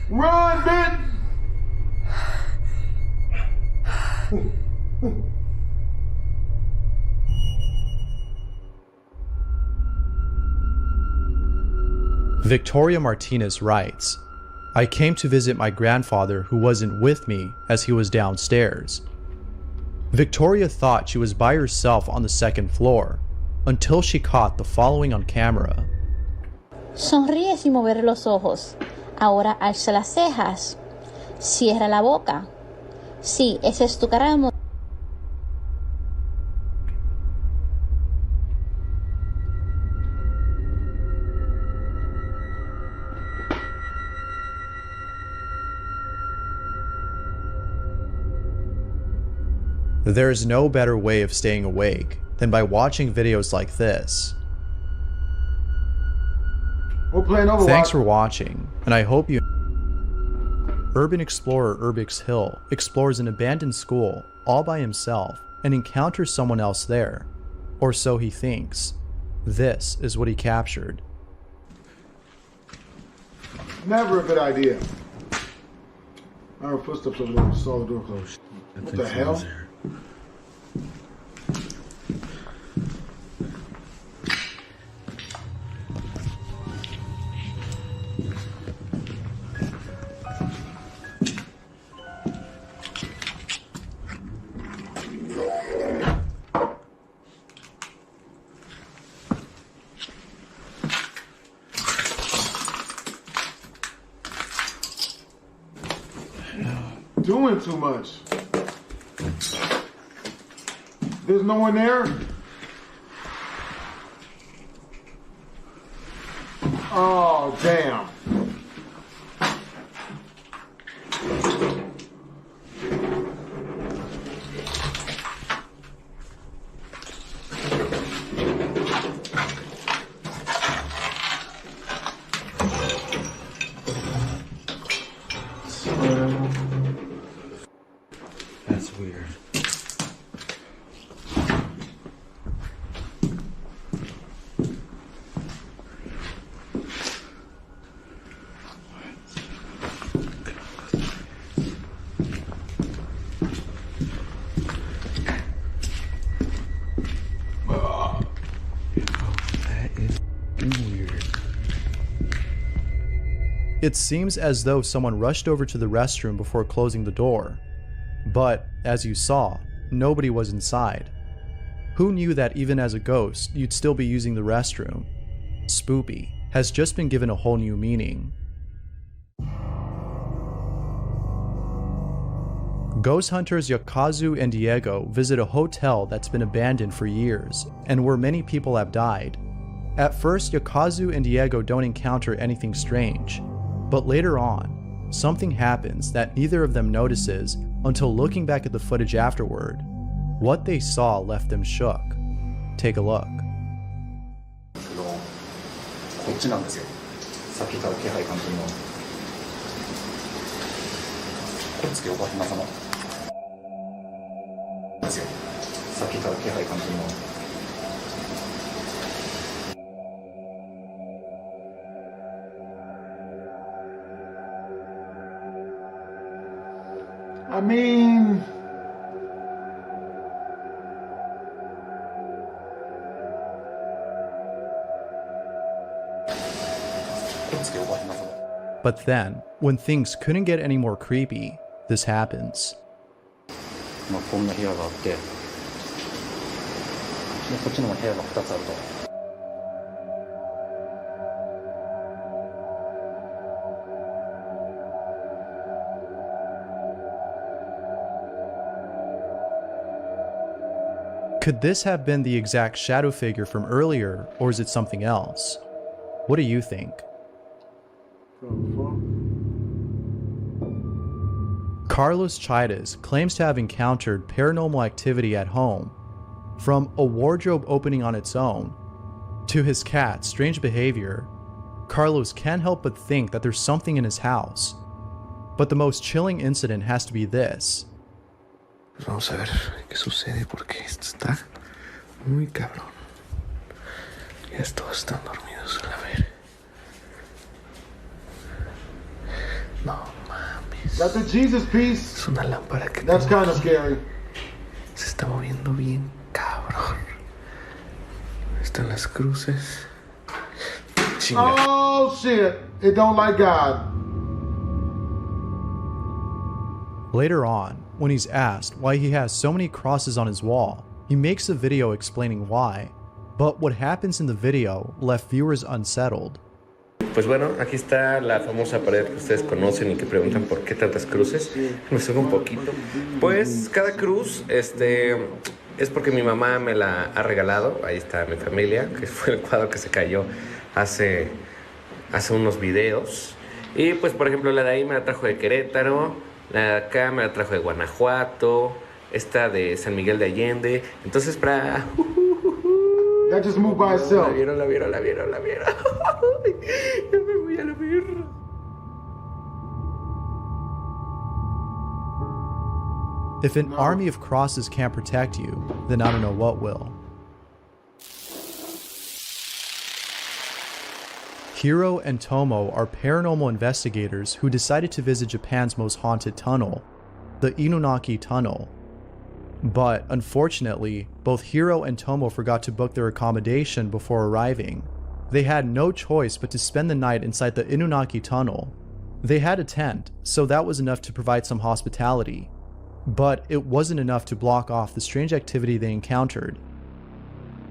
S1: Run, man!
S2: Victoria Martinez writes, I came to visit my grandfather who wasn't with me as he was downstairs. Victoria thought she was by herself on the second floor until she caught the following on camera.
S9: Sonríe sin mover los ojos. Ahora alza las cejas. Cierra la boca. Sí, esa es tu cara de
S2: There's no better way of staying awake than by watching videos like this.
S1: We're playing Overwatch.
S2: Thanks for watching, and I hope you... Urban explorer Urbix Hill explores an abandoned school all by himself and encounters someone else there. Or so he thinks. This is what he captured.
S1: Never a good idea. I heard footsteps over there, saw the door closed. What the hell? Doing too much. There's no one there? Oh, damn.
S21: That's weird.
S2: It seems as though someone rushed over to the restroom before closing the door. But, as you saw, nobody was inside. Who knew that even as a ghost, you'd still be using the restroom? Spoopy has just been given a whole new meaning. Ghost hunters Yakazu and Diego visit a hotel that's been abandoned for years, and where many people have died. At first, Yakazu and Diego don't encounter anything strange, but later on, something happens that neither of them notices until looking back at the footage afterward. What they saw left them shook. Take a look.
S10: こっちなんですよ。さっきから気配感じるの。これつけようか、今さま。さっきから気配感じるの。
S1: I mean,
S2: But then, when things couldn't get any more creepy, this happens.
S10: まあこんな部屋があって、でこっちにも部屋が2つあると。
S2: Could this have been the exact shadow figure from earlier, or is it something else? What do you think? Carlos Chidas claims to have encountered paranormal activity at home, from a wardrobe opening on its own, to his cat's strange behavior. Carlos can't help but think that there's something in his house. But the most chilling incident has to be this.
S4: Vamos a ver qué sucede porque esto está muy cabrón. Ya todos están dormidos, a ver. No mames.
S1: Got the Jesus piece.
S4: Es una lámpara que
S1: That's kind of scary.
S4: Se está moviendo bien cabrón. Están las cruces. Chinga.
S1: Oh shit! It don't like God.
S2: Later on, when he's asked why he has so many crosses on his wall, he makes a video explaining why. But what happens in the video left viewers unsettled.
S8: Pues bueno, aquí está la famosa pared que ustedes conocen y que preguntan por qué tantas cruces. Me suena un poquito. Pues cada cruz es porque mi mamá me la ha regalado. Ahí está mi familia, que fue el cuadro que se cayó hace unos videos. Y pues por ejemplo la de ahí me la trajo de Querétaro, la de acá me la trajo de Guanajuato, esta de San Miguel de Allende. Entonces para...
S1: That just moved by itself.
S8: La vieron. Ya me voy a la mierda.
S2: If an army of crosses can't protect you, then I don't know what will. Hiro and Tomo are paranormal investigators who decided to visit Japan's most haunted tunnel, the Inunnaki Tunnel. But unfortunately, both Hiro and Tomo forgot to book their accommodation before arriving. They had no choice but to spend the night inside the Inunnaki Tunnel. They had a tent, so that was enough to provide some hospitality. But it wasn't enough to block off the strange activity they encountered.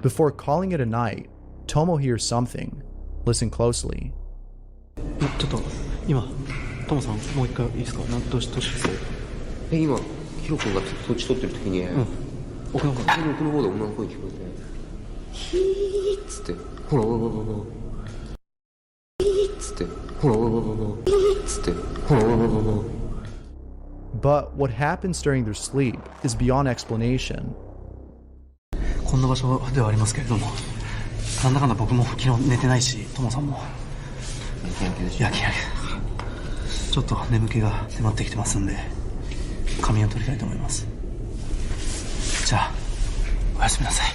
S2: Before calling it a night, Tomo hears something. Listen closely.
S17: ちょっと今トモさんもう一回いいですか？どうします？
S8: 今ヒロ君がそっち撮ってる時に、奥の方で女の声聞こえて、ヒーッつって、ほらヒーッつって、ほらヒーッつって、ほら。
S2: But what happens during their sleep is beyond explanation.
S17: こんな場所ではありますけれども、なんだかんだ僕も昨日寝てないし、トモさんも夜勤明け。ちょっと眠気が迫ってきてますんで、仮眠を取りたいと思います。じゃあおやすみなさい。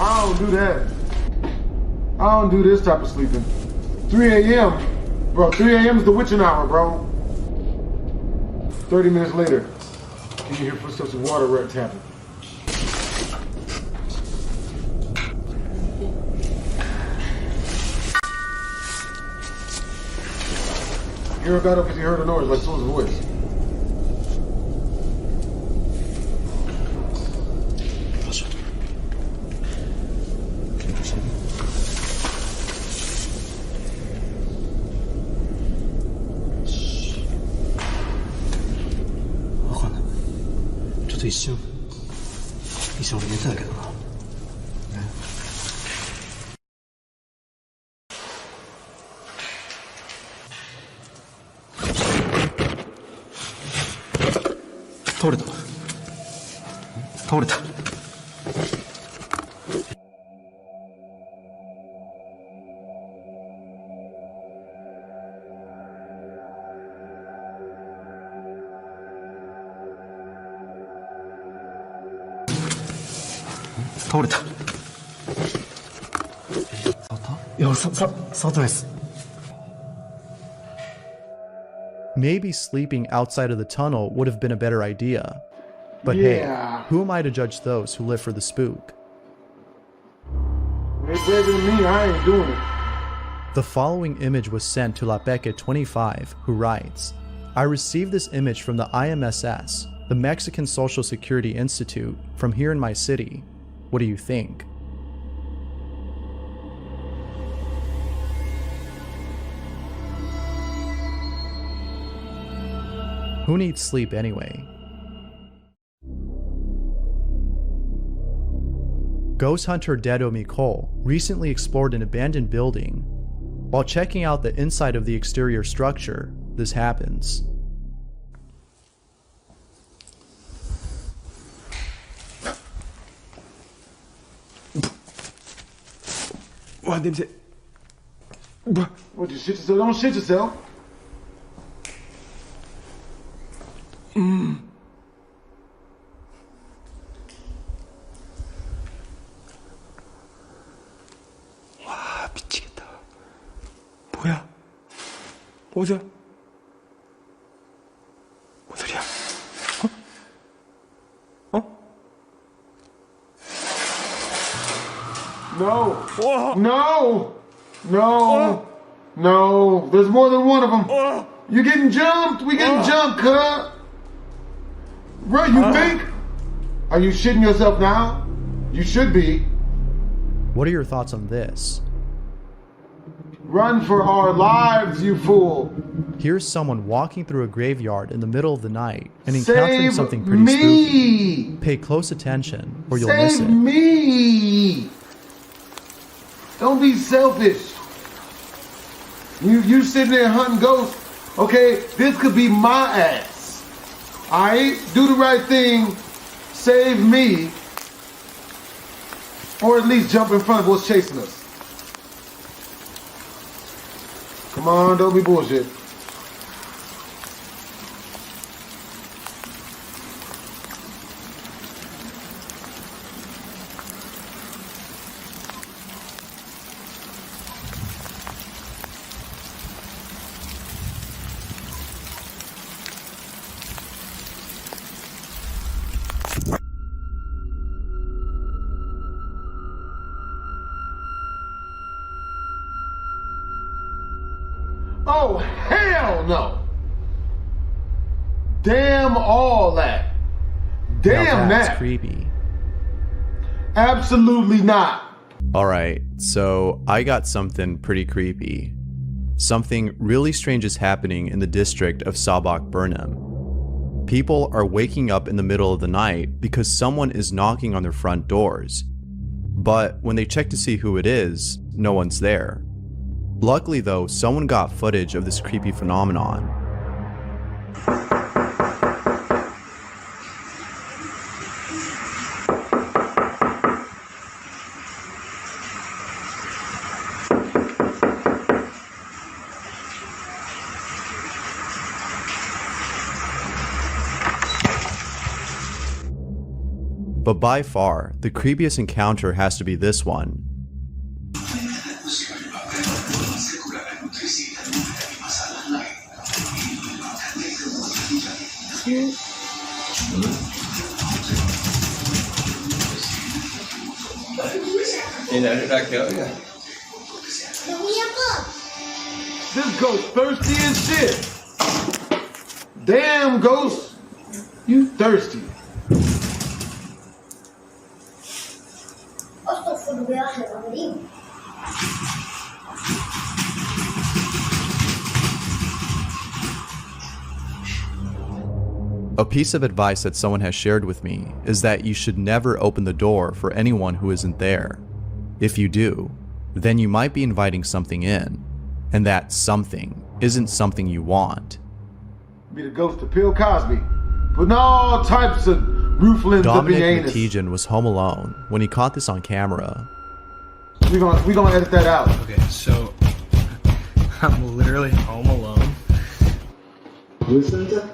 S1: I don't do that. I don't do this type of sleeping. 3 a.m. Bro, 3 a.m. is the witching hour, bro. 30 minutes later, you can hear footsteps of water rat tapping. Hero got up because he heard a noise like someone's voice.
S17: 倒れた。いや、外です。
S2: Maybe sleeping outside of the tunnel would have been a better idea. But
S1: Yeah.
S2: hey, who am I to judge those who live for the spook?
S1: They better than me, I ain't doing it.
S2: The following image was sent to Lapeke25, who writes, I received this image from the IMSS, the Mexican Social Security Institute, from here in my city. What do you think? Who needs sleep anyway? Ghost hunter Dedo Mikol recently explored an abandoned building. While checking out the inside of the exterior structure, this happens.
S1: What did it? What, you shit yourself? Don't shit yourself.
S17: 와, 미치겠다. 뭐야? 뭐죠? 뭔 소리야?
S1: No. No. No. No. There's more than one of them. You're getting jumped. We getting jumped, cuz. Bro, you think? Are you shitting yourself now? You should be.
S2: What are your thoughts on this?
S1: Run for our lives, you fool.
S2: Here's someone walking through a graveyard in the middle of the night and encountering
S1: Save
S2: something pretty
S1: me.
S2: spooky. Pay close attention or you'll miss
S1: Save
S2: it.
S1: me. Don't be selfish. You sitting there hunting ghosts. Okay, this could be my ass. Alright? Do the right thing. Save me. Or at least jump in front of what's chasing us. Come on, don't be bullshit. Oh, hell no. Damn all that. Damn
S2: Now that's
S1: that.
S2: creepy.
S1: Absolutely not.
S2: Alright, so I got something pretty creepy. Something really strange is happening in the district of Sabak Burnham. People are waking up in the middle of the night because someone is knocking on their front doors. But when they check to see who it is, no one's there. Luckily though, someone got footage of this creepy phenomenon. But by far, the creepiest encounter has to be this one.
S1: This ghost thirsty as shit. Damn ghost. You thirsty.
S2: A piece of advice that someone has shared with me is that you should never open the door for anyone who isn't there. If you do, then you might be inviting something in, and that something isn't something you want.
S1: Be the ghost of Bill Cosby. Putting all types of rooflings up in your
S2: Dominic
S1: anus.
S2: Matijan was home alone when he caught this on camera.
S1: We gonna edit that out.
S7: Okay, so I'm literally home alone.
S1: Listen to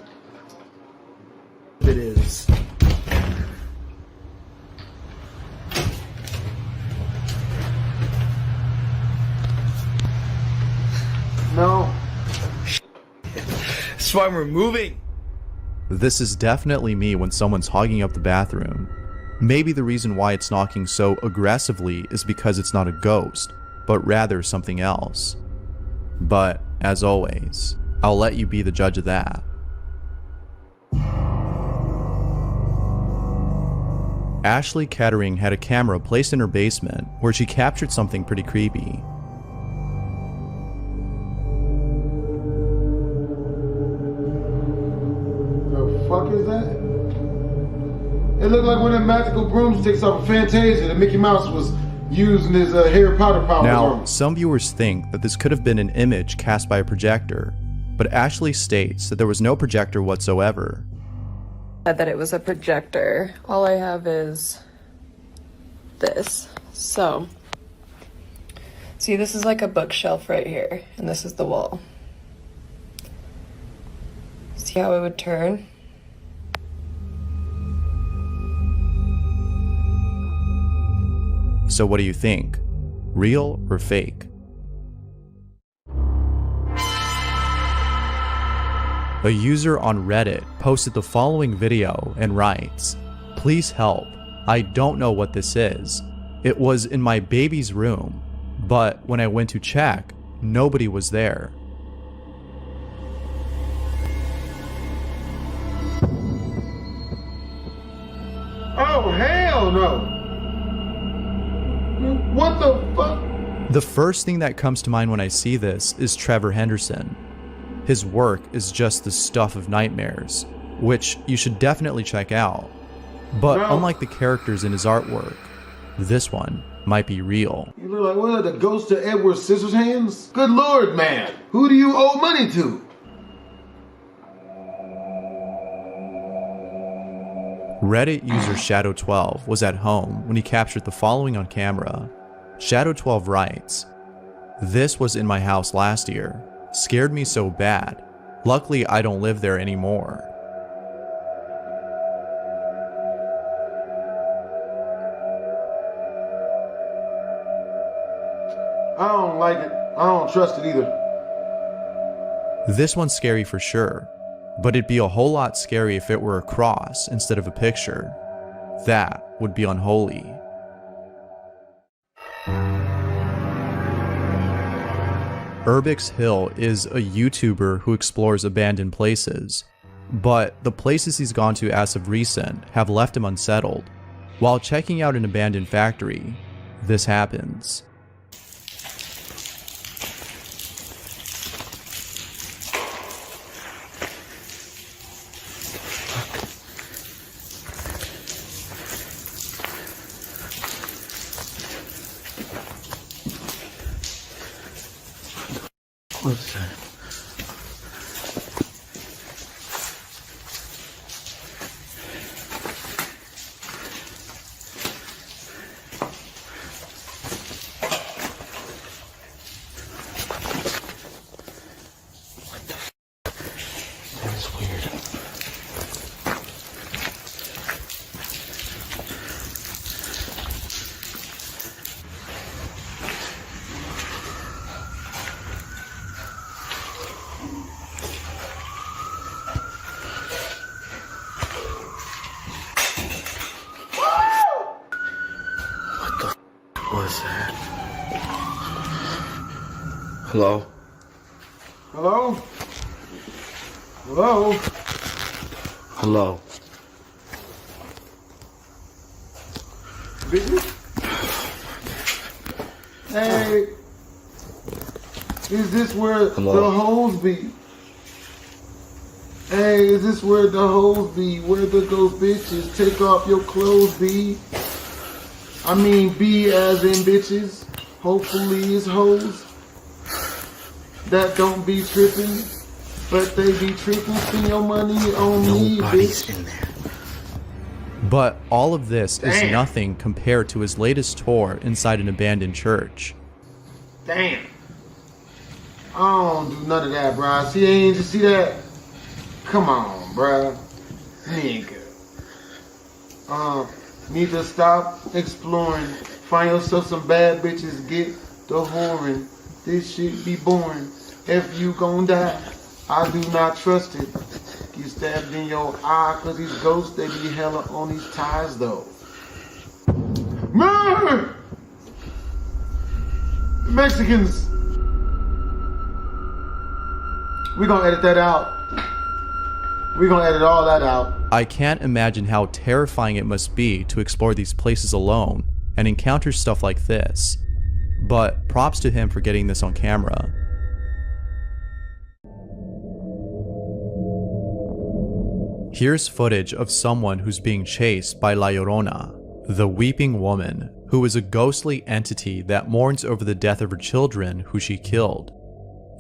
S7: it is. That's why we're moving.
S2: This is definitely me when someone's hogging up the bathroom. Maybe the reason why it's knocking so aggressively is because it's not a ghost, but rather something else. But, as always, I'll let you be the judge of that. Ashley Kettering had a camera placed in her basement where she captured something pretty creepy.
S1: The fuck is that? It looked like one of the magical broomsticks off of Fantasia that Mickey Mouse was using his Harry Potter powers
S2: Now,
S1: on.
S2: some viewers think that this could have been an image cast by a projector, but Ashley states that there was no projector whatsoever.
S13: That it was a projector. All I have is this. So, see, this is like a bookshelf right here, and this is the wall. See how it would turn?
S2: So what do you think? Real or fake? A user on Reddit posted the following video and writes, "Please help. I don't know what this is. It was in my baby's room, but when I went to check, nobody was there."
S1: Oh, hell no! What the fuck?
S2: The first thing that comes to mind when I see this is Trevor Henderson. His work is just the stuff of nightmares, which you should definitely check out. But unlike the characters in his artwork, this one might be real.
S1: You look like, what are the ghost of Edward Scissorhands? Good lord, man! Who do you owe money to?
S2: Reddit user Shadow12 was at home when he captured the following on camera. Shadow12 writes, "This was in my house last year. Scared me so bad. Luckily, I don't live there anymore."
S1: I don't like it. I don't trust it either.
S2: This one's scary for sure, but it'd be a whole lot scary if it were a cross instead of a picture. That would be unholy. Urbix Hill is a YouTuber who explores abandoned places, but the places he's gone to as of recent have left him unsettled. While checking out an abandoned factory, this happens.
S4: What's that? That is weird. Was that? Hello?
S1: Hello? Hello?
S4: Hello?
S1: Bitches? Hey, is this where
S4: Hello?
S1: the hoes be? Hey, is this where the hoes be? Where the ghost bitches take off your clothes be? I mean, be as in bitches. Hopefully it's hoes that don't be tripping, but they be tripping. Spend your money on me,
S4: Nobody's
S1: bitch.
S4: in there.
S2: But all of this is
S1: Damn.
S2: nothing compared to his latest tour inside an abandoned church.
S1: Damn. I don't do none of that, bruh. See, Angel, see that? Come on, bruh. Nigga. Need to stop exploring. Find yourself some bad bitches. Get the whoring. This shit be boring. If you gon' die, I do not trust it. You stabbed in your eye because these ghosts, they be hella on these ties though. Man! Mexicans! We're gonna edit that out. We're gonna edit all that out.
S2: I can't imagine how terrifying it must be to explore these places alone and encounter stuff like this. But props to him for getting this on camera. Here's footage of someone who's being chased by La Llorona, the weeping woman, who is a ghostly entity that mourns over the death of her children who she killed.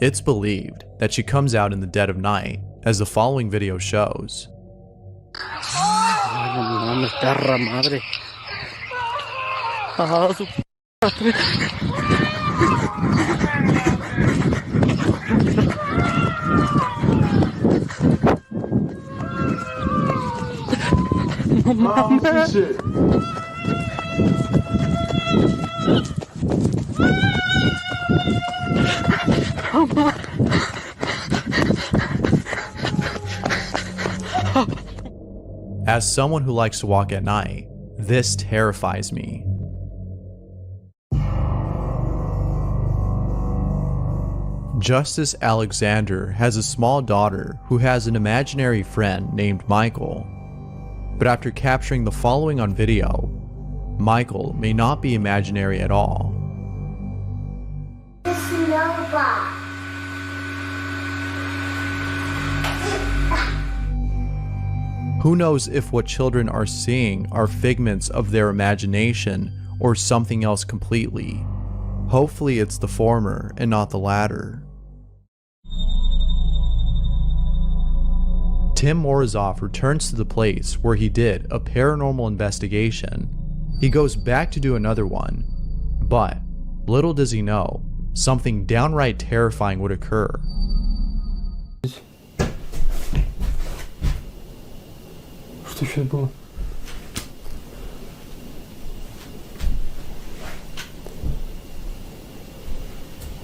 S2: It's believed that she comes out in the dead of night, as the following video shows.
S1: Shit.
S2: As someone who likes to walk at night, this terrifies me. Justice Alexander has a small daughter who has an imaginary friend named Michael. But after capturing the following on video, Michael may not be imaginary at all. Who knows if what children are seeing are figments of their imagination or something else completely. Hopefully it's the former and not the latter. Tim Morozov returns to the place where he did a paranormal investigation. He goes back to do another one, but little does he know, something downright terrifying would occur.
S17: Что сейчас было?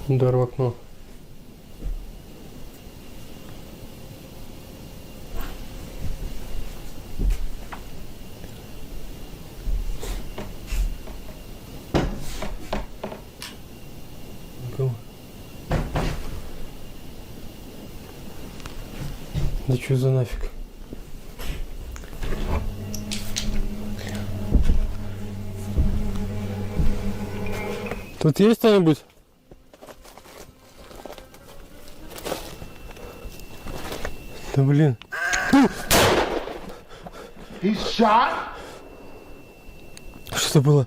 S17: Удар в окно. Да чё за нафиг? Тут есть кто-нибудь? Да блин.
S1: He's shot?
S17: Что это было?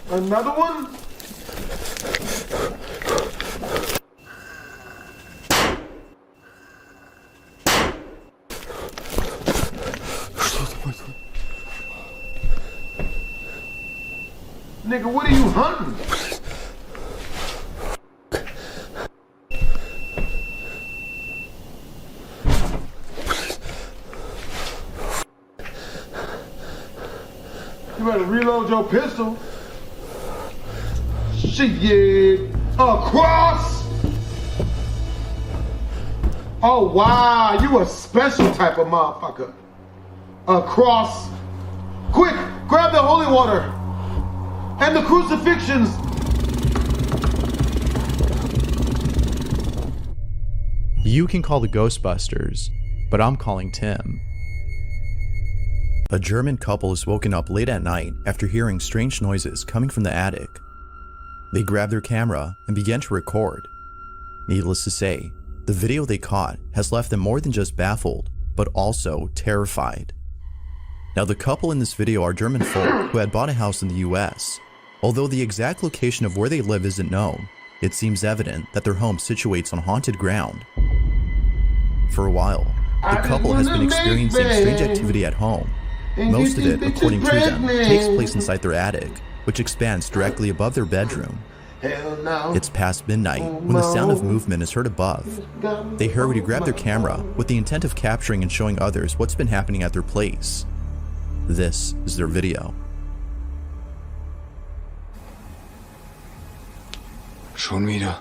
S1: Another one? Nigga, what are you hunting? You better reload your pistol. Shit, across. Oh wow, you a special type of motherfucker. Across. Quick, grab the holy water and the crucifixions.
S2: You can call the Ghostbusters, but I'm calling Tim. A German couple is woken up late at night after hearing strange noises coming from the attic. They grab their camera and begin to record. Needless to say, the video they caught has left them more than just baffled, but also terrified. Now the couple in this video are German folk who had bought a house in the US. Although the exact location of where they live isn't known, It seems evident that their home situates on haunted ground. For a while, the couple has been experiencing strange activity at home. Most of it, according to them, takes place inside their attic, which expands directly above their bedroom. It's past midnight when the sound of movement is heard above. They hurry to grab their camera with the intent of capturing and showing others what's been happening at their place. This is their video.
S16: Schon wieder.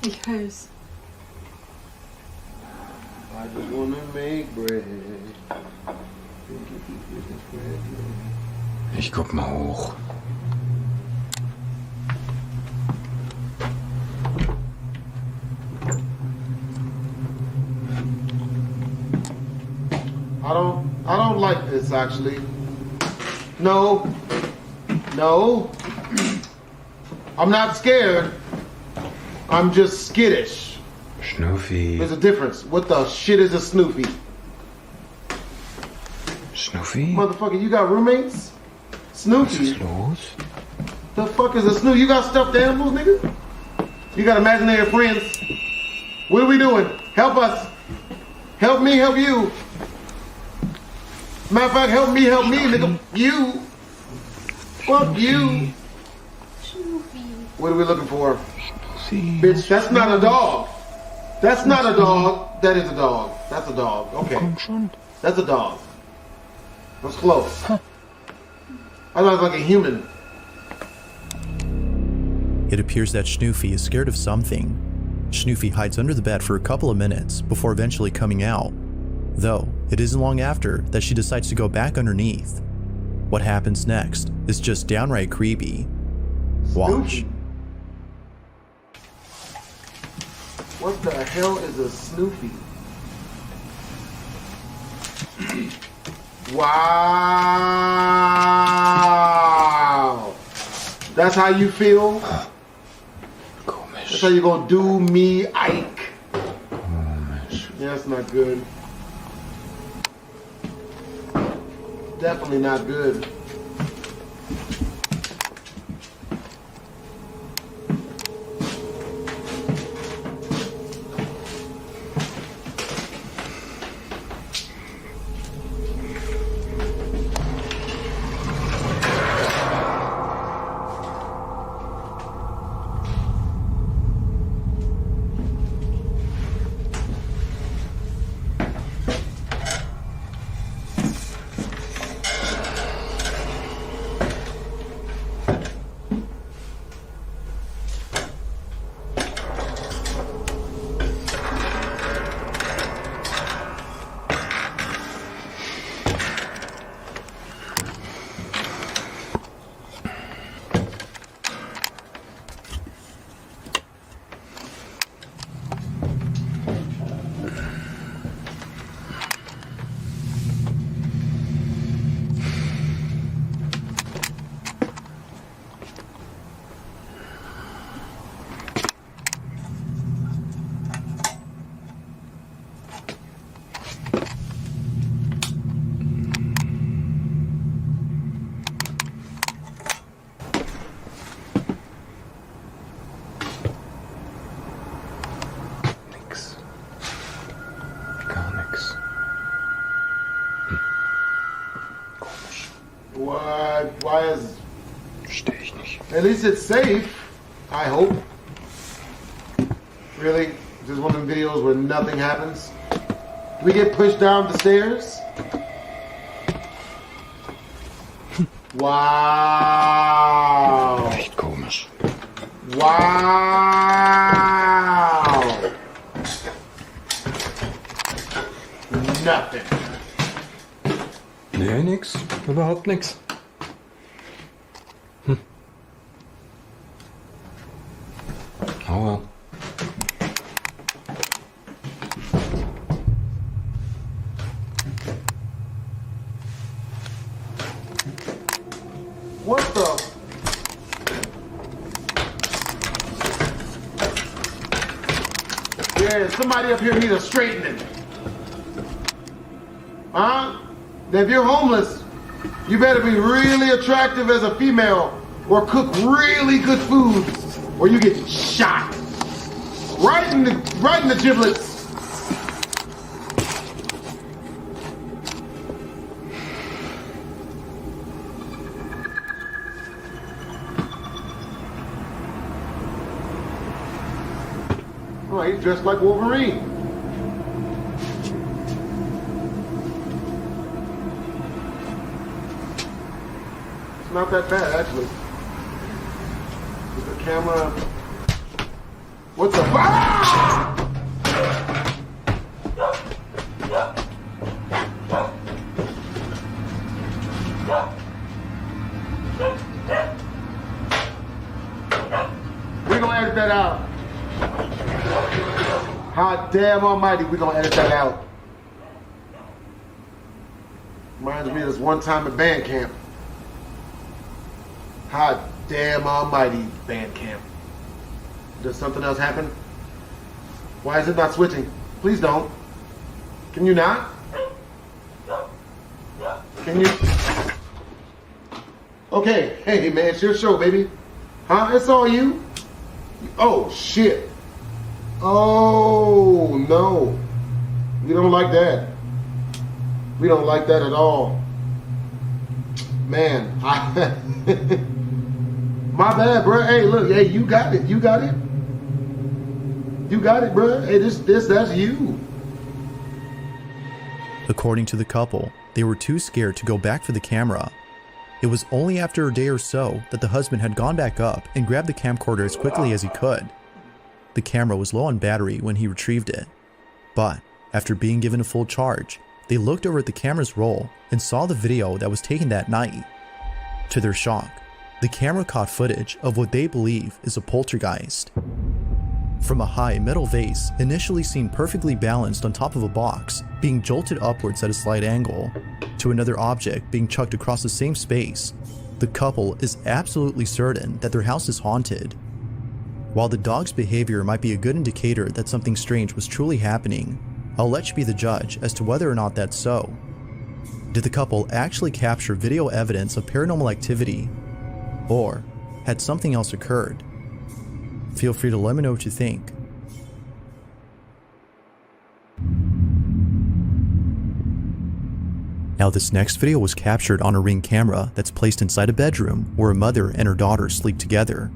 S13: Because
S1: I just wanna make bread.
S16: Ich guck mal hoch.
S1: I don't like this actually. No. I'm not scared. I'm just skittish.
S16: Snoofy.
S1: There's a difference. What the shit is a Snoopy?
S16: Snoofy?
S1: Motherfucker, you got roommates? Snoopy.
S16: Was ist los?
S1: The fuck is a Snoopy? You got stuffed animals, nigga? You got imaginary friends? What are we doing? Help us. Help me, help you. Matter of fact, help me, nigga. You. Fuck you. What are we looking for? Bitch, that's not a dog. That's not a dog. That is a dog. That's a dog. Okay. That's a dog. That's close. I thought it was like a human.
S2: It appears that Snoofy is scared of something. Snoofy hides under the bed for a couple of minutes before eventually coming out. Though, it isn't long after that she decides to go back underneath. What happens next is just downright creepy. Watch.
S1: What the hell is a Snoopy? Wow! That's how you feel? That's how you gonna do me, Ike? Yeah, that's not good. Definitely not good. Why is...
S16: Verstehe ich nicht.
S1: At least it's safe, I hope. Really? Just one of the videos where nothing happens? Do we get pushed down the stairs? Wow.
S16: Echt komisch.
S1: Wow. Nothing.
S7: Nee, nix. Überhaupt nix.
S16: Oh well.
S1: What the? Yeah, somebody up here needs a straightening. Huh? If you're homeless, you better be really attractive as a female or cook really good food, or you get shot right in the giblets. Oh, he's dressed like Wolverine. It's not that bad, actually. With the camera. What the? Ah! We're gonna edit that out. Hot damn almighty, we're gonna edit that out. Reminds me of this one time at band camp. Hot damn almighty band camp. Does something else happen? Why is it not switching? Please don't. Can you not? Can you? Okay, hey man, it's your show, baby. Huh? It's all you? Oh shit. Oh no. We don't like that. We don't like that at all. Man, my bad, bro. Hey, look, hey, you got it. You got it. You got it, bro. Hey, that's you.
S2: According to the couple, they were too scared to go back for the camera. It was only after a day or so that the husband had gone back up and grabbed the camcorder as quickly as he could. The camera was low on battery when he retrieved it, but after being given a full charge, they looked over at the camera's roll and saw the video that was taken that night. To their shock, the camera caught footage of what they believe is a poltergeist. From a high metal vase initially seen perfectly balanced on top of a box, being jolted upwards at a slight angle, to another object being chucked across the same space, the couple is absolutely certain that their house is haunted. While the dog's behavior might be a good indicator that something strange was truly happening, I'll let you be the judge as to whether or not that's so. Did the couple actually capture video evidence of paranormal activity? Or had something else occurred? Feel free to let me know what you think. Now this next video was captured on a Ring camera that's placed inside a bedroom where a mother and her daughter sleep together.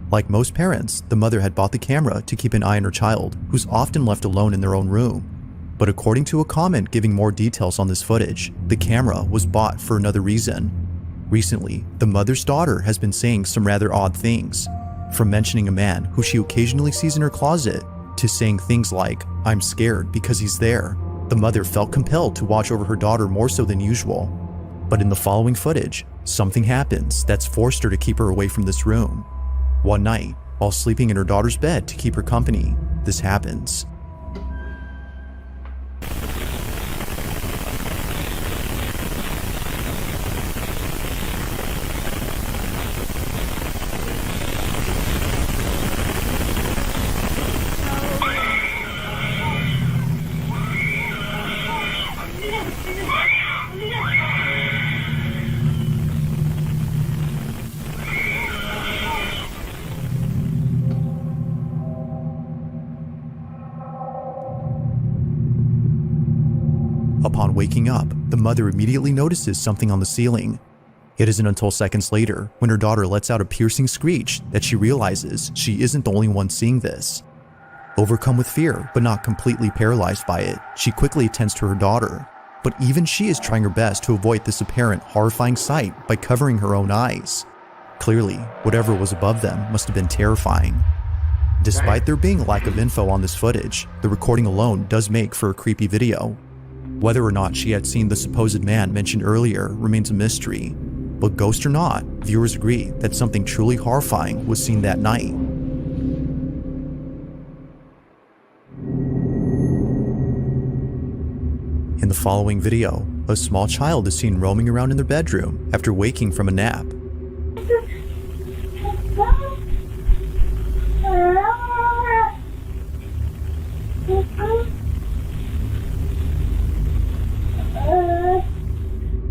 S2: Like most parents, the mother had bought the camera to keep an eye on her child, who's often left alone in their own room. But according to a comment giving more details on this footage, the camera was bought for another reason. Recently, the mother's daughter has been saying some rather odd things, from mentioning a man who she occasionally sees in her closet, to saying things like, "I'm scared because he's there." The mother felt compelled to watch over her daughter more so than usual. But in the following footage, something happens that's forced her to keep her away from this room. One night, while sleeping in her daughter's bed to keep her company, this happens. Upon waking up, the mother immediately notices something on the ceiling. It isn't until seconds later, when her daughter lets out a piercing screech, that she realizes she isn't the only one seeing this. Overcome with fear, but not completely paralyzed by it, she quickly attends to her daughter. But even she is trying her best to avoid this apparent horrifying sight by covering her own eyes. Clearly, whatever was above them must have been terrifying. Despite there being a lack of info on this footage, the recording alone does make for a creepy video. Whether or not she had seen the supposed man mentioned earlier remains a mystery, but ghost or not, viewers agree that something truly horrifying was seen that night. In the following video, a small child is seen roaming around in their bedroom after waking from a nap.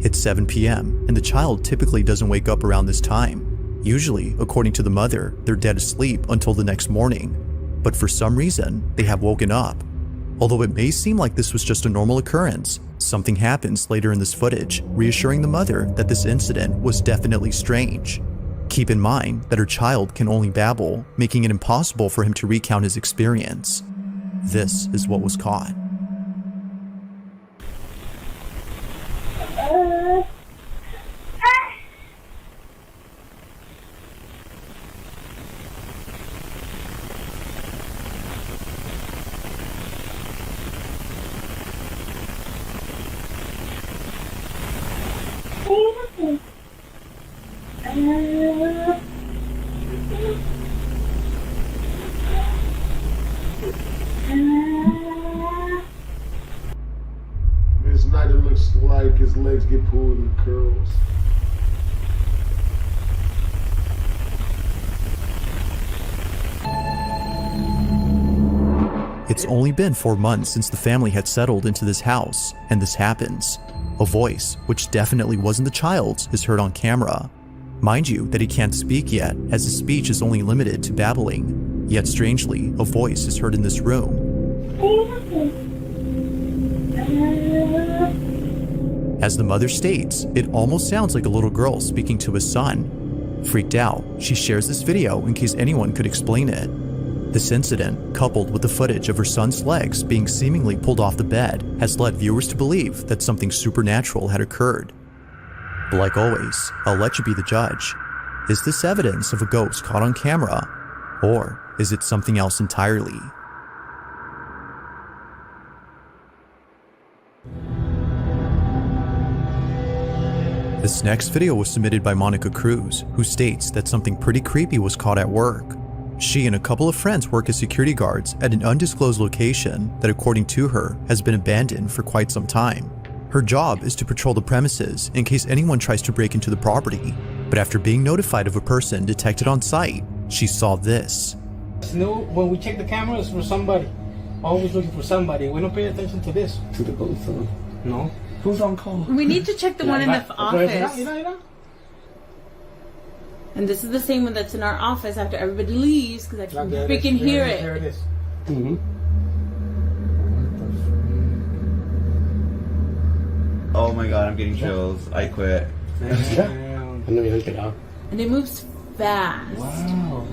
S2: It's 7 p.m. and the child typically doesn't wake up around this time, Usually, according to the mother, they're dead asleep until the next morning, but for some reason, they have woken up. Although it may seem like this was just a normal occurrence, something happens later in this footage, reassuring the mother that this incident was definitely strange. Keep in mind that her child can only babble, making it impossible for him to recount his experience. This is what was caught.
S1: This night it looks like his legs get pulled in curls.
S2: It's only been 4 months since the family had settled into this house, and this happens. A voice, which definitely wasn't the child's, is heard on camera. Mind you that he can't speak yet, as his speech is only limited to babbling. Yet strangely, a voice is heard in this room. As the mother states, it almost sounds like a little girl speaking to his son. Freaked out, she shares this video in case anyone could explain it. This incident, coupled with the footage of her son's legs being seemingly pulled off the bed, has led viewers to believe that something supernatural had occurred. But like always, I'll let you be the judge. Is this evidence of a ghost caught on camera, or is it something else entirely? This next video was submitted by Monica Cruz, who states that something pretty creepy was caught at work. She and a couple of friends work as security guards at an undisclosed location that, according to her, has been abandoned for quite some time. Her job is to patrol the premises in case anyone tries to break into the property, but after being notified of a person detected on site, she saw this.
S21: No, when we check the cameras for somebody, always looking for somebody. We don't pay attention to this. To the ghost? No. Who's on call?
S14: We need to check the one in the office. And this is the same one that's in our office after everybody leaves, because I can freaking hear it.
S21: There it is.
S15: Oh my god, I'm getting chills. I quit.
S14: And it moves fast.
S21: Wow.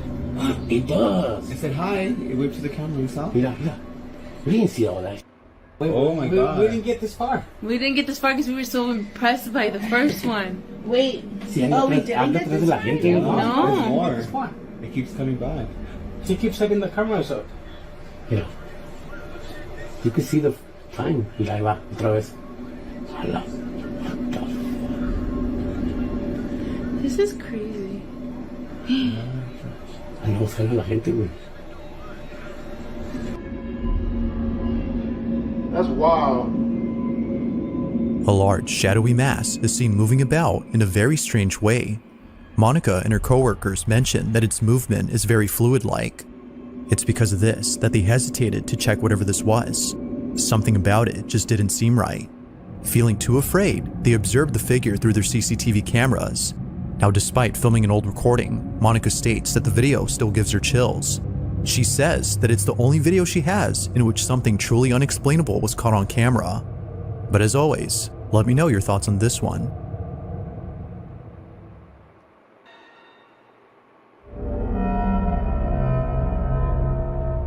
S21: It does. It said hi. It waved to the camera himself.
S14: Mira.
S21: We didn't see all that.
S15: Oh my god.
S21: We didn't get this far.
S14: We didn't get this far because we were so impressed by the first one. Wait.
S21: Oh, we didn't get this far?
S14: No.
S15: There's more. It keeps coming back.
S21: She keeps setting the cameras up.
S22: Mira. You can see the time. Y ahí va, otra vez.
S14: This is crazy.
S22: No sale la gente, güey.
S1: That's wild.
S2: A large, shadowy mass is seen moving about in a very strange way. Monica and her coworkers mention that its movement is very fluid-like. It's because of this that they hesitated to check whatever this was. Something about it just didn't seem right. Feeling too afraid, they observed the figure through their CCTV cameras. Now, despite filming an old recording, Monica states that the video still gives her chills. She says that it's the only video she has in which something truly unexplainable was caught on camera. But as always, let me know your thoughts on this one.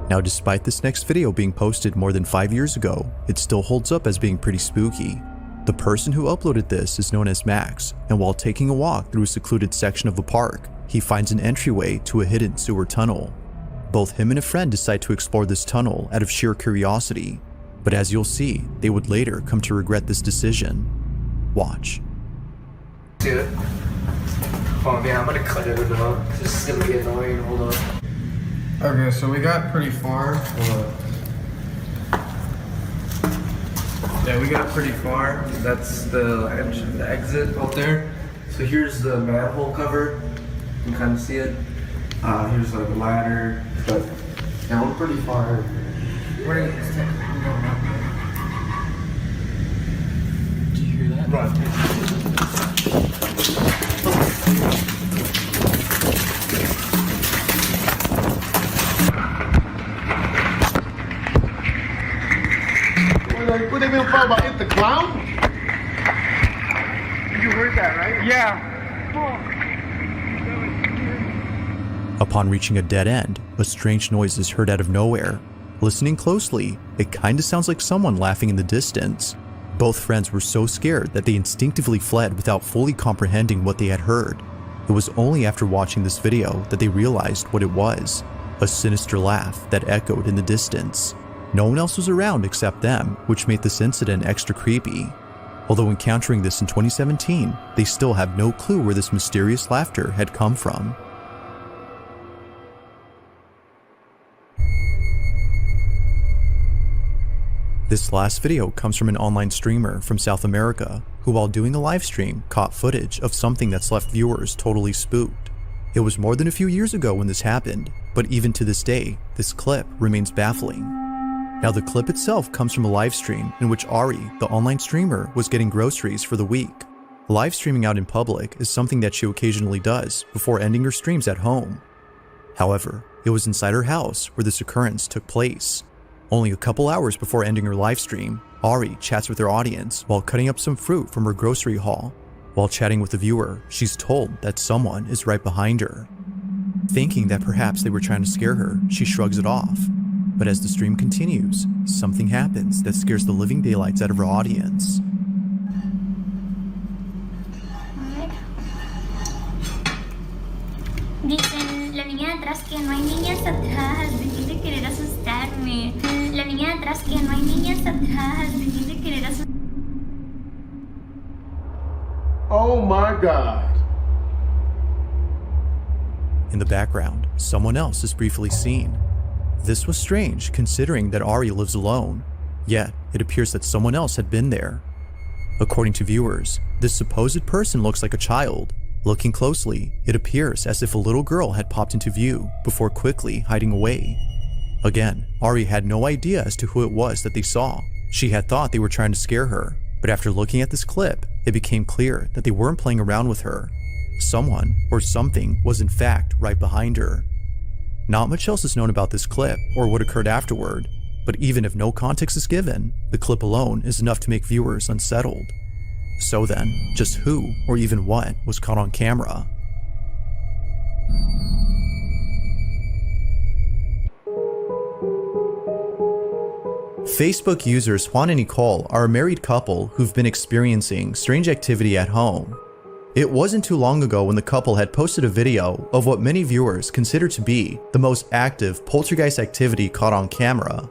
S2: Now, despite this next video being posted more than 5 years ago, it still holds up as being pretty spooky. The person who uploaded this is known as Max, and while taking a walk through a secluded section of a park, he finds an entryway to a hidden sewer tunnel. Both him and a friend decide to explore this tunnel out of sheer curiosity, but as you'll see, they would later come to regret this decision. Watch.
S4: See it? Oh man, I'm gonna cut it out. This is gonna be annoying. Hold on.
S7: Okay, so we got pretty far. Yeah, we got pretty far. That's the exit out there. So here's the manhole cover. You can kind of see it. Here's like a ladder. But yeah, we're pretty far. Where are you going up there? Do you hear that? Run.
S1: info about It the Clown?
S21: You heard that, right? Yeah.
S2: Upon reaching a dead end, a strange noise is heard out of nowhere. Listening closely, it kinda sounds like someone laughing in the distance. Both friends were so scared that they instinctively fled without fully comprehending what they had heard. It was only after watching this video that they realized what it was, a sinister laugh that echoed in the distance. No one else was around except them, which made this incident extra creepy. Although encountering this in 2017, they still have no clue where this mysterious laughter had come from. This last video comes from an online streamer from South America who, while doing a live stream, caught footage of something that's left viewers totally spooked. It was more than a few years ago when this happened, but even to this day, this clip remains baffling. Now, the clip itself comes from a live stream in which Ari, the online streamer, was getting groceries for the week. Live streaming out in public is something that she occasionally does before ending her streams at home. However, it was inside her house where this occurrence took place. Only a couple hours before ending her live stream, Ari chats with her audience while cutting up some fruit from her grocery haul. While chatting with the viewer, she's told that someone is right behind her. Thinking that perhaps they were trying to scare her, she shrugs it off. But as the stream continues, something happens that scares the living daylights out of her audience.
S3: Dicen, la niña de atrás que no hay niñas atrás, dejen de querer asustarme. La niña de atrás que no hay niñas atrás, dejen de querer asustarme.
S1: Oh my God.
S2: In the background, someone else is briefly seen. This was strange considering that Ari lives alone, yet it appears that someone else had been there. According to viewers, this supposed person looks like a child. Looking closely, it appears as if a little girl had popped into view before quickly hiding away. Again, Ari had no idea as to who it was that they saw. She had thought they were trying to scare her, but after looking at this clip, it became clear that they weren't playing around with her. Someone or something was in fact right behind her. Not much else is known about this clip or what occurred afterward, but even if no context is given, the clip alone is enough to make viewers unsettled. So then, just who or even what was caught on camera? Facebook users Juan and Nicole are a married couple who've been experiencing strange activity at home. It wasn't too long ago when the couple had posted a video of what many viewers consider to be the most active poltergeist activity caught on camera.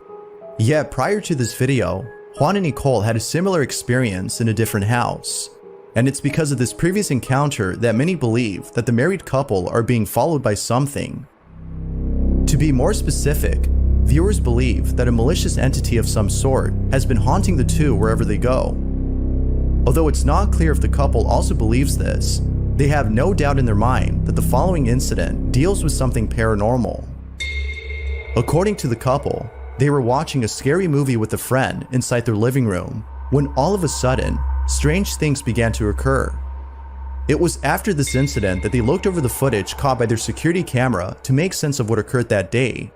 S2: Yet prior to this video, Juan and Nicole had a similar experience in a different house. And it's because of this previous encounter that many believe that the married couple are being followed by something. To be more specific, viewers believe that a malicious entity of some sort has been haunting the two wherever they go. Although it's not clear if the couple also believes this, they have no doubt in their mind that the following incident deals with something paranormal. According to the couple, they were watching a scary movie with a friend inside their living room when all of a sudden, strange things began to occur. It was after this incident that they looked over the footage caught by their security camera to make sense of what occurred that day.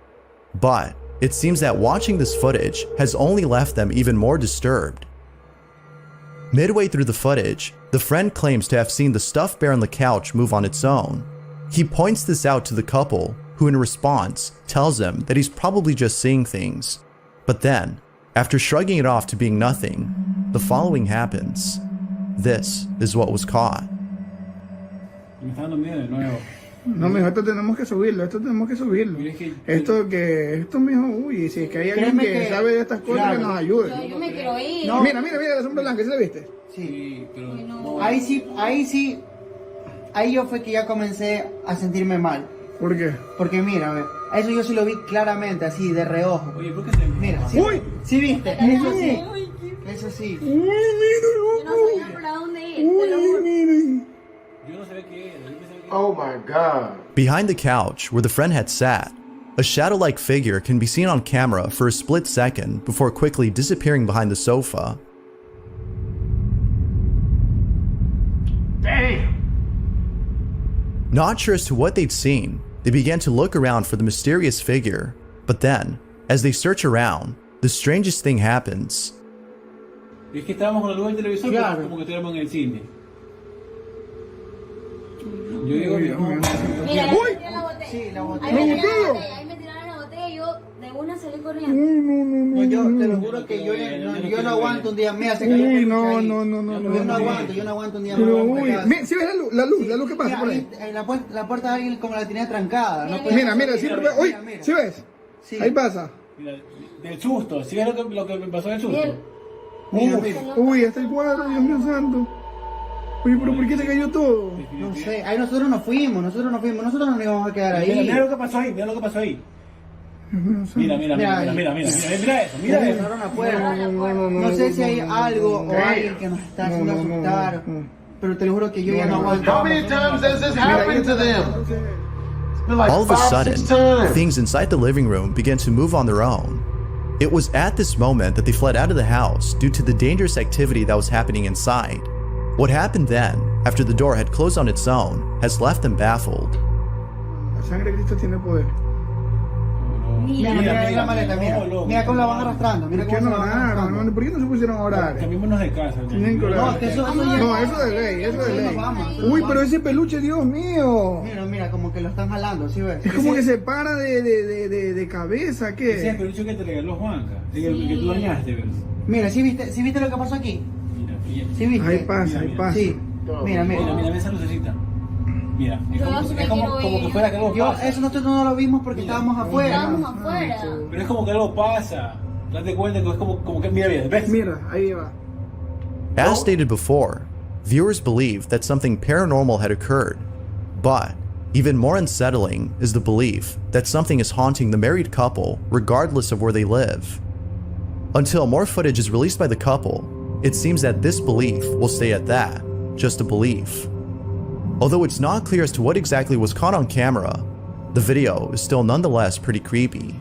S2: But it seems that watching this footage has only left them even more disturbed. Midway through the footage, the friend claims to have seen the stuffed bear on the couch move on its own. He points this out to the couple, who in response tells him that he's probably just seeing things. But then, after shrugging it off to being nothing, the following happens. This is what was caught.
S21: No, mijo, esto tenemos que subirlo, Esto, mijo, uy, si es que hay alguien que sabe de estas cosas, que nos ayude.
S14: Yo me quiero ir.
S21: No. Mira, la sombra blanca, ¿sí la viste?
S19: Sí, pero... No. Ahí sí, ahí yo fue que ya comencé a sentirme mal.
S21: ¿Por qué?
S19: Porque mira, a ver, eso yo sí lo vi claramente, así, de reojo. Oye, ¿por qué te... Mira, ¿sí?
S21: ¡Uy!
S19: ¿Sí viste? Eso sí. Eso sí.
S21: ¡Uy, mira,
S14: yo no sabía para dónde ir.
S21: ¡Uy, mira!
S19: Yo no sabía qué era.
S1: Oh my God.
S2: Behind the couch where the friend had sat, a shadow-like figure can be seen on camera for a split second before quickly disappearing behind the sofa.
S21: Damn!
S2: Not sure as to what they'd seen, they began to look around for the mysterious figure, but then, as they search around, the strangest thing happens.
S21: Es que estábamos con la luz del televisor,
S19: Claro.
S21: pero como que estuviéramos en el cine. Yo digo que no.
S3: Mira, ahí me tiraron la botella.
S19: Sí, la botella.
S3: Ahí me tiraron la botella, ahí me tiraron la botella y yo de una salí corriendo.
S19: No, yo te lo juro que yo no aguanto un día. Mira, se cayó el
S12: no,
S19: ahí.
S12: no, no, no,
S19: Yo no
S12: no.
S19: aguanto un día más.
S12: Pero uy, ¿sí ves la luz que pasa
S19: Mira,
S12: por ahí?
S19: la puerta de alguien como la tenía trancada. No puede-
S12: Mira, siempre ve. Uy,
S19: mira.
S12: ¿sí ves?
S19: Sí.
S12: Ahí pasa.
S21: Mira, del susto, ¿sí ves lo que me pasó del susto?
S19: Mira.
S12: Uy, hasta el cuadro, Dios mío santo. Oye, pero ¿por qué se cayó todo?
S19: No sé, ahí nosotros nos fuimos, nosotros no nos íbamos a quedar ahí.
S21: Mira lo que pasó ahí, mira lo que pasó ahí. Mira eso, mira eso.
S19: Cerraron la puerta. No sé si hay algo o alguien que nos está haciendo asustar, pero te lo juro que yo ya no aguanto.
S1: How many times has this happened to them? It's been like
S2: All of a
S1: 5,
S2: sudden,
S1: 6 times.
S2: things inside the living room began to move on their own. It was at this moment that they fled out of the house due to the dangerous activity that was happening inside. What happened then, after the door had closed on its own, has left them baffled.
S12: La sangre de Cristo tiene poder.
S19: Mira ahí la maleta, mira cómo la van arrastrando, mira
S12: ¿Por qué
S19: cómo
S12: no
S19: se la van
S12: oraron?
S19: arrastrando.
S12: ¿Por qué no se pusieron a orar?
S21: Cambiémonos de casa.
S12: Tienen que orar.
S19: No, que eso ya-
S12: No, eso de ley, eso de ley. Uy, pero ese peluche, Dios mío.
S19: Mira, como que lo están jalando, ¿sí ves?
S12: Es como que se para de cabeza,
S21: Ese es el
S12: ¿qué?
S21: peluche que te regaló Juanca, el que tú dañaste, ¿verdad?
S19: Mira, ¿sí viste lo que pasó aquí?
S21: Mira.
S19: ¿Sí viste?
S12: Ahí pasa.
S19: Sí. Mira.
S21: Mira esa lucecita. Mira, es
S3: Yo
S21: como
S3: sí me
S21: que
S3: quiero
S21: fuera que algo
S19: Yo,
S21: pasa.
S19: eso nosotros no lo vimos porque estábamos afuera.
S3: Estábamos afuera.
S21: Pero es como que algo pasa. Date cuenta que es como que, mira, ¿ves?
S12: Mira, ahí va.
S2: As stated before, viewers believe that something paranormal had occurred, but even more unsettling is the belief that something is haunting the married couple regardless of where they live. Until more footage is released by the couple, it seems that this belief will stay at that, just a belief. Although it's not clear as to what exactly was caught on camera, the video is still nonetheless pretty creepy.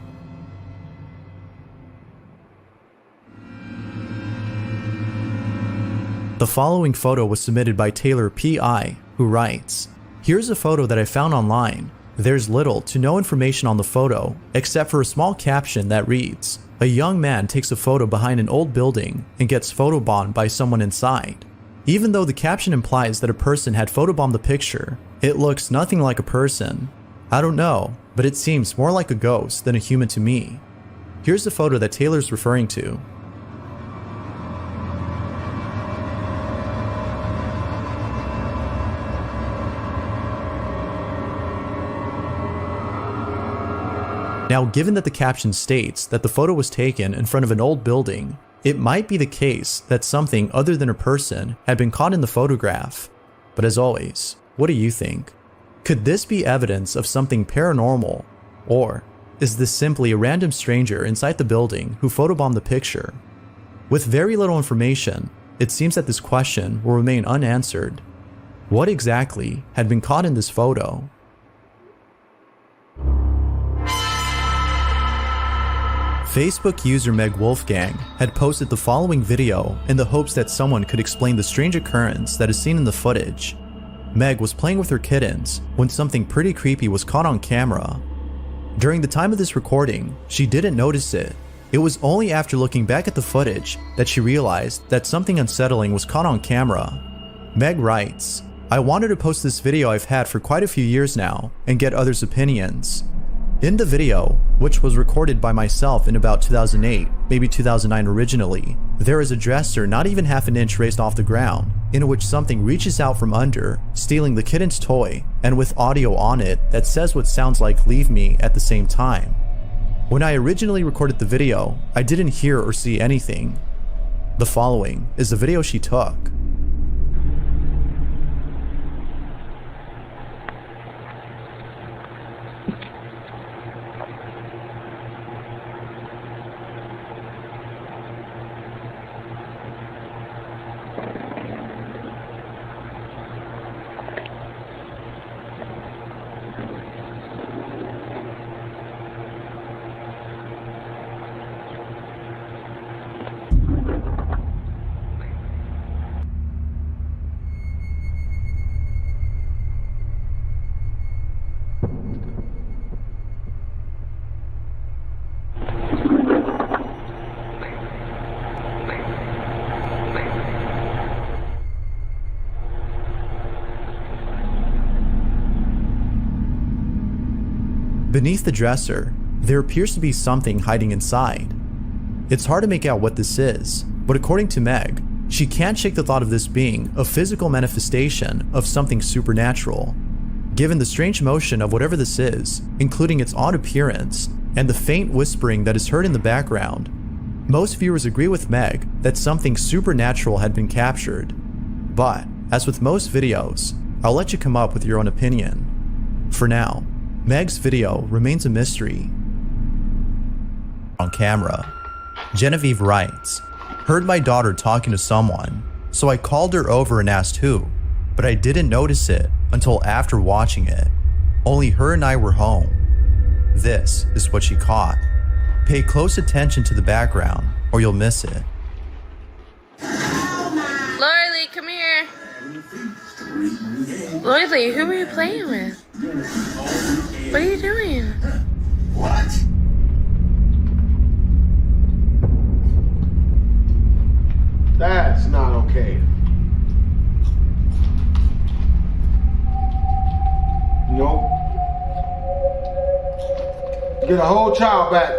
S2: The following photo was submitted by Taylor P.I., who writes, "Here's a photo that I found online. There's little to no information on the photo, except for a small caption that reads, 'A young man takes a photo behind an old building and gets photobombed by someone inside.' Even though the caption implies that a person had photobombed the picture, it looks nothing like a person. I don't know, but it seems more like a ghost than a human to me." Here's the photo that Taylor's referring to. Now, given that the caption states that the photo was taken in front of an old building, it might be the case that something other than a person had been caught in the photograph. But as always, what do you think? Could this be evidence of something paranormal? Or is this simply a random stranger inside the building who photobombed the picture? With very little information, it seems that this question will remain unanswered. What exactly had been caught in this photo? Facebook user Meg Wolfgang had posted the following video in the hopes that someone could explain the strange occurrence that is seen in the footage. Meg was playing with her kittens when something pretty creepy was caught on camera. During the time of this recording, she didn't notice it. It was only after looking back at the footage that she realized that something unsettling was caught on camera. Meg writes, "I wanted to post this video I've had for quite a few years now and get others' opinions. In the video, which was recorded by myself in about 2008, maybe 2009 originally, there is a dresser not even half an inch raised off the ground, in which something reaches out from under, stealing the kitten's toy, and with audio on it that says what sounds like 'leave me' at the same time. When I originally recorded the video, I didn't hear or see anything. The following is the video she took." Beneath the dresser, there appears to be something hiding inside. It's hard to make out what this is, but according to Meg, she can't shake the thought of this being a physical manifestation of something supernatural. Given the strange motion of whatever this is, including its odd appearance and the faint whispering that is heard in the background, most viewers agree with Meg that something supernatural had been captured. But, as with most videos, I'll let you come up with your own opinion. For now, Meg's video remains a mystery. On camera, Genevieve writes, "Heard my daughter talking to someone, so I called her over and asked who, but I didn't notice it until after watching it. Only her and I were home. This is what she caught. Pay close attention to the background or you'll miss it."
S18: Lorelei, come here. Lorelei, who are you playing with? What are you doing?
S1: What? That's not okay. Nope. Get a whole child back.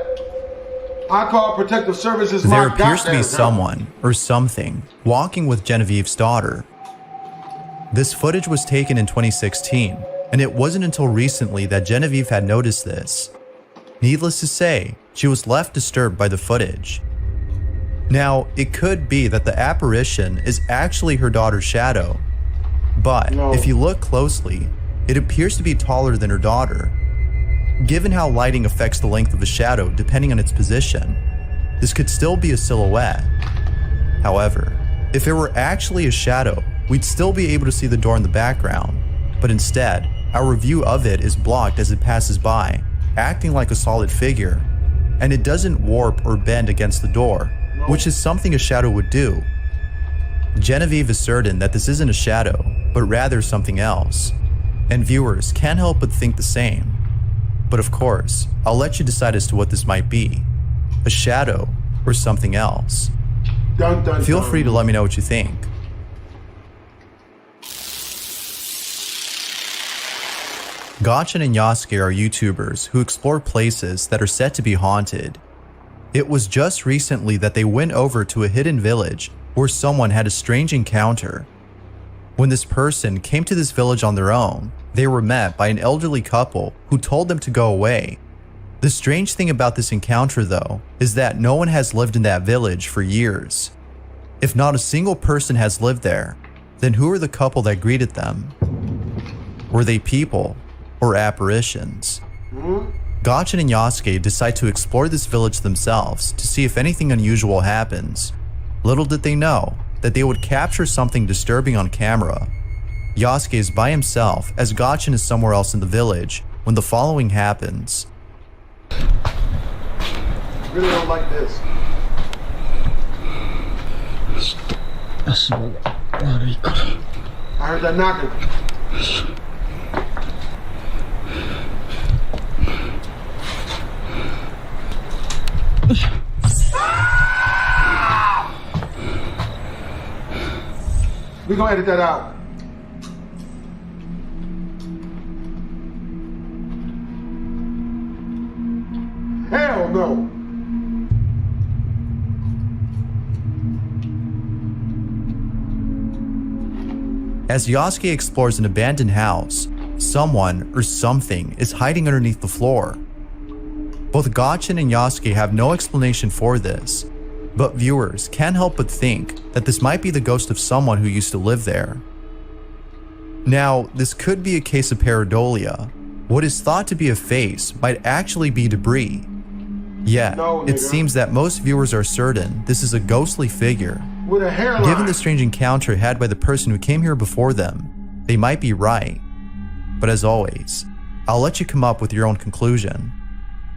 S1: I call protective services.
S2: There appears to be someone or something walking with Genevieve's daughter. This footage was taken in 2016, and it wasn't until recently that Genevieve had noticed this. Needless to say, she was left disturbed by the footage. Now, it could be that the apparition is actually her daughter's shadow, but if you look closely, it appears to be taller than her daughter. Given how lighting affects the length of a shadow depending on its position, this could still be a silhouette. However, if it were actually a shadow, we'd still be able to see the door in the background, but instead, our view of it is blocked as it passes by, acting like a solid figure, and it doesn't warp or bend against the door, which is something a shadow would do. Genevieve is certain that this isn't a shadow, but rather something else, and viewers can't help but think the same. But of course, I'll let you decide as to what this might be, a shadow or something else. Feel free to let me know what you think. Gotchin and Yasuke are YouTubers who explore places that are said to be haunted. It was just recently that they went over to a hidden village where someone had a strange encounter. When this person came to this village on their own, they were met by an elderly couple who told them to go away. The strange thing about this encounter, though, is that no one has lived in that village for years. If not a single person has lived there, then who are the couple that greeted them? Were they people or apparitions? Gotchin and Yasuke decide to explore this village themselves to see if anything unusual happens. Little did they know that they would capture something disturbing on camera. Yasuke is by himself as Gotchin is somewhere else in the village when the following happens.
S1: I really don't like this. I heard that knocking. We're gonna edit that out. Hell no.
S2: As Yasuke explores an abandoned house, someone or something is hiding underneath the floor. Both Gotchin and Yasuke have no explanation for this, but viewers can't help but think that this might be the ghost of someone who used to live there. Now, this could be a case of pareidolia. What is thought to be a face might actually be debris. Yet, it seems that most viewers are certain this is a ghostly figure.
S1: With a hairline.
S2: Given the strange encounter had by the person who came here before them, they might be right. But as always, I'll let you come up with your own conclusion.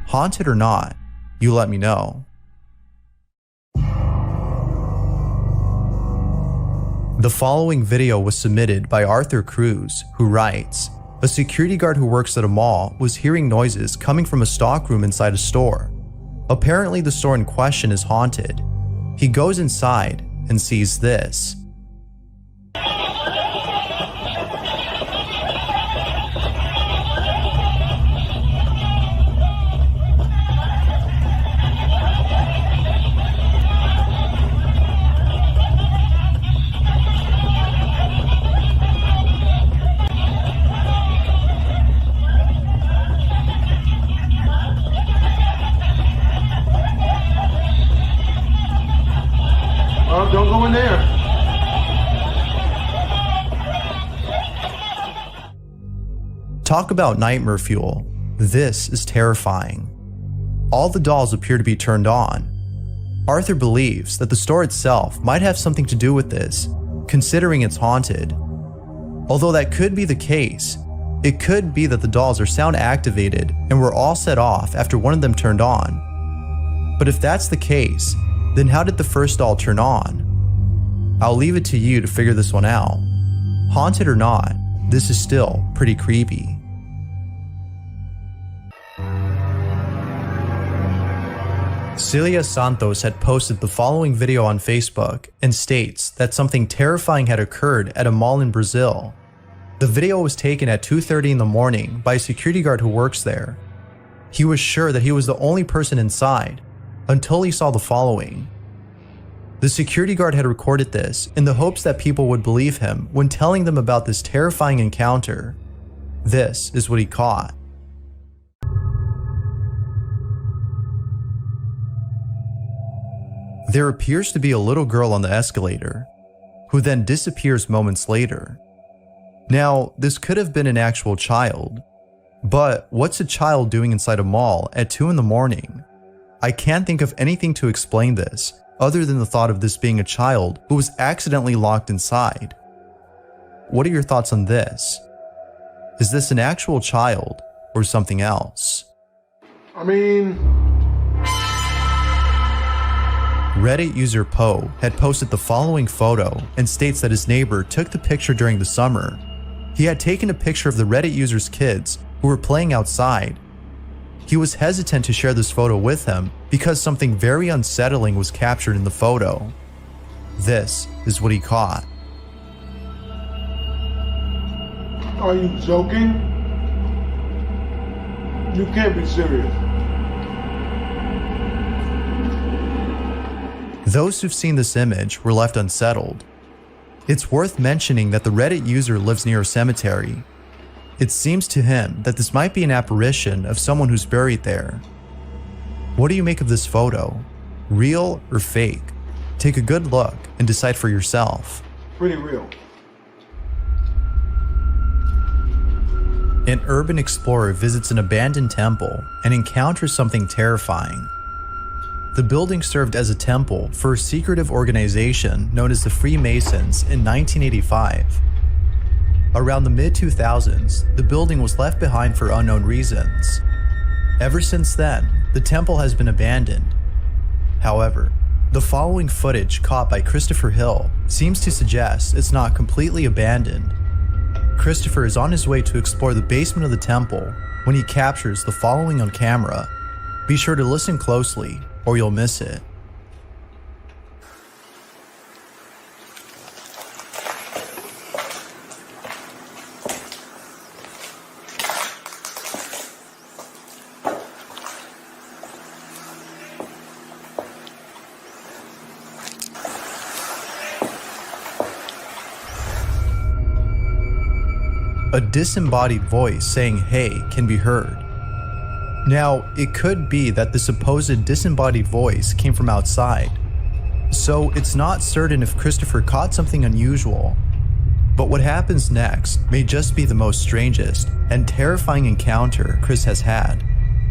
S2: Haunted or not, you let me know. The following video was submitted by Arthur Cruz, who writes, "A security guard who works at a mall was hearing noises coming from a stockroom inside a store. Apparently the store in question is haunted. He goes inside and sees this." Talk about nightmare fuel. This is terrifying. All the dolls appear to be turned on. Arthur believes that the store itself might have something to do with this, considering it's haunted. Although that could be the case, it could be that the dolls are sound activated and were all set off after one of them turned on. But if that's the case, then how did the first doll turn on? I'll leave it to you to figure this one out. Haunted or not, this is still pretty creepy. Celia Santos had posted the following video on Facebook and states that something terrifying had occurred at a mall in Brazil. The video was taken at 2:30 in the morning by a security guard who works there. He was sure that he was the only person inside until he saw the following. The security guard had recorded this in the hopes that people would believe him when telling them about this terrifying encounter. This is what he caught. There appears to be a little girl on the escalator, who then disappears moments later. Now, this could have been an actual child, but what's a child doing inside a mall at 2 in the morning? I can't think of anything to explain this, other than the thought of this being a child who was accidentally locked inside. What are your thoughts on this? Is this an actual child or something else? Reddit user Poe had posted the following photo and states that his neighbor took the picture during the summer. He had taken a picture of the Reddit user's kids who were playing outside. He was hesitant to share this photo with him because something very unsettling was captured in the photo. This is what he caught.
S1: Are you joking? You can't be serious.
S2: Those who've seen this image were left unsettled. It's worth mentioning that the Reddit user lives near a cemetery. It seems to him that this might be an apparition of someone who's buried there. What do you make of this photo? Real or fake? Take a good look and decide for yourself.
S1: Pretty real.
S2: An urban explorer visits an abandoned temple and encounters something terrifying. The building served as a temple for a secretive organization known as the Freemasons in 1985. Around the mid-2000s, the building was left behind for unknown reasons. Ever since then, the temple has been abandoned. However, the following footage caught by Christopher Hill seems to suggest it's not completely abandoned. Christopher is on his way to explore the basement of the temple when he captures the following on camera. Be sure to listen closely or you'll miss it. A disembodied voice saying "hey" can be heard. Now, it could be that the supposed disembodied voice came from outside, so it's not certain if Christopher caught something unusual. But what happens next may just be the most strangest and terrifying encounter Chris has had.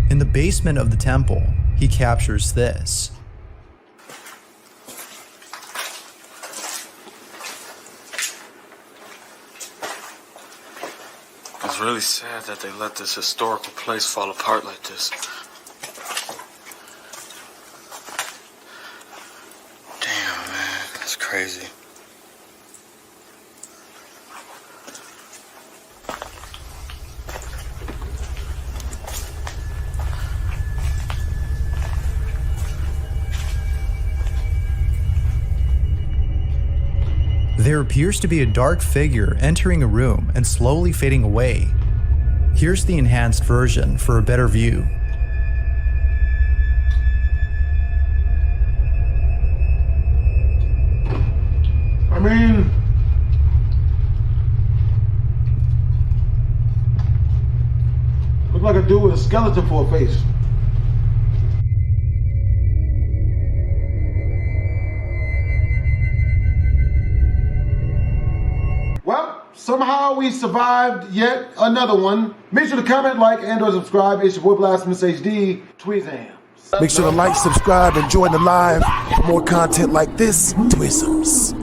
S2: In the basement of the temple, he captures this.
S5: It's really sad that they let this historical place fall apart like this. Damn, man, that's crazy.
S2: There appears to be a dark figure entering a room and slowly fading away. Here's the enhanced version for a better view.
S1: Look like a dude with a skeleton for a face. Somehow we survived yet another one. Make sure to comment, like, and or subscribe. It's your boy BlastphamousHD, Tweezams.
S6: Make sure to like, subscribe, and join the live for more content like this. Twisms.